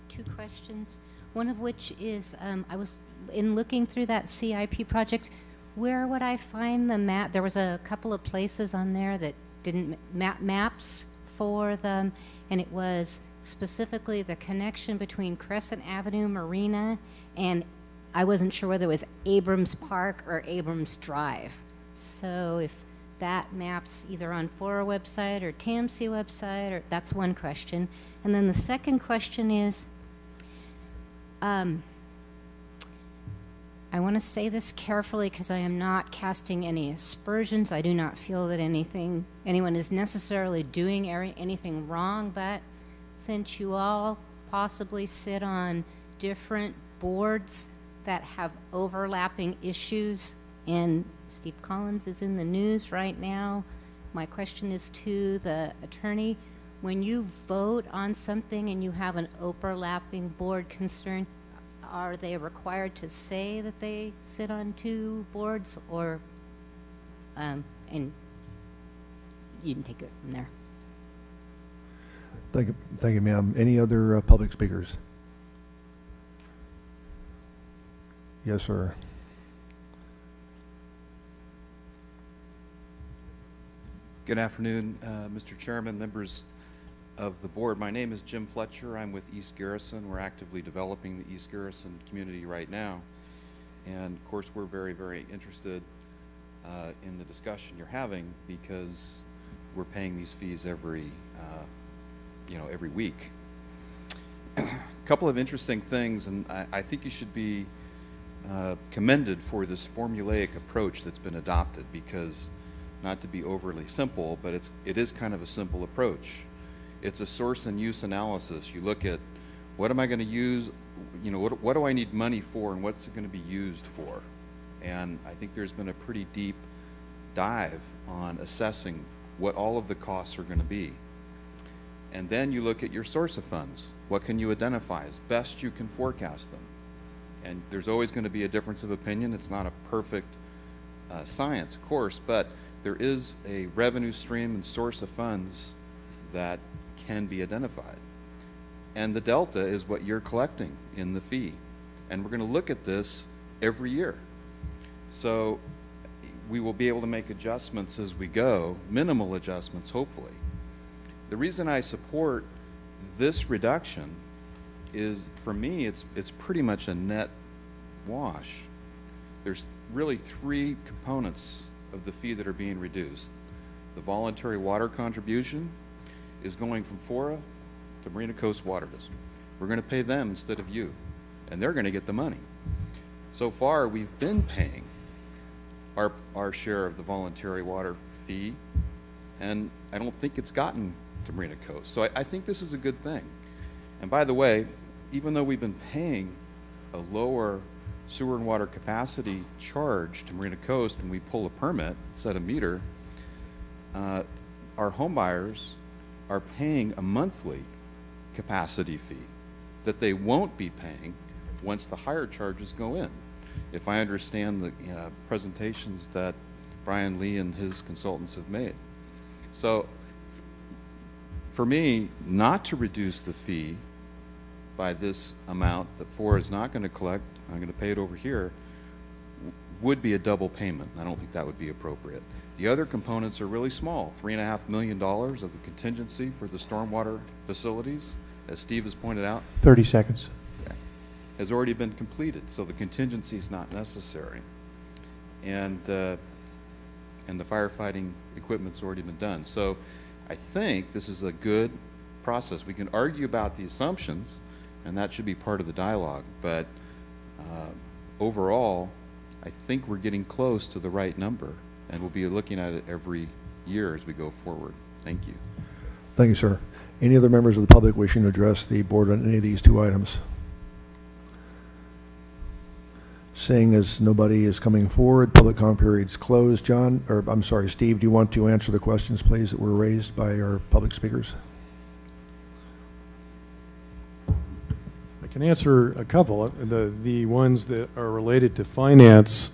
two questions. One of which is, I was in looking through that CIP project, where would I find the map? There was a couple of places on there that didn't maps for them, and it was specifically the connection between Crescent Avenue Marina, and I wasn't sure whether it was Abrams Park or Abrams Drive. So if that map's either on FORA website or TMC website, or that's one question. And then the second question is, I want to say this carefully because I am not casting any aspersions. I do not feel that anyone is necessarily doing anything wrong, but since you all possibly sit on different boards that have overlapping issues, and Steve Collins is in the news right now, my question is to the attorney. When you vote on something and you have an overlapping board concern, are they required to say that they sit on two boards, or, and you can take it from there. Thank you, ma'am. Any other public speakers? Yes, sir. Good afternoon, Mr. Chairman, members of the board. My name is Jim Fletcher. I'm with East Garrison. We're actively developing the East Garrison community right now. And of course, we're very, very interested in the discussion you're having, because we're paying these fees every week. A couple of interesting things, and I think you should be commended for this formulaic approach that's been adopted, because, not to be overly simple, but it is kind of a simple approach. It's a source and use analysis. You look at, what am I going to use, what do I need money for, and what's it going to be used for? And I think there's been a pretty deep dive on assessing what all of the costs are going to be. And then you look at your source of funds. What can you identify as best you can forecast them? And there's always going to be a difference of opinion. It's not a perfect science, of course, but there is a revenue stream and source of funds that can be identified. And the delta is what you're collecting in the fee. And we're going to look at this every year. So we will be able to make adjustments as we go, minimal adjustments, hopefully. The reason I support this reduction is, for me, it's pretty much a net wash. There's really three components of the fee that are being reduced. The voluntary water contribution is going from FORA to Marina Coast Water District. We're going to pay them instead of you, and they're going to get the money. So far, we've been paying our share of the voluntary water fee, and I don't think it's gotten to Marina Coast. So I think this is a good thing. And by the way, even though we've been paying a lower sewer and water capacity charge to Marina Coast when we pull a permit, set a meter, our home buyers are paying a monthly capacity fee that they won't be paying once the higher charges go in, if I understand the presentations that Brian Lee and his consultants have made. So for me, not to reduce the fee by this amount that FORA is not going to collect, I'm going to pay it over here, would be a double payment. I don't think that would be appropriate. The other components are really small. $3.5 million of the contingency for the stormwater facilities, as Steve has pointed out. 30 seconds. Okay, has already been completed, so the contingency is not necessary. And the firefighting equipment's already been done. So I think this is a good process. We can argue about the assumptions, and that should be part of the dialogue, but overall, I think we're getting close to the right number, and we'll be looking at it every year as we go forward. Thank you. Thank you, sir. Any other members of the public wishing to address the board on any of these two items? Seeing as nobody is coming forward, public comment period's closed. John, or I'm sorry, Steve, do you want to answer the questions, please, that were raised by our public speakers? I can answer a couple. The ones that are related to finance,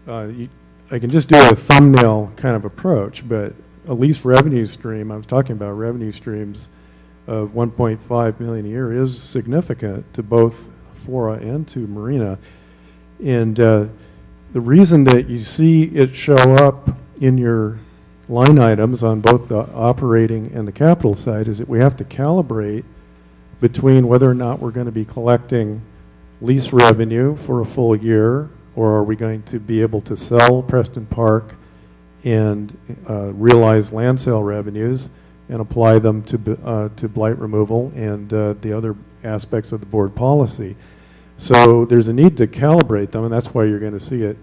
I can just do a thumbnail kind of approach, but a lease revenue stream, I was talking about revenue streams of 1.5 million a year is significant to both FORA and to Marina. And the reason that you see it show up in your line items on both the operating and the capital side is that we have to calibrate between whether or not we're going to be collecting lease revenue for a full year, or are we going to be able to sell Preston Park and realize land sale revenues and apply them to blight removal and the other aspects of the board policy. So there's a need to calibrate them, and that's why you're going to see it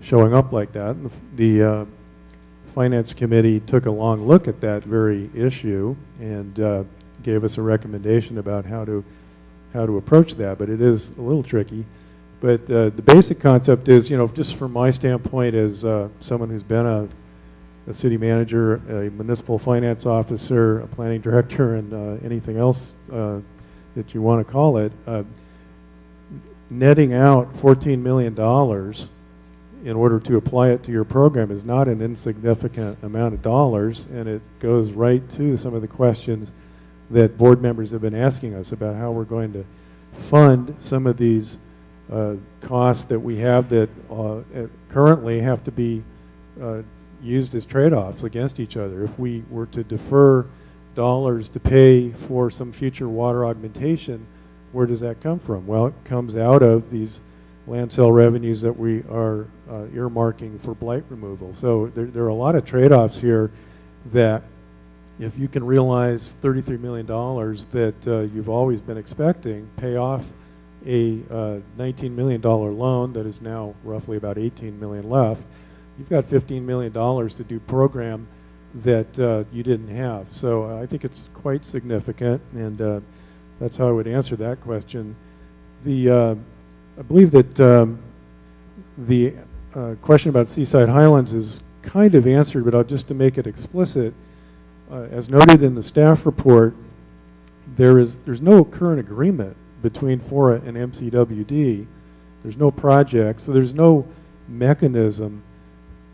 showing up like that. The Finance Committee took a long look at that very issue and gave us a recommendation about how to approach that, but it is a little tricky. But the basic concept is, you know, just from my standpoint as someone who's been a city manager, a municipal finance officer, a planning director, and anything else that you want to call it, netting out $14 million in order to apply it to your program is not an insignificant amount of dollars, and it goes right to some of the questions that board members have been asking us about how we're going to fund some of these costs that we have that currently have to be used as trade-offs against each other. If we were to defer dollars to pay for some future water augmentation, where does that come from? Well, it comes out of these land sale revenues that we are earmarking for blight removal. So there are a lot of trade-offs here that if you can realize $33 million that you've always been expecting, pay off a $19 million loan that is now roughly about $18 million left, you've got $15 million to do program that you didn't have. So I think it's quite significant, and that's how I would answer that question. I believe that the question about Seaside Highlands is kind of answered, but just to make it explicit, as noted in the staff report, there's no current agreement between FORA and MCWD. There's no project, so there's no mechanism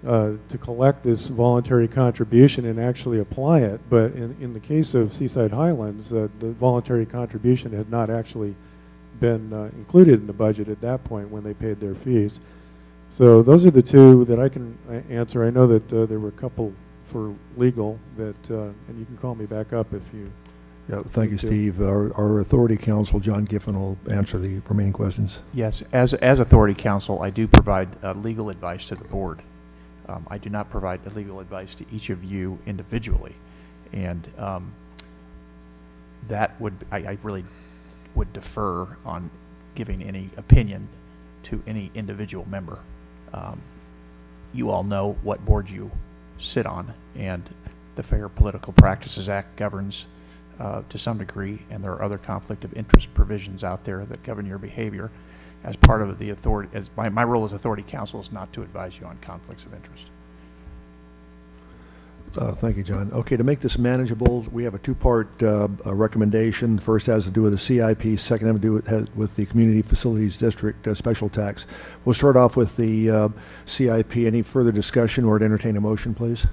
to collect this voluntary contribution and actually apply it. But in the case of Seaside Highlands, the voluntary contribution had not actually been included in the budget at that point when they paid their fees. So those are the two that I can answer. I know that there were a couple for legal that, and you can call me back up if you. Yeah, thank you, Steve. Our authority counsel, John Giffen, will answer the remaining questions. Yes, as authority counsel, I do provide legal advice to the board. I do not provide legal advice to each of you individually, and that would, I really would defer on giving any opinion to any individual member. You all know what board you sit on, and the Fair Political Practices Act governs to some degree, and there are other conflict of interest provisions out there that govern your behavior. as part of the authority, as my role as authority counsel is not to advise you on conflicts of interest. Thank you, John. Okay, to make this manageable, we have a two-part recommendation. The first has to do with the CIP, second has to do with the Community Facilities District special tax. We'll start off with the CIP. Any further discussion or to entertain a motion, please?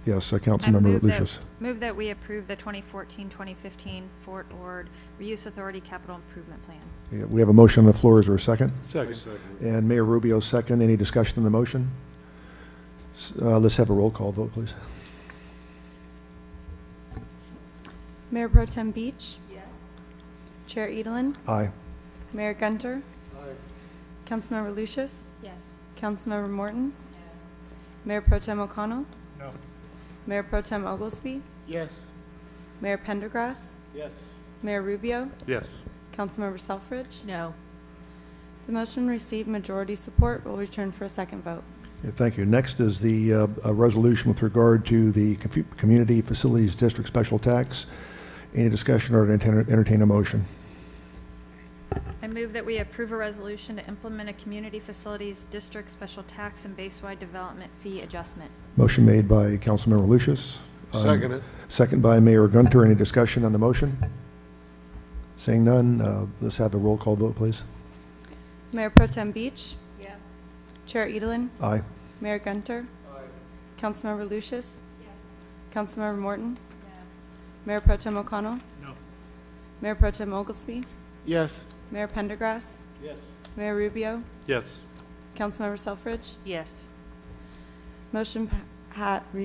Yes, Councilmember Lucius. Move that we approve the 2014-2015 Fort Ord Reuse Authority Capital Improvement Plan. Yeah, we have a motion on the floor. Is there a second? Second. And Mayor Rubio, second. Any discussion on the motion? Let's have a roll call vote, please. Mayor Pro Tem Beach? Yes. Chair Edelin? Aye. Mayor Gunter? Aye. Councilmember Lucius? Yes. Councilmember Morton? Mayor Pro Tem O'Connell? No. Mayor Pro Tem Oglesby? Yes. Mayor Pendergrass? Yes. Mayor Rubio? Yes. Councilmember Selfridge? No. The motion received majority support. Will return for a second vote. Yeah, thank you. Next is the resolution with regard to the Community Facilities District special tax. Any discussion or to entertain a motion? I move that we approve a resolution to implement a Community Facilities District Special Tax and Base-wide Development Fee Adjustment. Motion made by Councilmember Lucius. Second it. Second by Mayor Gunter. Any discussion on the motion? Seeing none, let's have a roll call vote, please. Mayor Pro Tem Beach? Yes. Chair Edelin? Aye. Mayor Gunter? Aye. Councilmember Lucius? Yes. Councilmember Morton? No. Mayor Pro Tem O'Connell? No. Mayor Pro Tem Oglesby? Yes. Mayor Pendergrass? Yes. Mayor Rubio? Yes. Councilmember Selfridge? Yes. Motion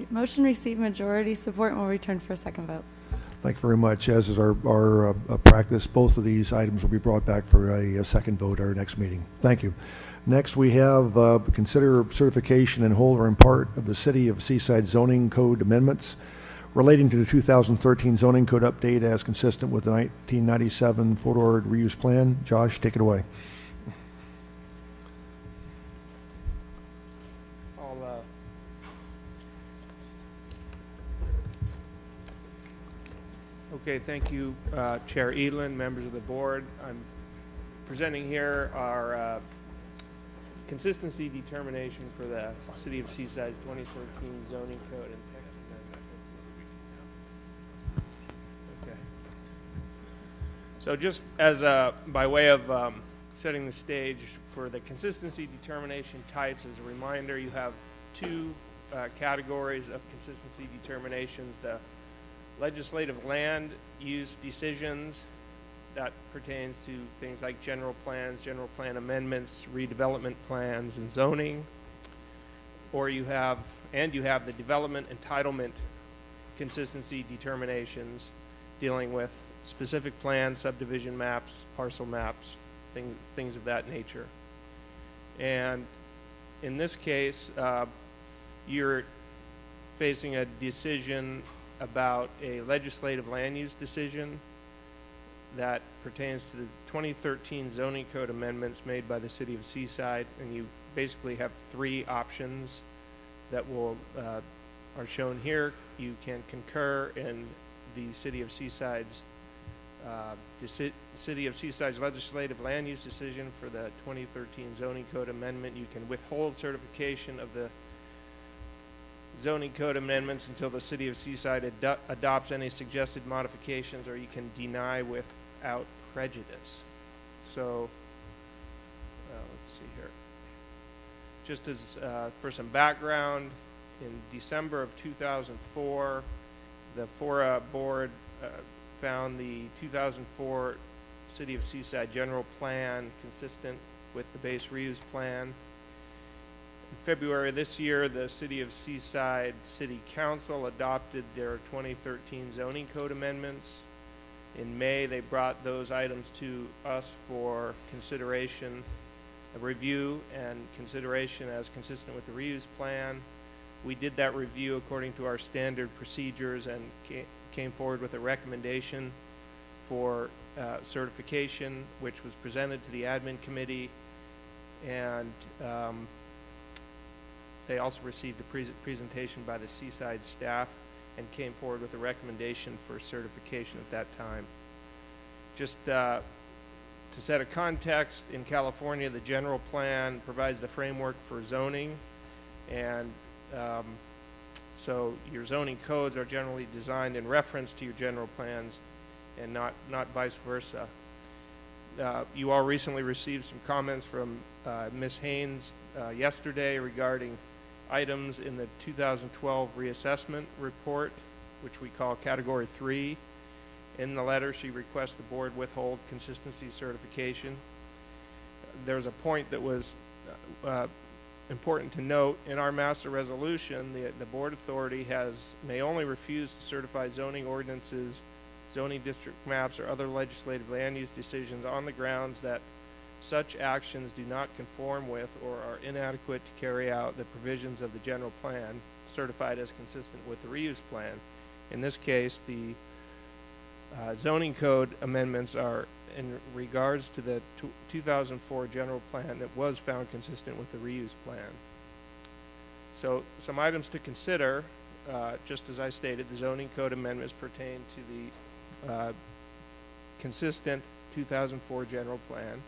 motion received majority support and will return for a second vote. Thank you very much. As is our practice, both of these items will be brought back for a second vote at our next meeting. Thank you. Next, we have consider certification in whole or in part of the City of Seaside zoning code amendments relating to the 2013 zoning code update as consistent with the 1997 Fort Ord reuse plan. Josh, take it away. Okay, thank you, Chair Edelin, members of the board. I'm presenting here our consistency determination for the City of Seaside's 2013 zoning code and text amendment. Okay. So just as by way of setting the stage for the consistency determination types, as a reminder, you have two categories of consistency determinations: the legislative land use decisions that pertains to things like general plans, general plan amendments, redevelopment plans, and zoning. Or you have the development entitlement consistency determinations dealing with specific plans, subdivision maps, parcel maps, things of that nature. And in this case, you're facing a decision about a legislative land use decision that pertains to the 2013 zoning code amendments made by the City of Seaside, and you basically have three options that are shown here. You can concur in the City of Seaside's legislative land use decision for the 2013 zoning code amendment. You can withhold certification of the zoning code amendments until the City of Seaside adopts any suggested modifications, or you can deny without prejudice. So let's see here. Just as for some background, in December of 2004, the FORA board found the 2004 City of Seaside general plan consistent with the base reuse plan. In February of this year, the City of Seaside City Council adopted their 2013 zoning code amendments. In May, they brought those items to us for consideration, a review and consideration as consistent with the reuse plan. We did that review according to our standard procedures and came forward with a recommendation for certification, which was presented to the admin committee, and they also received a presentation by the Seaside staff. and came forward with a recommendation for certification at that time. Just to set a context, in California, the general plan provides the framework for zoning, and so your zoning codes are generally designed in reference to your general plans and not vice versa. You all recently received some comments from Ms. Haynes yesterday regarding items in the 2012 reassessment report, which we call Category 3. In the letter, she requests the board withhold consistency certification. There's a point that was important to note. In our master resolution, the board authority may only refuse to certify zoning ordinances, zoning district maps, or other legislative land use decisions on the grounds that such actions do not conform with or are inadequate to carry out the provisions of the general plan certified as consistent with the reuse plan. In this case, the zoning code amendments are in regards to the 2004 general plan that was found consistent with the reuse plan. So some items to consider, just as I stated, the zoning code amendments pertain to the consistent 2004 general plan.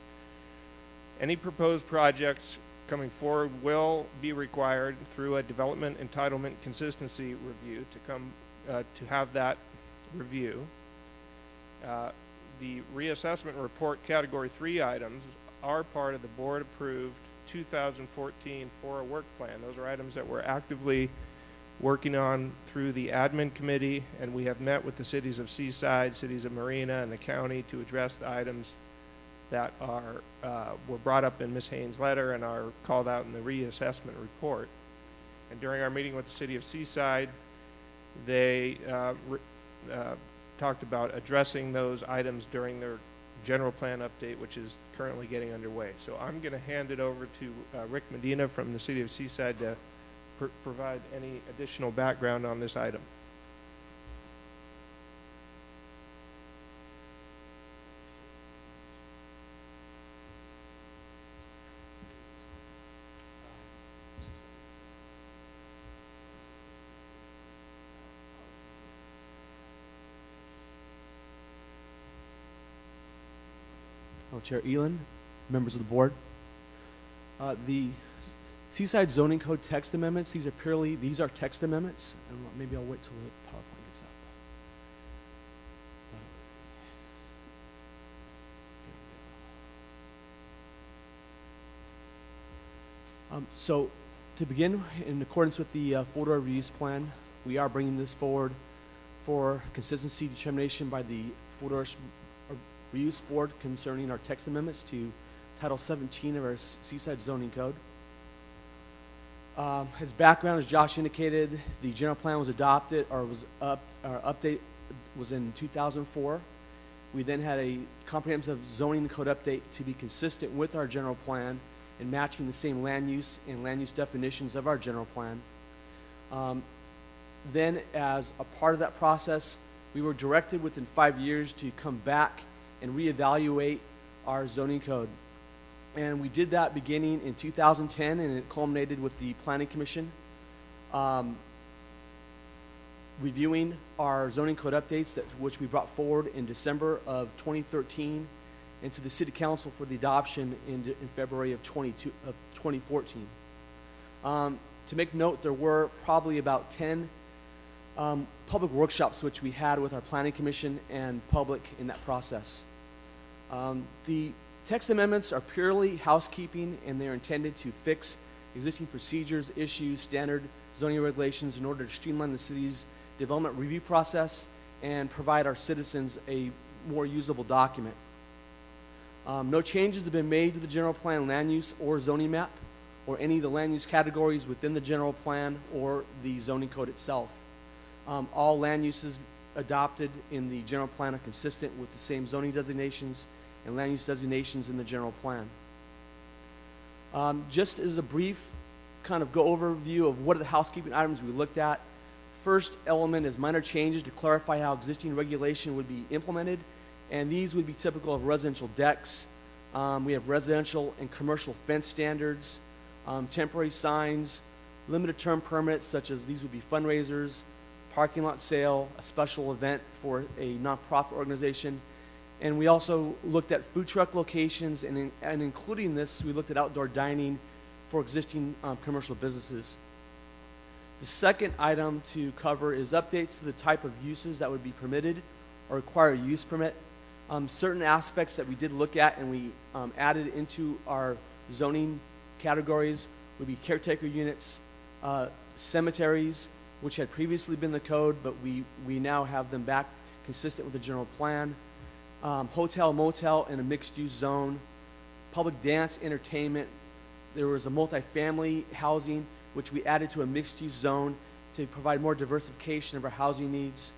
Any proposed projects coming forward will be required through a development entitlement consistency review to have that review. The reassessment report Category 3 items are part of the board-approved 2014 FORA work plan. Those are items that we're actively working on through the admin committee, and we have met with the cities of Seaside, cities of Marina, and the county to address the items that were brought up in Ms. Haynes' letter and are called out in the reassessment report. And during our meeting with the city of Seaside, they talked about addressing those items during their general plan update, which is currently getting underway. So I'm going to hand it over to Rick Medina from the city of Seaside to provide any additional background on this item. Chair Elin, members of the board. The Seaside Zoning Code text amendments, these are text amendments. And maybe I'll wait till the PowerPoint gets up. So to begin, in accordance with the FORA reuse plan, we are bringing this forward for consistency determination by the FORA reuse board concerning our text amendments to Title 17 of our Seaside Zoning Code. As background, as Josh indicated, the general plan was adopted or update was in 2004. We then had a comprehensive zoning code update to be consistent with our general plan and matching the same land use and land use definitions of our general plan. Then, as a part of that process, we were directed within 5 years to come back and reevaluate our zoning code. And we did that beginning in 2010, and it culminated with the Planning Commission reviewing our zoning code updates, which we brought forward in December of 2013, and to the City Council for the adoption in February of 2014. To make note, there were probably about 10 public workshops which we had with our Planning Commission and public in that process. The text amendments are purely housekeeping, and they're intended to fix existing procedures, issues, standard zoning regulations in order to streamline the city's development review process and provide our citizens a more usable document. No changes have been made to the general plan land use or zoning map or any of the land use categories within the general plan or the zoning code itself. All land uses adopted in the general plan are consistent with the same zoning designations and land use designations in the general plan. Just as a brief kind of overview of what are the housekeeping items we looked at. First element is minor changes to clarify how existing regulation would be implemented, and these would be typical of residential decks. We have residential and commercial fence standards, temporary signs, limited term permits such as these would be fundraisers, parking lot sale, a special event for a nonprofit organization. And we also looked at food truck locations, and including this, we looked at outdoor dining for existing commercial businesses. The second item to cover is updates to the type of uses that would be permitted or require a use permit. Certain aspects that we did look at and we added into our zoning categories would be caretaker units, cemeteries, which had previously been the code, but we now have them back consistent with the general plan, hotel, motel in a mixed-use zone, public dance, entertainment. There was a multifamily housing, which we added to a mixed-use zone to provide more diversification of our housing needs.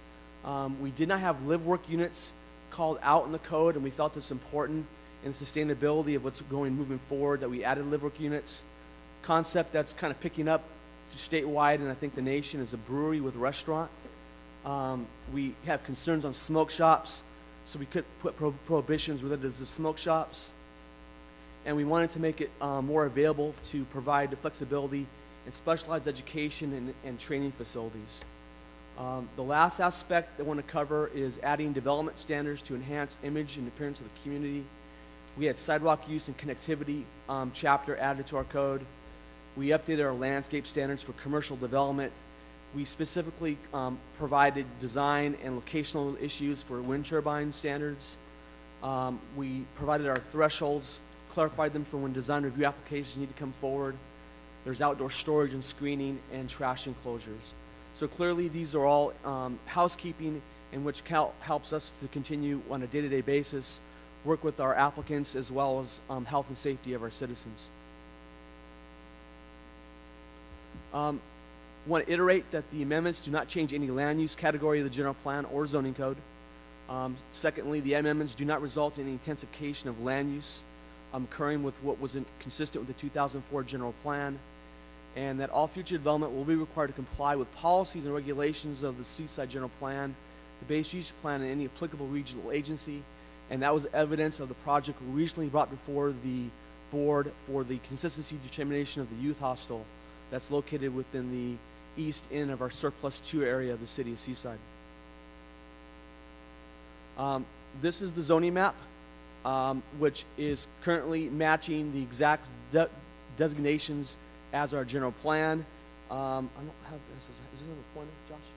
We did not have live-work units called out in the code, and we felt it's important in sustainability of what's going moving forward that we added live-work units. Concept that's kind of picking up statewide, and I think the nation, is a brewery with a restaurant. We have concerns on smoke shops, so we could put prohibitions related to smoke shops. And we wanted to make it more available to provide the flexibility and specialized education and training facilities. The last aspect I want to cover is adding development standards to enhance image and appearance of the community. We had sidewalk use and connectivity chapter added to our code. We updated our landscape standards for commercial development. We specifically provided design and locational issues for wind turbine standards. We provided our thresholds, clarified them for when design review applications need to come forward. There's outdoor storage and screening and trash enclosures. So clearly these are all housekeeping in which helps us to continue on a day-to-day basis, work with our applicants as well as health and safety of our citizens. Want to iterate that the amendments do not change any land use category of the general plan or zoning code. Secondly, the amendments do not result in any intensification of land use occurring with what was consistent with the 2004 general plan, and that all future development will be required to comply with policies and regulations of the Seaside General Plan, the Base Use Plan, and any applicable regional agency. And that was evidence of the project we recently brought before the board for the consistency determination of the youth hostel that's located within the east end of our Surplus 2 area of the city of Seaside. This is the zoning map, which is currently matching the exact designations as our general plan. I don't have this. Is this on the pointer, Josh?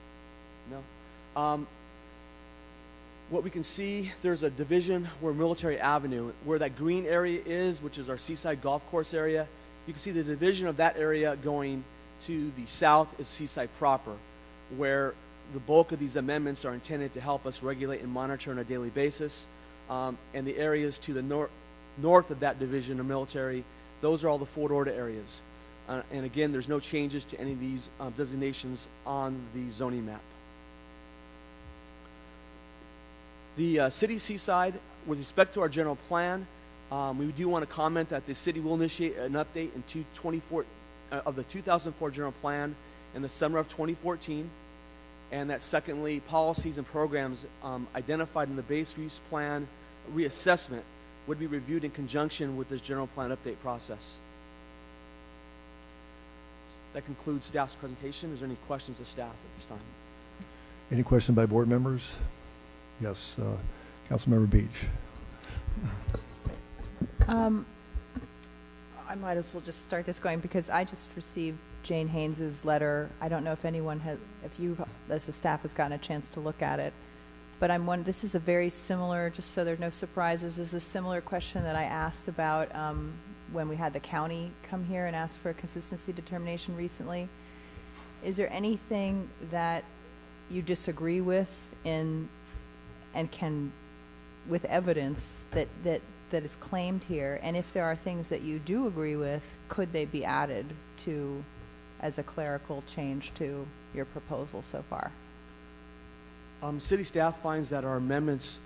No. What we can see, there's a division where Military Avenue, where that green area is, which is our Seaside Golf Course area. You can see the division of that area going to the south is Seaside proper, where the bulk of these amendments are intended to help us regulate and monitor on a daily basis. And the areas to the north of that division of military, those are all the Fort Orta areas. And again, there's no changes to any of these designations on the zoning map. The city Seaside, with respect to our general plan, we do want to comment that the city will initiate an update in of the 2004 general plan in the summer of 2014. And that secondly, policies and programs identified in the base use plan reassessment would be reviewed in conjunction with this general plan update process. That concludes staff's presentation. Is there any questions of staff at this time? Any questions by board members? Yes, Councilmember Beach. I might as well just start this going because I just received Jane Haynes's letter. I don't know if anyone has, if you, as the staff, has gotten a chance to look at it. But this is a very similar, just so there are no surprises, this is a similar question that I asked about when we had the county come here and ask for a consistency determination recently. Is there anything that you disagree with and can, with evidence that is claimed here? And if there are things that you do agree with, could they be added to as a clerical change to your proposal so far? City staff finds that our amendments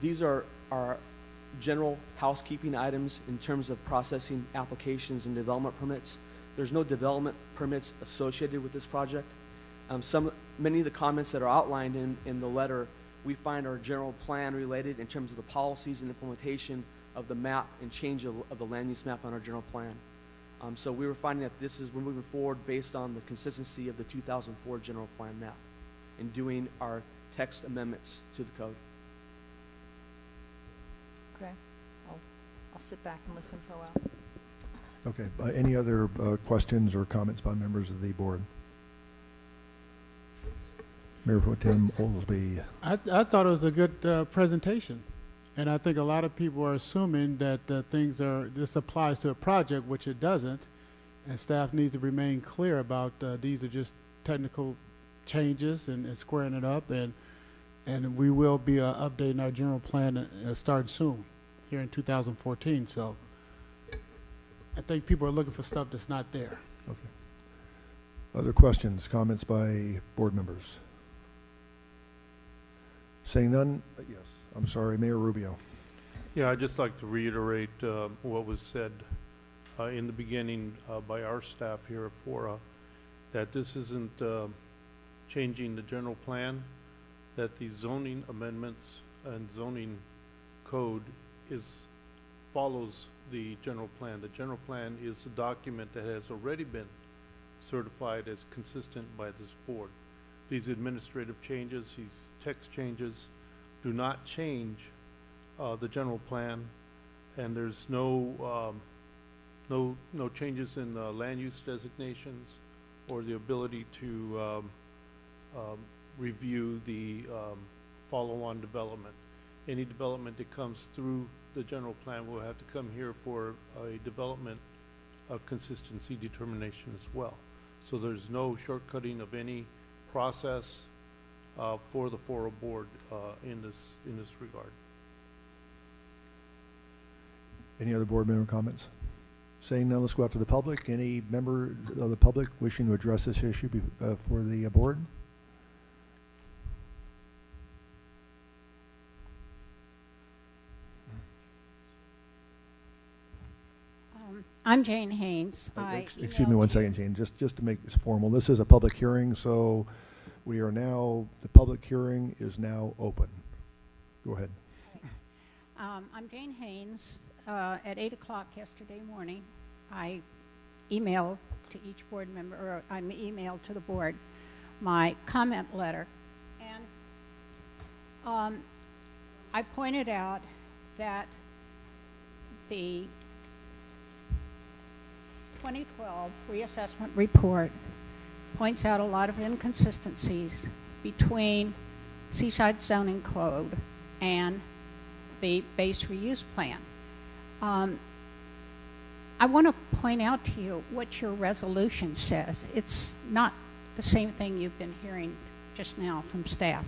these are our general housekeeping items in terms of processing applications and development permits. There's no development permits associated with this project. Many of the comments that are outlined in the letter, we find are general plan related in terms of the policies and implementation of the map and change of the land use map on our general plan. So we were finding that we're moving forward based on the consistency of the 2004 general plan map and doing our text amendments to the code. Okay, I'll sit back and listen for a while. Okay, any other questions or comments by members of the board? Mayor Pro Tem Oglesby. I thought it was a good presentation. And I think a lot of people are assuming that this applies to a project, which it doesn't. And staff needs to remain clear about these are just technical changes and squaring it up. And we will be updating our general plan starting soon, here in 2014. So I think people are looking for stuff that's not there. Okay. Other questions, comments by board members? Saying none, yes. I'm sorry, Mayor Rubio. Yeah, I'd just like to reiterate what was said in the beginning by our staff here at FORA, that this isn't changing the general plan, that the zoning amendments and zoning code follows the general plan. The general plan is a document that has already been certified as consistent by this board. These administrative changes, these text changes, do not change the general plan, and there's no changes in the land use designations or the ability to review the follow-on development. Any development that comes through the general plan will have to come here for a development consistency determination as well. So there's no shortcutting of any process for the FORA board in this regard. Any other board member comments? Saying none, let's go out to the public. Any member of the public wishing to address this issue for the board? I'm Jane Haynes. Excuse me one second, Jane, just to make this formal. This is a public hearing, so the public hearing is now open. Go ahead. I'm Jane Haynes. At 8 o'clock yesterday morning, I emailed to each board member, or I emailed to the board my comment letter. And I pointed out that the 2012 reassessment report points out a lot of inconsistencies between Seaside Zoning Code and the base reuse plan. I want to point out to you what your resolution says. It's not the same thing you've been hearing just now from staff.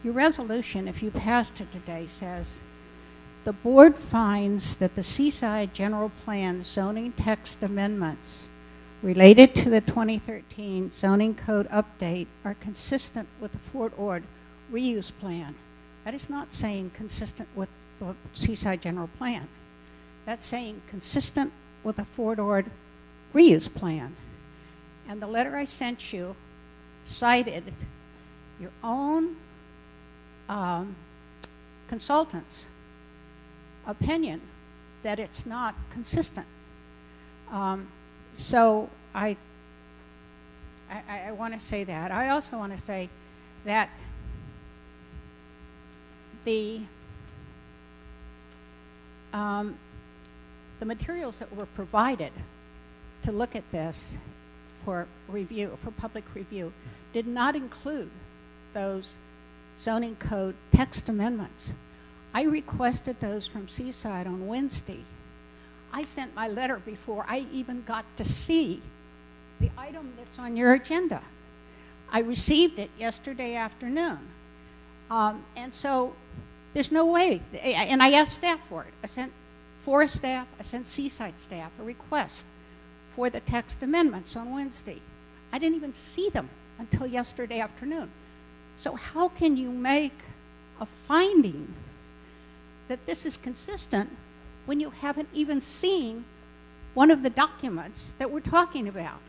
Your resolution, if you passed it today, says, the board finds that the Seaside General Plan zoning text amendments related to the 2013 zoning code update are consistent with the Fort Ord reuse plan. That is not saying consistent with the Seaside General Plan. That's saying consistent with the Fort Ord reuse plan. And the letter I sent you cited your own consultant's opinion that it's not consistent. So I want to say that. I also want to say that the materials that were provided to look at this for review, for public review, did not include those zoning code text amendments. I requested those from Seaside on Wednesday. I sent my letter before I even got to see the item that's on your agenda. I received it yesterday afternoon. And so there's no way, and I asked staff for it. I sent FORA staff, I sent Seaside staff a request for the text amendments on Wednesday. I didn't even see them until yesterday afternoon. So how can you make a finding that this is consistent when you haven't even seen one of the documents that we're talking about?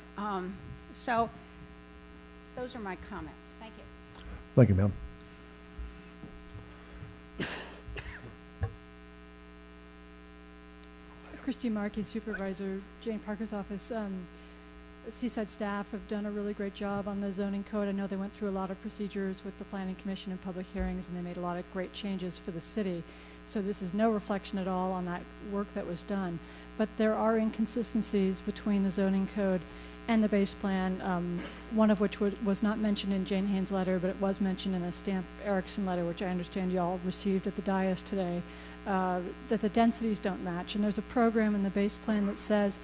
So those are my comments. Thank you. Thank you, ma'am. Christy Markey, Supervisor, Jane Parker's office. Seaside staff have done a really great job on the zoning code. I know they went through a lot of procedures with the Planning Commission and public hearings, and they made a lot of great changes for the city. So this is no reflection at all on that work that was done. But there are inconsistencies between the zoning code and the base plan, one of which was not mentioned in Jane Haynes' letter, but it was mentioned in a Stamp Erickson letter, which I understand you all received at the dais today, that the densities don't match. And there's a program in the base plan that says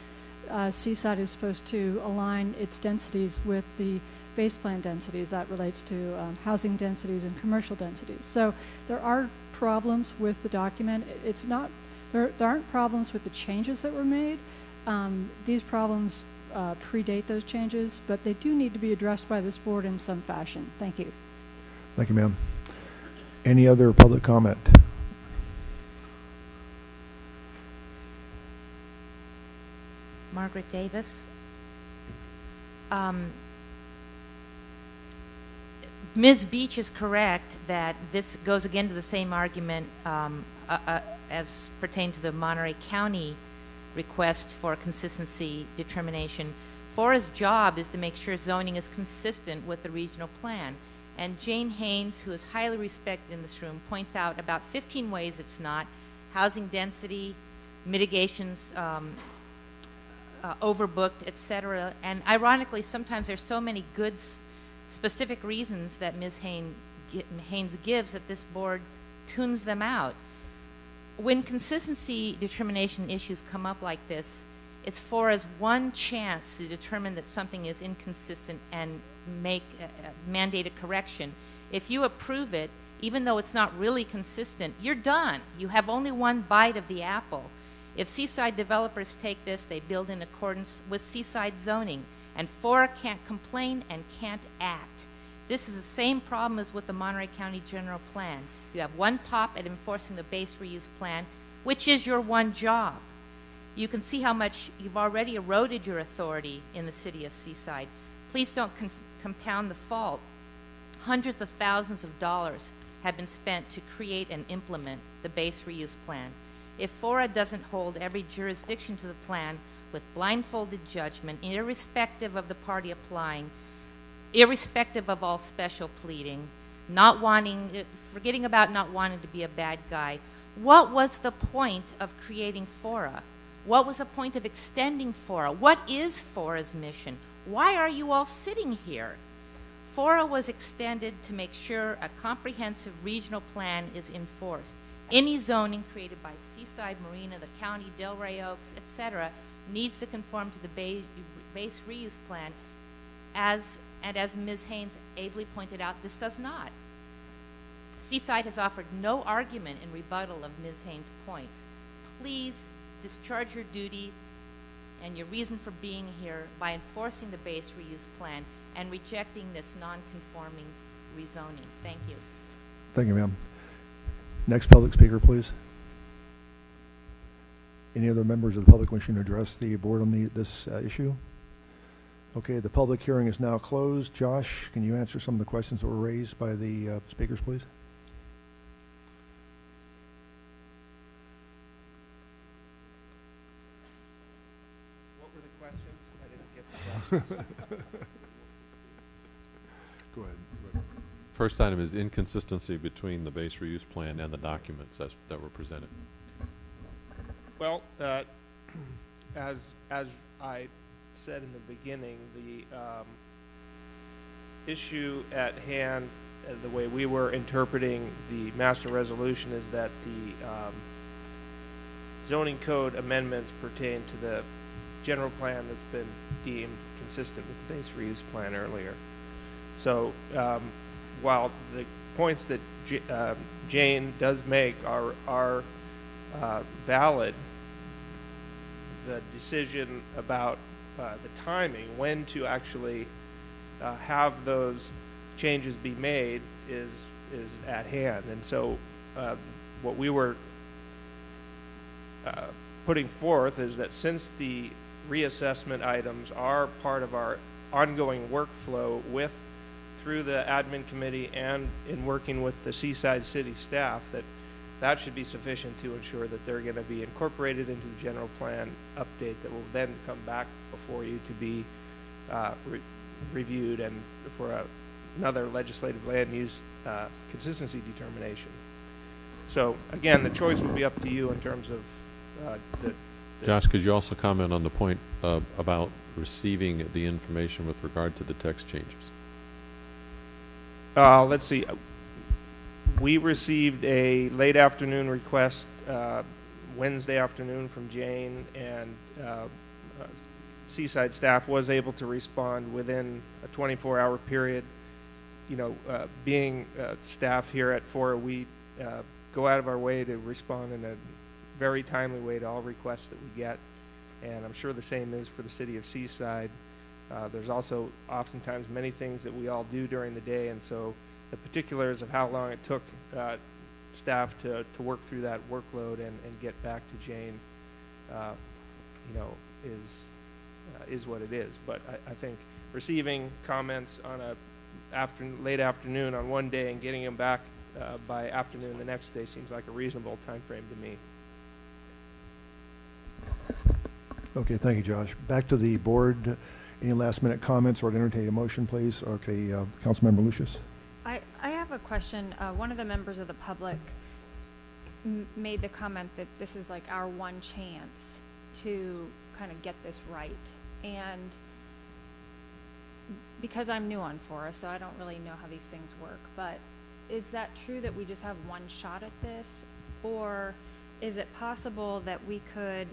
Seaside is supposed to align its densities with the base plan densities. That relates to housing densities and commercial densities. So there are problems with the document. It's not, there aren't problems with the changes that were made. These problems predate those changes, but they do need to be addressed by this board in some fashion. Thank you. Thank you, ma'am. Any other public comment? Margaret Davis. Ms. Beach is correct that this goes again to the same argument as pertained to the Monterey County request for consistency determination. FORA's job is to make sure zoning is consistent with the regional plan. And Jane Haynes, who is highly respected in this room, points out about 15 ways it's not. Housing density, mitigations, overbooked, etc. And ironically, sometimes there's so many good specific reasons that Ms. Haynes gives that this board tunes them out. When consistency determination issues come up like this, it's FORA's one chance to determine that something is inconsistent and mandate a correction. If you approve it, even though it's not really consistent, you're done. You have only one bite of the apple. If Seaside developers take this, they build in accordance with Seaside zoning, and FORA can't complain and can't act. This is the same problem as with the Monterey County General Plan. You have one pop at enforcing the base reuse plan, which is your one job. You can see how much you've already eroded your authority in the city of Seaside. Please don't compound the fault. Hundreds of thousands of dollars have been spent to create and implement the base reuse plan. If FORA doesn't hold every jurisdiction to the plan with blindfolded judgment, irrespective of the party applying, irrespective of all special pleading, forgetting about not wanting to be a bad guy, what was the point of creating FORA? What was the point of extending FORA? What is FORA's mission? Why are you all sitting here? FORA was extended to make sure a comprehensive regional plan is enforced. Any zoning created by Seaside, Marina, the county, Delray Oaks, etc., needs to conform to the base reuse plan, and as Ms. Haynes ably pointed out, this does not. Seaside has offered no argument in rebuttal of Ms. Haynes' points. Please discharge your duty and your reason for being here by enforcing the base reuse plan and rejecting this non-conforming rezoning. Thank you. Thank you, ma'am. Next public speaker, please. Any other members of the public wishing to address the board on this issue? Okay, the public hearing is now closed. Josh, can you answer some of the questions that were raised by the speakers, please? What were the questions? I didn't get the questions. Go ahead. First item is inconsistency between the base reuse plan and the documents that were presented. Well, as I said in the beginning, the issue at hand, the way we were interpreting the master resolution, is that the zoning code amendments pertain to the general plan that's been deemed consistent with the base reuse plan earlier. So while the points that Jane does make are valid, the decision about the timing, when to actually have those changes be made, is at hand. And so what we were putting forth is that since the reassessment items are part of our ongoing workflow through the admin committee and in working with the Seaside City staff, that that should be sufficient to ensure that they're going to be incorporated into the general plan update that will then come back before you to be reviewed and for another legislative land use consistency determination. So again, the choice would be up to you in terms of the Josh, could you also comment on the point about receiving the information with regard to the text changes? Let's see. We received a late afternoon request Wednesday afternoon from Jane, and Seaside staff was able to respond within a 24-hour period. You know, being staff here at FORA, we go out of our way to respond in a very timely way to all requests that we get, and I'm sure the same is for the city of Seaside. There's also oftentimes many things that we all do during the day, and so the particulars of how long it took staff to work through that workload and get back to Jane, you know, is what it is. But I think receiving comments on a late afternoon on one day and getting them back by afternoon the next day seems like a reasonable time frame to me. Okay, thank you, Josh. Back to the board. Any last minute comments or to entertain a motion, please? Okay, Councilmember Lucius. I have a question. One of the members of the public made the comment that this is like our one chance to kind of get this right. And because I'm new on FORA, so I don't really know how these things work, but is that true that we just have one shot at this? Or is it possible that we could,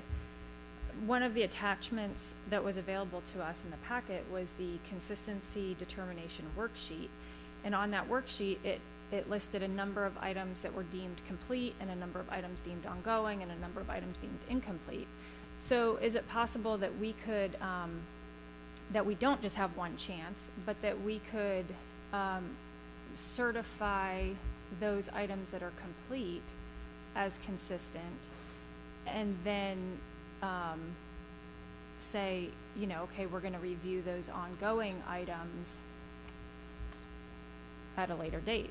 one of the attachments that was available to us in the packet was the consistency determination worksheet. And on that worksheet, it listed a number of items that were deemed complete and a number of items deemed ongoing and a number of items deemed incomplete. So is it possible that we could, that we don't just have one chance, but that we could certify those items that are complete as consistent and then say, you know, okay, we're going to review those ongoing items at a later date?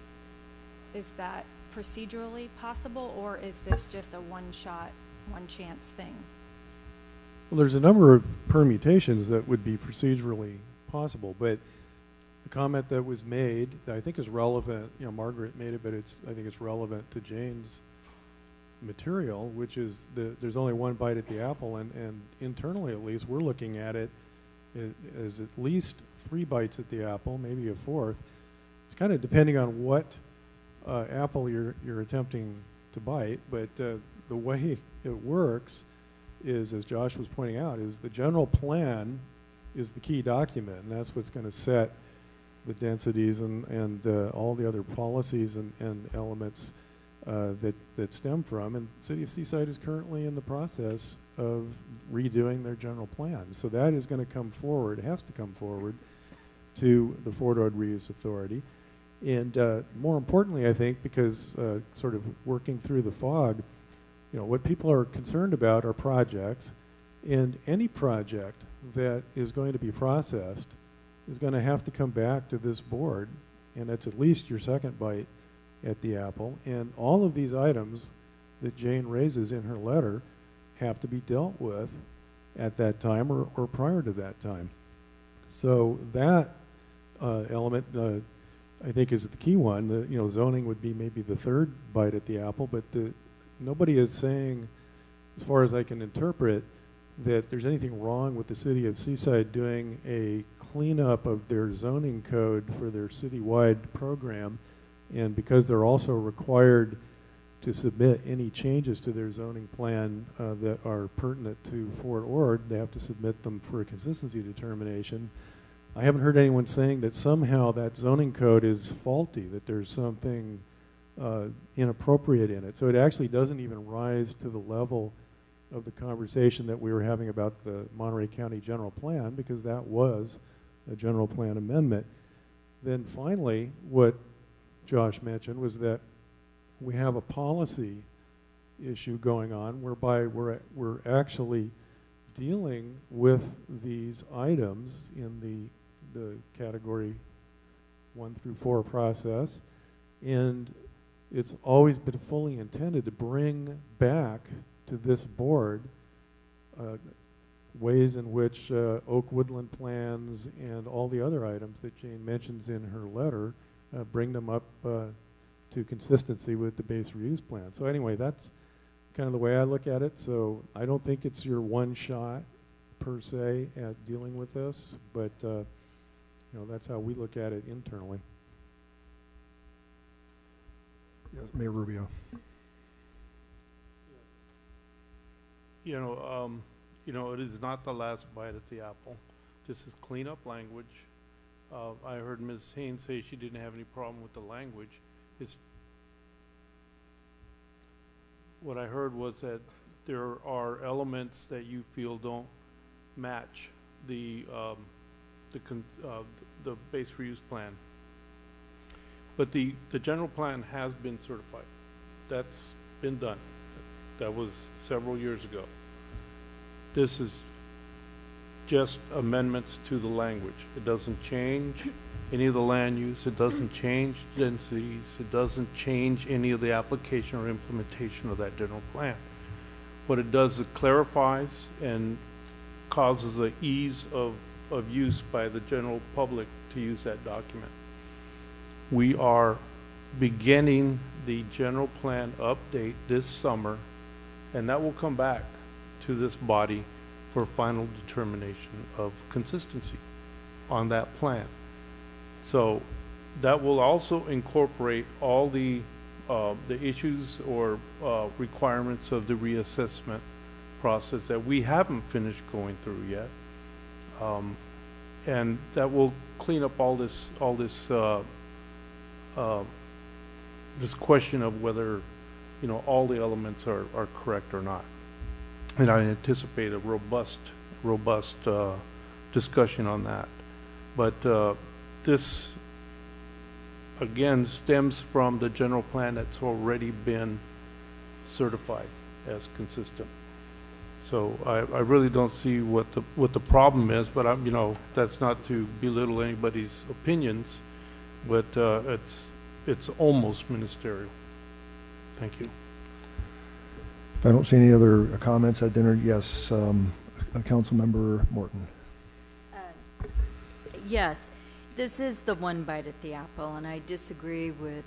Is that procedurally possible, or is this just a one-shot, one-chance thing? Well, there's a number of permutations that would be procedurally possible, but the comment that was made that I think is relevant, you know, Margaret made it, but I think it's relevant to Jane's material, which is there's only one bite at the apple, and internally at least we're looking at it as at least 3 bites at the apple, maybe a 4th. It's kind of depending on what apple you're attempting to bite, but the way it works is, as Josh was pointing out, is the general plan is the key document, and that's what's going to set the densities and all the other policies and elements that stem from. And the City of Seaside is currently in the process of redoing their general plan. So that is going to come forward, has to come forward to the Fort Ord Reuse Authority. And more importantly, I think, because sort of working through the fog, you know, what people are concerned about are projects, and any project that is going to be processed is going to have to come back to this board, and that's at least your second bite at the apple. And all of these items that Jane raises in her letter have to be dealt with at that time or prior to that time. So that element, I think, is the key one. You know, zoning would be maybe the 3rd bite at the apple, but nobody is saying, as far as I can interpret, that there's anything wrong with the City of Seaside doing a cleanup of their zoning code for their citywide program. And because they're also required to submit any changes to their zoning plan that are pertinent to Fort Ord, they have to submit them for a consistency determination. I haven't heard anyone saying that somehow that zoning code is faulty, that there's something inappropriate in it. So it actually doesn't even rise to the level of the conversation that we were having about the Monterey County General Plan, because that was a general plan amendment. Then finally, what Josh mentioned was that we have a policy issue going on whereby we're actually dealing with these items in the category 1 through 4 process, and it's always been fully intended to bring back to this board ways in which oak woodland plans and all the other items that Jane mentions in her letter bring them up to consistency with the base reuse plan. So anyway, that's kind of the way I look at it. So I don't think it's your one shot per se at dealing with this, but you know, that's how we look at it internally. Yes, Mayor Rubio. You know, it is not the last bite at the apple. This is cleanup language. I heard Ms. Haynes say she didn't have any problem with the language. What I heard was that there are elements that you feel don't match the base reuse plan. But the general plan has been certified. That's been done. That was several years ago. This is just amendments to the language. It doesn't change any of the land use. It doesn't change densities. It doesn't change any of the application or implementation of that general plan. What it does, it clarifies and causes an ease of use by the general public to use that document. We are beginning the general plan update this summer, and that will come back to this body for final determination of consistency on that plan. So that will also incorporate all the issues or requirements of the reassessment process that we haven't finished going through yet, and that will clean up all this this question of whether, you know, all the elements are correct or not. And I anticipate a robust discussion on that. But this, again, stems from the general plan that's already been certified as consistent. So I really don't see what the problem is, but you know, that's not to belittle anybody's opinions, but it's almost ministerial. Thank you. If I don't see any other comments at dinner, yes, Councilmember Morton. Yes, this is the one bite at the apple, and I disagree with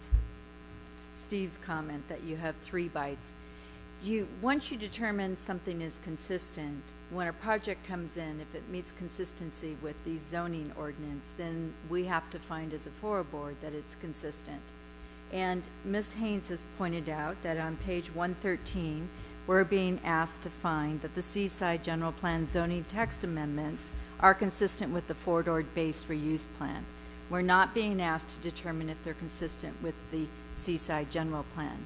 Steve's comment that you have 3 bites. Once you determine something is consistent, when a project comes in, if it meets consistency with the zoning ordinance, then we have to find as a FORA board that it's consistent. And Ms. Haynes has pointed out that on page 113, we're being asked to find that the Seaside General Plan zoning text amendments are consistent with the four-door base reuse plan. We're not being asked to determine if they're consistent with the Seaside General Plan.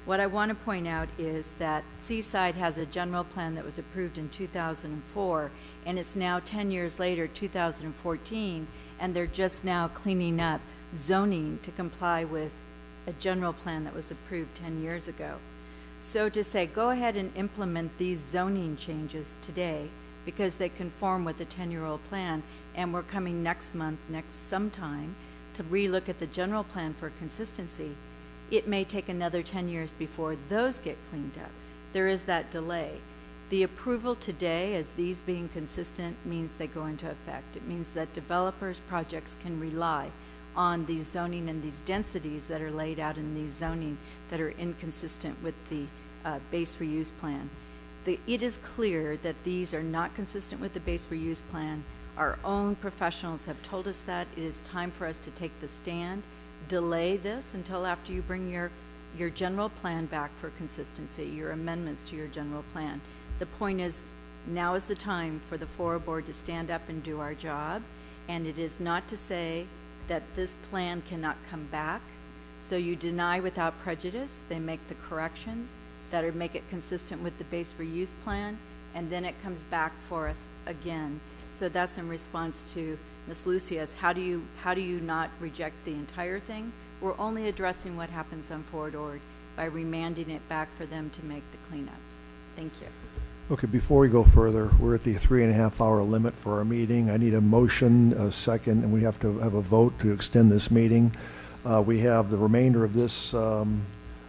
What I want to point out is that Seaside has a general plan that was approved in 2004, and it's now 10 years later, 2014, and they're just now cleaning up zoning to comply with a general plan that was approved 10 years ago. So to say, go ahead and implement these zoning changes today because they conform with the 10-year-old plan, and we're coming next month, sometime, to relook at the general plan for consistency, it may take another 10 years before those get cleaned up. There is that delay. The approval today as these being consistent means they go into effect. It means that developers' projects can rely on these zoning and these densities that are laid out in these zoning that are inconsistent with the base reuse plan. It is clear that these are not consistent with the base reuse plan. Our own professionals have told us that. It is time for us to take the stand, delay this until after you bring your general plan back for consistency, your amendments to your general plan. The point is, now is the time for the FORA board to stand up and do our job, and it is not to say that this plan cannot come back. So you deny without prejudice, they make the corrections that make it consistent with the base reuse plan, and then it comes back for us again. So that's in response to Ms. Lucia's, how do you not reject the entire thing? We're only addressing what happens on Forward Ord by remanding it back for them to make the cleanups. Thank you. Okay, before we go further, we're at the 3.5-hour limit for our meeting. I need a motion, a second, and we have to have a vote to extend this meeting. We have the remainder of this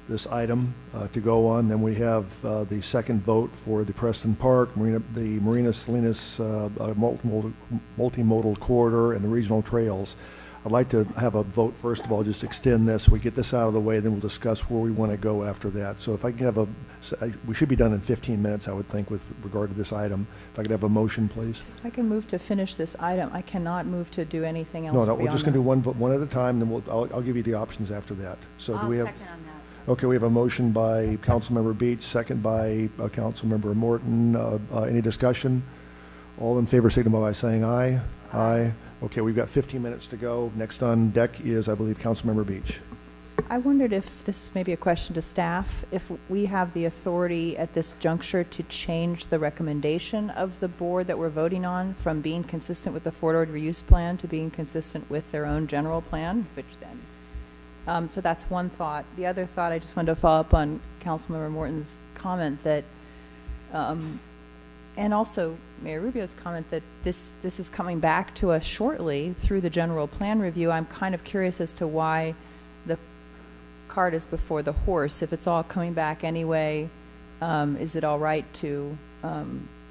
this item to go on. Then we have the second vote for the Preston Park, the Marina Salinas multimodal corridor, and the regional trails. I'd like to have a vote, first of all, just extend this. We get this out of the way, then we'll discuss where we want to go after that. So if I can have we should be done in 15 minutes, I would think, with regard to this item. If I could have a motion, please. I can move to finish this item. I cannot move to do anything else. No, we're just going to do one at a time, then I'll give you the options after that. So do we have? Second on that. Okay, we have a motion by Councilmember Beach, second by Councilmember Morton. Any discussion? All in favor signify by saying aye. Aye. Okay, we've got 15 minutes to go. Next on deck is, I believe, Councilmember Beach. I wondered if this is maybe a question to staff, if we have the authority at this juncture to change the recommendation of the board that we're voting on from being consistent with the forward reuse plan to being consistent with their own general plan, which then, so that's one thought. The other thought, I just wanted to follow up on Councilmember Morton's comment that, and also Mayor Rubio's comment that this is coming back to us shortly through the general plan review. I'm kind of curious as to why the cart is before the horse. If it's all coming back anyway, is it all right to,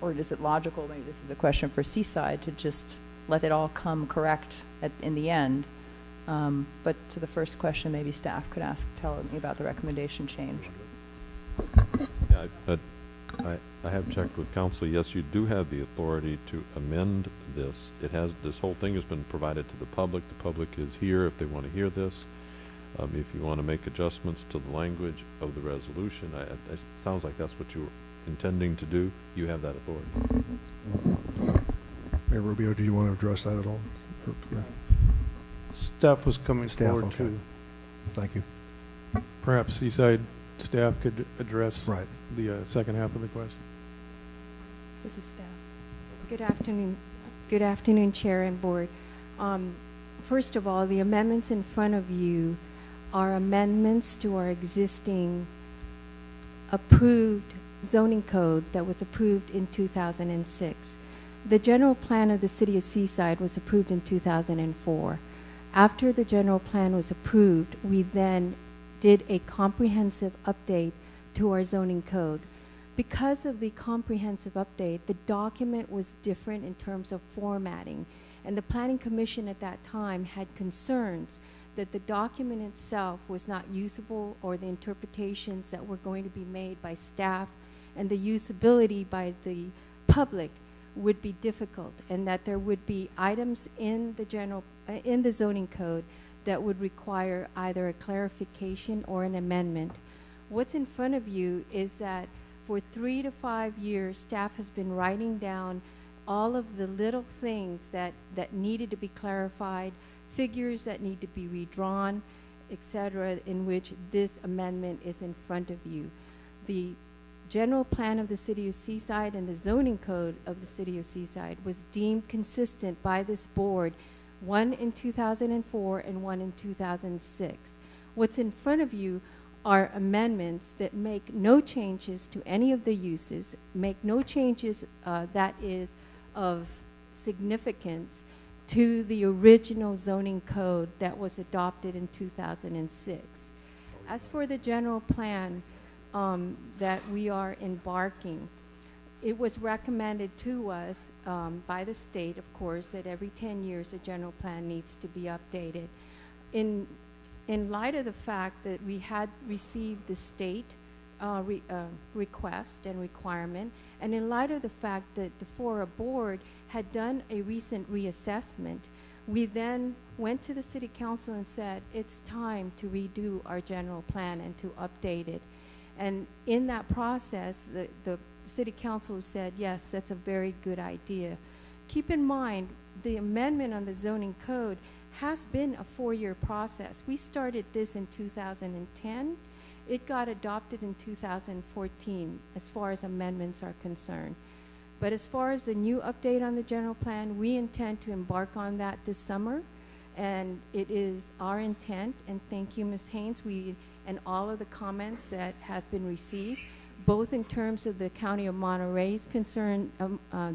or is it logical, maybe this is a question for Seaside, to just let it all come correct in the end? But to the first question, maybe staff could tell me about the recommendation change. Yeah, I have checked with council. Yes, you do have the authority to amend this. This whole thing has been provided to the public. The public is here if they want to hear this. If you want to make adjustments to the language of the resolution, it sounds like that's what you're intending to do. You have that authority. Mayor Rubio, do you want to address that at all? Staff was coming forward okay. too. Thank you. Perhaps Seaside staff could address Right. the second half of the question. This is staff. Good afternoon. Good afternoon, Chair and Board. First of all, the amendments in front of you are amendments to our existing approved zoning code that was approved in 2006. The general plan of the City of Seaside was approved in 2004. After the general plan was approved, we then did a comprehensive update to our zoning code. Because of the comprehensive update, the document was different in terms of formatting, and the Planning Commission at that time had concerns that the document itself was not usable, or the interpretations that were going to be made by staff and the usability by the public would be difficult, and that there would be items in the zoning code that would require either a clarification or an amendment. What's in front of you is that for 3 to 5 years, staff has been writing down all of the little things that needed to be clarified, figures that need to be redrawn, etc., in which this amendment is in front of you. The general plan of the City of Seaside and the zoning code of the City of Seaside was deemed consistent by this board, one in 2004 and one in 2006. What's in front of you are amendments that make no changes to any of the uses, make no changes that is of significance to the original zoning code that was adopted in 2006. As for the general plan that we are embarking, it was recommended to us by the state, of course, that every 10 years a general plan needs to be updated. In light of the fact that we had received the state request and requirement, and in light of the fact that the FORA board had done a recent reassessment, we then went to the City Council and said, it's time to redo our general plan and to update it. And in that process, the City Council said, yes, that's a very good idea. Keep in mind, the amendment on the zoning code has been a 4-year process. We started this in 2010. It got adopted in 2014 as far as amendments are concerned. But as far as the new update on the general plan, we intend to embark on that this summer, and it is our intent, and thank you, Ms. Haynes, and all of the comments that has been received, both in terms of the County of Monterey's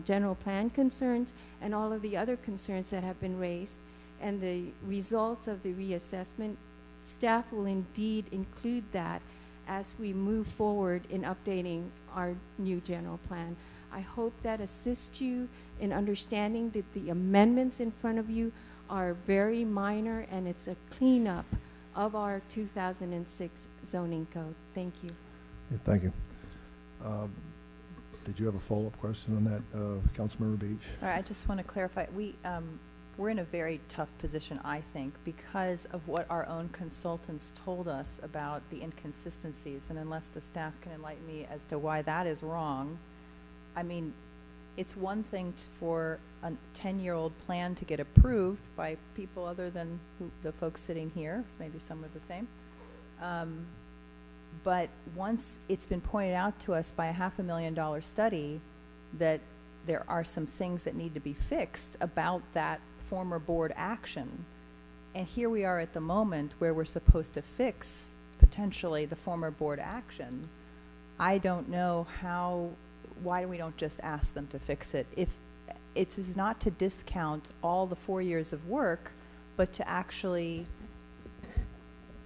general plan concerns and all of the other concerns that have been raised, and the results of the reassessment. Staff will indeed include that as we move forward in updating our new general plan. I hope that assists you in understanding that the amendments in front of you are very minor and it's a cleanup of our 2006 zoning code. Thank you. Yeah, thank you. Did you have a follow-up question on that, Councilmember Beach? Sorry, I just want to clarify. We're in a very tough position, I think, because of what our own consultants told us about the inconsistencies. And unless the staff can enlighten me as to why that is wrong, I mean, it's one thing for a 10-year-old plan to get approved by people other than the folks sitting here. Maybe some are the same. But once it's been pointed out to us by a $500,000 study that there are some things that need to be fixed about that former board action, and here we are at the moment where we're supposed to fix potentially the former board action, I don't know why we don't just ask them to fix it. If it is not to discount all the 4 years of work, but to actually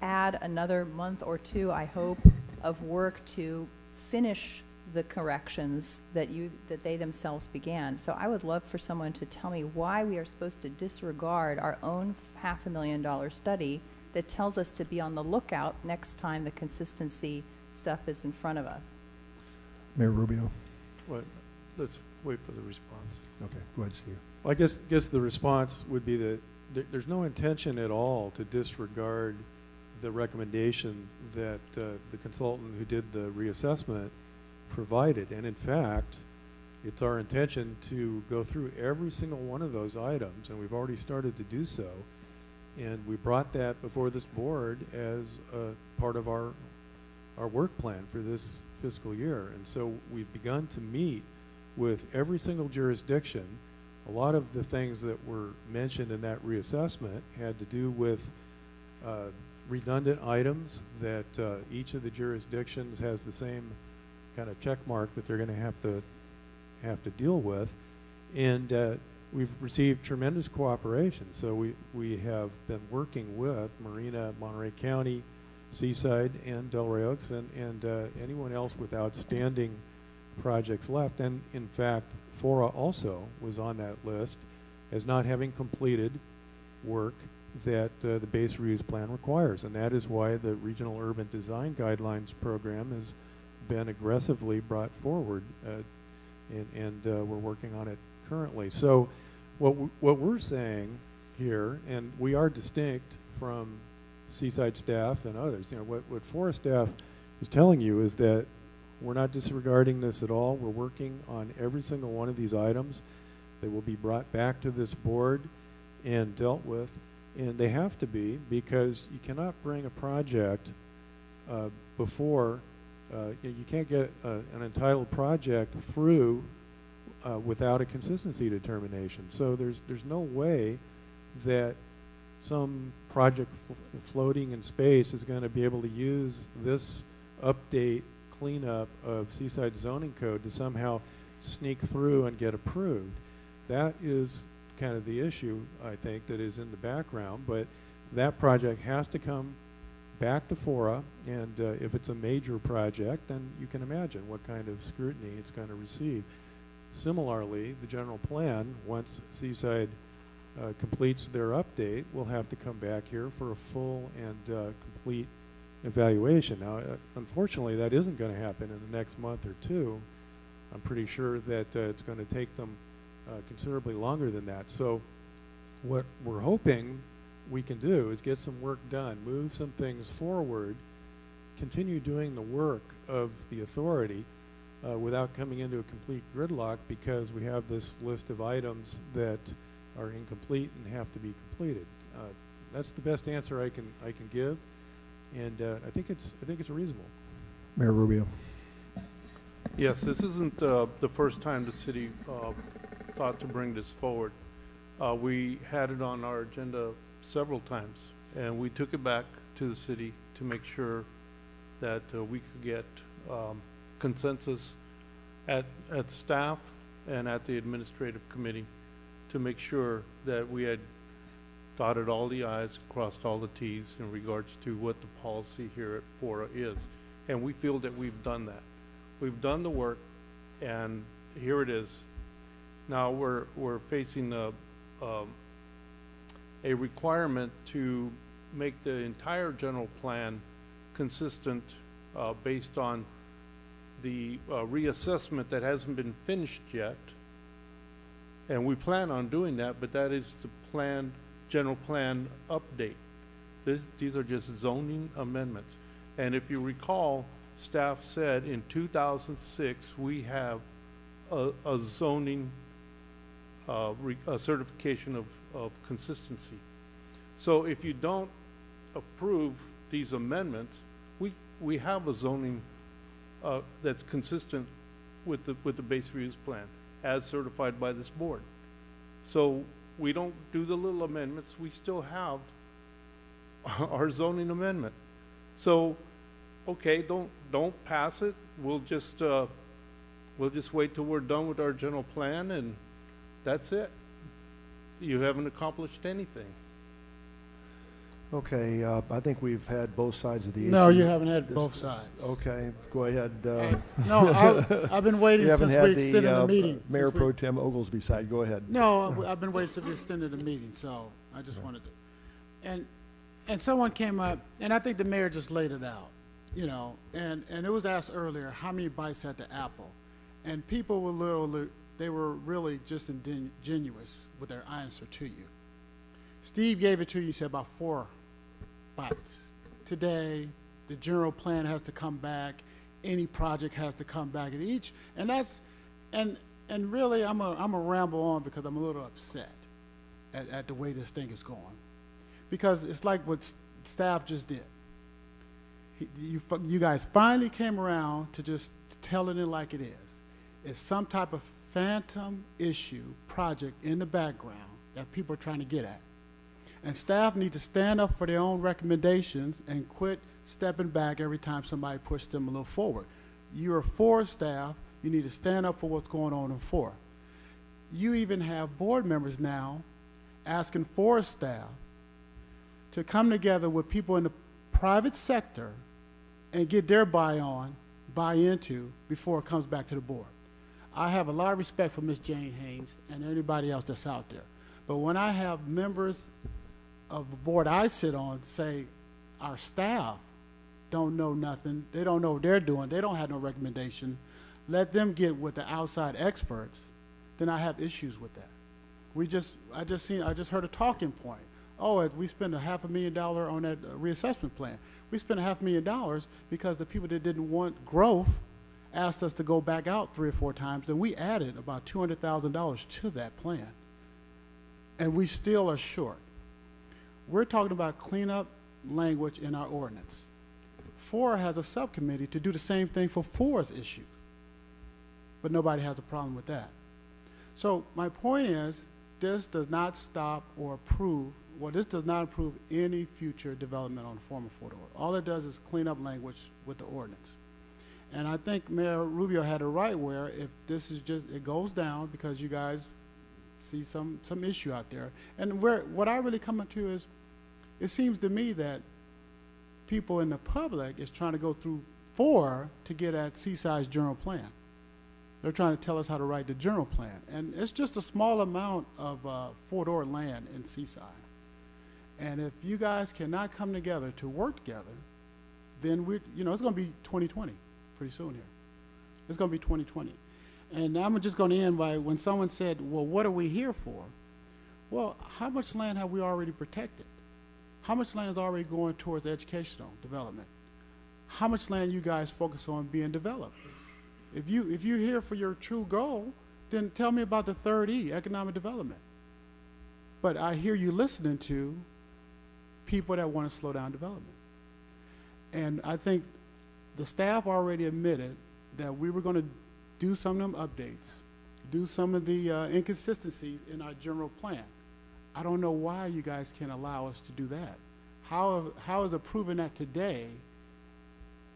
add another month or two, I hope, of work to finish the corrections that they themselves began. So I would love for someone to tell me why we are supposed to disregard our own $500,000 study that tells us to be on the lookout next time the consistency stuff is in front of us. Mayor Rubio. Well, let's wait for the response. Okay, go ahead, Steve. Well, I guess the response would be that there's no intention at all to disregard the recommendation that the consultant who did the reassessment provided. And in fact, it's our intention to go through every single one of those items, and we've already started to do so. And we brought that before this board as a part of our work plan for this fiscal year. And so we've begun to meet with every single jurisdiction. A lot of the things that were mentioned in that reassessment had to do with redundant items that each of the jurisdictions has the same kind of check mark that they're going to have to deal with, and we've received tremendous cooperation. So we have been working with Marina, Monterey County, Seaside, and Delray Oaks, and anyone else with outstanding projects left. And in fact, FORA also was on that list as not having completed work that the base reuse plan requires. And that is why the Regional Urban Design Guidelines program has been aggressively brought forward, and we're working on it currently. So what we're saying here, and we are distinct from Seaside staff and others, you know, what FORA staff is telling you is that we're not disregarding this at all. We're working on every single one of these items. They will be brought back to this board and dealt with, and they have to be, because you cannot bring a project before you can't get an entitled project through without a consistency determination. So there's no way that some project floating in space is going to be able to use this update cleanup of Seaside zoning code to somehow sneak through and get approved. That is kind of the issue, I think, that is in the background. But that project has to come back to FORA, and if it's a major project, then you can imagine what kind of scrutiny it's going to receive. Similarly, the general plan, once Seaside completes their update, will have to come back here for a full and complete evaluation. Now, unfortunately, that isn't going to happen in the next month or two. I'm pretty sure that it's going to take them considerably longer than that. So what we're hoping we can do is get some work done, move some things forward, continue doing the work of the authority without coming into a complete gridlock, because we have this list of items that are incomplete and have to be completed. That's the best answer I can give, and I think it's reasonable. Mayor Rubio. Yes, this isn't the first time the city thought to bring this forward. We had it on our agenda several times, and we took it back to the city to make sure that we could get consensus at staff and at the administrative committee to make sure that we had dotted all the I's, crossed all the T's in regards to what the policy here at FORA is. And we feel that we've done that. We've done the work, and here it is. Now we're facing a requirement to make the entire general plan consistent based on the reassessment that hasn't been finished yet. And we plan on doing that, but that is the general plan update. These are just zoning amendments. And if you recall, staff said in 2006, we have a zoning a certification of consistency. So if you don't approve these amendments, we have a zoning that's consistent with the base reuse plan as certified by this board. So we don't do the little amendments, we still have our zoning amendment. So, okay, don't pass it. We'll just wait till we're done with our general plan, and that's it. You haven't accomplished anything. Okay, I think we've had both sides of the issue. No, you haven't had both sides. Okay, go ahead. No, I've been waiting since we extended the meeting. Mayor Pro Tem Oglesby side, go ahead. No, I've been waiting since we extended the meeting, so I just wanted to. And someone came up, and I think the mayor just laid it out, you know, and it was asked earlier, how many bites had the apple? And people were literally, they were really just ingenuous with their answer to you. Steve gave it to you, he said about 4 bites. Today, the general plan has to come back, any project has to come back at each, and that's, and really I'm a ramble on because I'm a little upset at the way this thing is going. Because it's like what staff just did. You guys finally came around to just telling it like it is. It's some type of phantom issue project in the background that people are trying to get at. And staff need to stand up for their own recommendations and quit stepping back every time somebody pushes them a little forward. You're FORA staff, you need to stand up for what's going on in FORA. You even have board members now asking FORA staff to come together with people in the private sector and get their buy into before it comes back to the board. I have a lot of respect for Ms. Jane Haynes and anybody else that's out there. But when I have members of the board I sit on say our staff don't know nothing, they don't know what they're doing, they don't have no recommendation, let them get with the outside experts, then I have issues with that. I just heard a talking point. Oh, we spent $500,000 on that reassessment plan. We spent $500,000 because the people that didn't want growth asked us to go back out 3 or 4 times, and we added about $200,000 to that plan. And we still are short. We're talking about cleanup language in our ordinance. FORA has a subcommittee to do the same thing for FORA's issue. But nobody has a problem with that. So my point is, this does not stop or approve, well, this does not approve any future development on the former Fort Order. All it does is clean up language with the ordinance. And I think Mayor Rubio had it right where if this is just, it goes down because you guys see some issue out there. And what I really come up to is, it seems to me that people in the public is trying to go through FORA to get at Seaside's general plan. They're trying to tell us how to write the general plan. And it's just a small amount of Fort Ord land in Seaside. And if you guys cannot come together to work together, then it's going to be 2020 pretty soon here. It's going to be 2020. And I'm just going to end by when someone said, well, what are we here for? Well, how much land have we already protected? How much land is already going towards educational development? How much land you guys focus on being developed? If you're here for your true goal, then tell me about the 3rd E, economic development. But I hear you listening to people that want to slow down development. And I think the staff already admitted that we were going to do some of them updates, do some of the inconsistencies in our general plan. I don't know why you guys can't allow us to do that. How is approving that today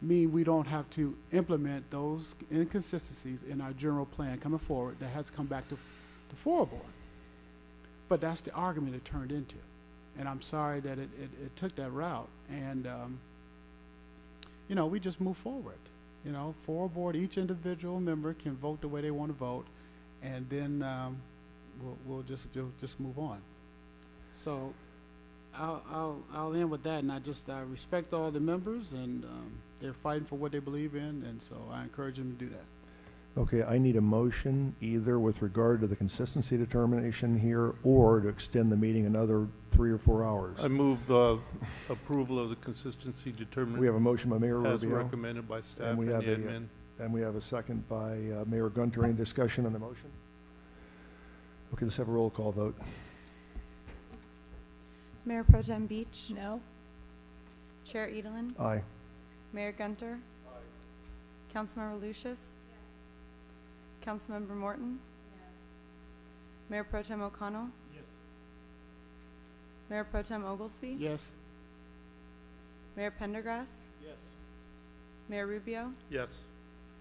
mean we don't have to implement those inconsistencies in our general plan coming forward that has come back to the FORA board? But that's the argument it turned into. And I'm sorry that it took that route. And we just move forward. FORA board, each individual member can vote the way they want to vote, and then we'll just move on. So I'll end with that, and I respect all the members, and they're fighting for what they believe in, and so I encourage them to do that. Okay, I need a motion either with regard to the consistency determination here or to extend the meeting another 3 or 4 hours. I move approval of the consistency determination. We have a motion by Mayor as Rubio. recommended by staff And we and have the admin. and we have a second by Mayor Gunter. Any discussion on the motion? Okay, let's have a roll call vote. Mayor Pro Tem Beach. No? Chair Edelin. Aye. Mayor Gunter. Councilmember Lucius. Councilmember Morton. Mayor Pro Tem O'Connell. Yes. Mayor Pro Tem Oglesby. Yes. Mayor Pendergrass. Yes. Mayor Rubio. Yes.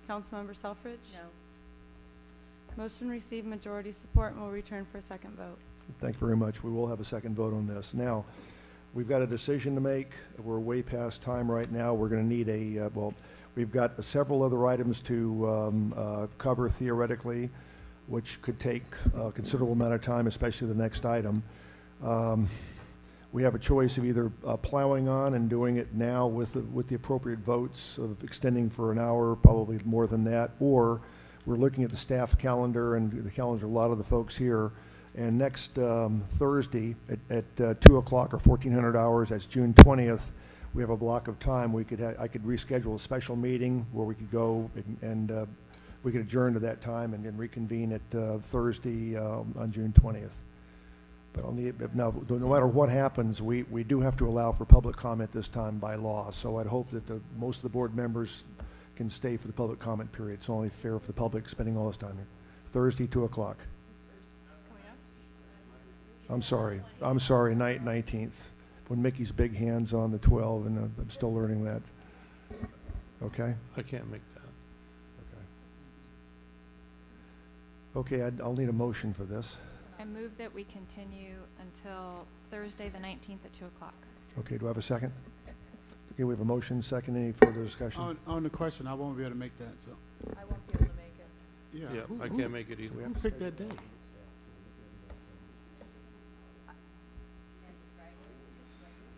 Councilmember Selfridge. No. Motion received majority support and will return for a second vote. Thank you very much. We will have a second vote on this. Now, we've got a decision to make. We're way past time right now. We're going to need we've got several other items to cover theoretically, which could take a considerable amount of time, especially the next item. We have a choice of either plowing on and doing it now with the appropriate votes of extending for an hour, probably more than that, or we're looking at the staff calendar and the calendar of a lot of the folks here. And next Thursday at 2 o'clock or 1400 hours, that's June 20th, we have a block of time. I could reschedule a special meeting where we could go and we could adjourn to that time and then reconvene at Thursday on June 20th. But now, no matter what happens, we do have to allow for public comment this time by law. So I'd hope that most of the board members can stay for the public comment period. It's only fair for the public spending all this time here. Thursday, 2 o'clock. I'm sorry, 19th, when Mickey's big hand's on the 12, and I'm still learning that. Okay? I can't make that. Okay, I'll need a motion for this. I move that we continue until Thursday, the 19th at 2 o'clock. Okay, do I have a second? Okay, we have a motion, second. Any further discussion? On the question, I won't be able to make that, so. I won't be able to make it. Yeah, I can't make it either. Who picked that day?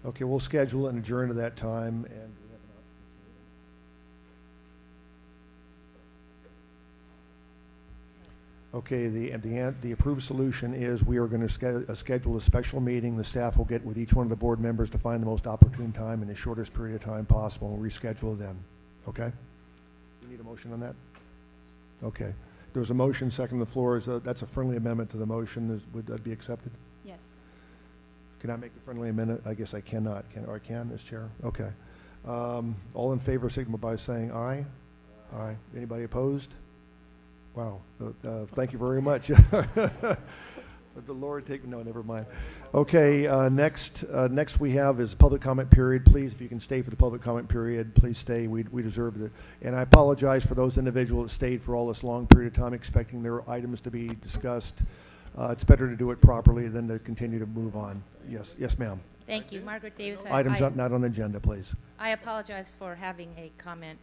Okay, we'll schedule it and adjourn to that time, and okay, the approved solution is we are going to schedule a special meeting. The staff will get with each one of the board members to find the most opportune time in the shortest period of time possible, and we'll reschedule it then. Okay? You need a motion on that? Okay. There's a motion, second on the floor. That's a friendly amendment to the motion. Would that be accepted? Yes. Can I make the friendly amendment? I guess I cannot. I can as chair? Okay. All in favor signal by saying aye. Aye. Anybody opposed? Wow. Thank you very much. The Lord take, no, never mind. Okay, next we have is public comment period. Please, if you can stay for the public comment period, please stay. We deserve it. And I apologize for those individuals that stayed for all this long period of time expecting their items to be discussed. It's better to do it properly than to continue to move on. Yes, ma'am. Thank you. Margaret Davis. Items not on the agenda, please. I apologize for having a comment.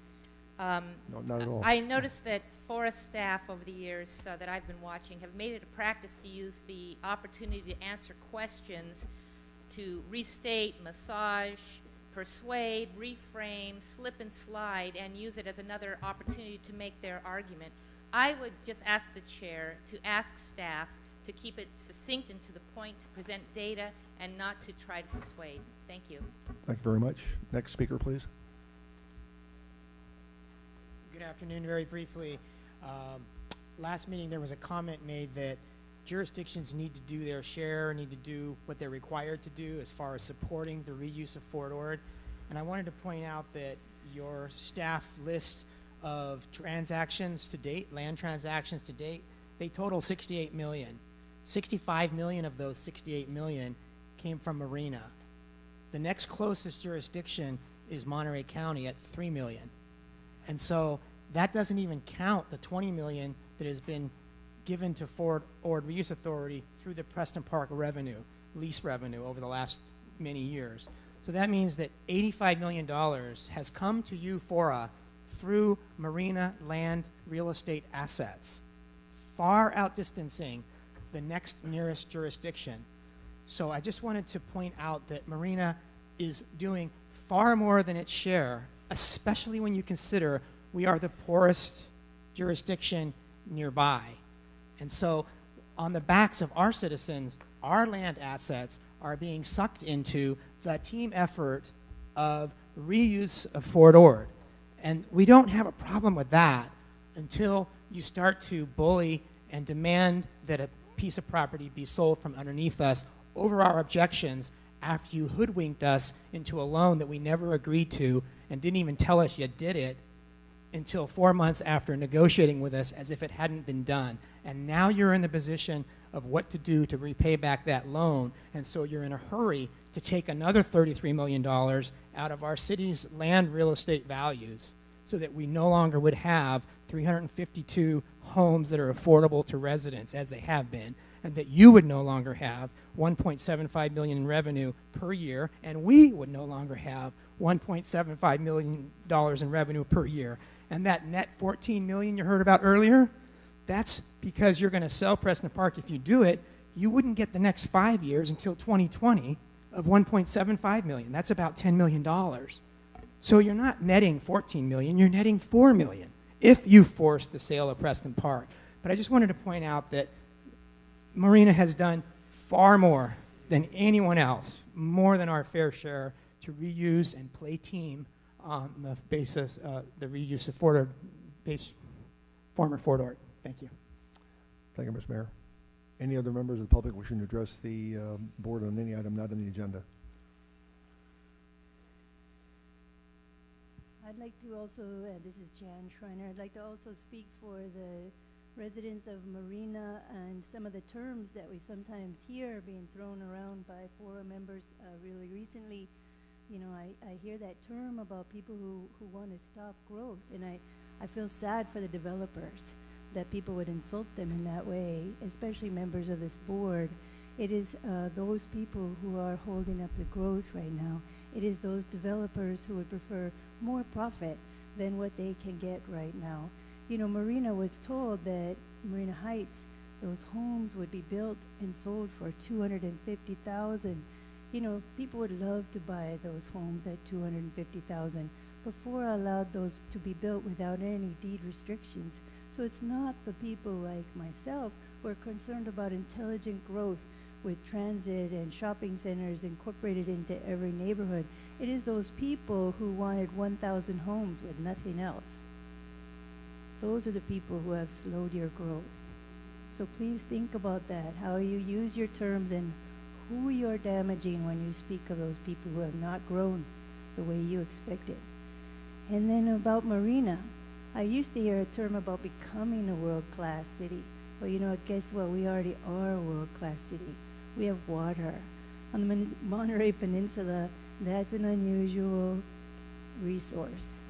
No, not at all. I noticed that FORA staff over the years that I've been watching have made it a practice to use the opportunity to answer questions to restate, massage, persuade, reframe, slip and slide, and use it as another opportunity to make their argument. I would just ask the chair to ask staff to keep it succinct and to the point, to present data, and not to try to persuade. Thank you. Thank you very much. Next speaker, please. Good afternoon. Very briefly, last meeting there was a comment made that jurisdictions need to do their share, need to do what they're required to do as far as supporting the reuse of Fort Ord. And I wanted to point out that your staff list of transactions to date, land transactions to date, they total 68 million. 65 million of those 68 million came from Marina. The next closest jurisdiction is Monterey County at 3 million. And so that doesn't even count the 20 million that has been given to Fort Ord Reuse Authority through the Preston Park revenue, lease revenue over the last many years. So that means that $85 million has come to you, FORA, through marina land real estate assets, far outdistancing the next nearest jurisdiction. So I just wanted to point out that marina is doing far more than its share, especially when you consider we are the poorest jurisdiction nearby. And so on the backs of our citizens, our land assets are being sucked into the team effort of reuse of Fort Ord. And we don't have a problem with that until you start to bully and demand that a piece of property be sold from underneath us over our objections after you hoodwinked us into a loan that we never agreed to and didn't even tell us you did it until 4 months after negotiating with us as if it hadn't been done. And now you're in the position of what to do to repay back that loan. And so you're in a hurry to take another $33 million out of our city's land real estate values so that we no longer would have 352 homes that are affordable to residents as they have been, and that you would no longer have $1.75 million in revenue per year, and we would no longer have $1.75 million in revenue per year. And that net $14 million you heard about earlier, that's because you're going to sell Preston Park. If you do it, you wouldn't get the next 5 years until 2020 of $1.75 million. That's about $10 million. So you're not netting $14 million, you're netting $4 million if you force the sale of Preston Park. But I just wanted to point out that Marina has done far more than anyone else, more than our fair share, to reuse and play team on the basis, the reuse of former Fort Ord. Thank you. Thank you, Mr. Mayor. Any other members of the public wishing to address the board on any item not on the agenda? I'd like to also, this is Jan Schreiner, I'd like to also speak for the residents of Marina and some of the terms that we sometimes hear being thrown around by FORA members really recently. You know, I hear that term about people who want to stop growth, and I feel sad for the developers that people would insult them in that way, especially members of this board. It is those people who are holding up the growth right now. It is those developers who would prefer more profit than what they can get right now. You know, Marina was told that Marina Heights, those homes would be built and sold for $250,000. You know, people would love to buy those homes at $250,000. Before allowed those to be built without any deed restrictions. So it's not the people like myself who are concerned about intelligent growth with transit and shopping centers incorporated into every neighborhood. It is those people who wanted 1,000 homes with nothing else. Those are the people who have slowed your growth. So please think about that, how you use your terms and who you're damaging when you speak of those people who have not grown the way you expected. And then about Marina, I used to hear a term about becoming a world-class city. Well, you know, guess what? We already are a world-class city. We have water. On the Monterey Peninsula, that's an unusual resource.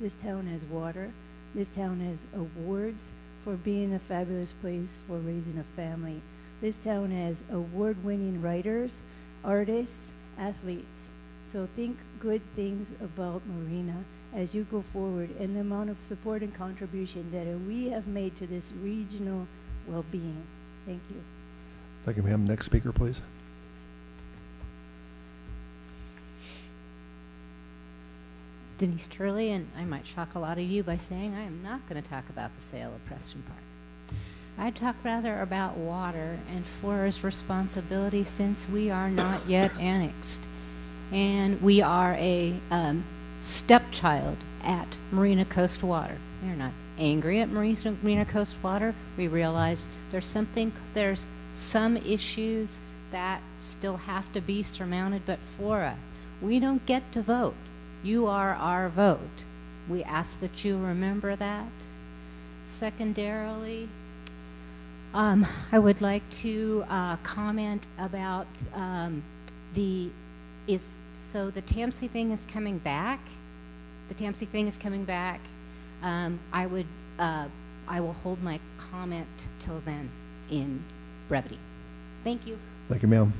This town has water. This town has awards for being a fabulous place for raising a family. This town has award-winning writers, artists, athletes. So think good things about Marina as you go forward and the amount of support and contribution that we have made to this regional well-being. Thank you. Thank you, ma'am. Next speaker, please. Denise Turley, and I might shock a lot of you by saying I am not going to talk about the sale of Preston Park. I'd talk rather about water and FORA's responsibility since we are not yet annexed. And we are a stepchild at Marina Coast Water. We're not angry at Marina Coast Water. We realize there's some issues that still have to be surmounted, but FORA, we don't get to vote. You are our vote. We ask that you remember that. Secondarily, I would like to comment about the Tampsey thing is coming back. The Tampsey thing is coming back. I will hold my comment till then in brevity. Thank you. Thank you, ma'am.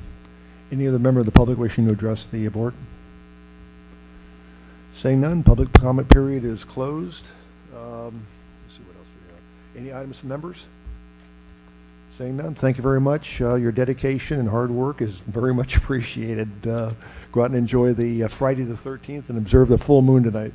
Any other member of the public wishing to address the board? Saying none, public comment period is closed. Let's see what else we have. Any items from members? Saying none, thank you very much. Your dedication and hard work is very much appreciated. Go out and enjoy the Friday the 13th and observe the full moon tonight.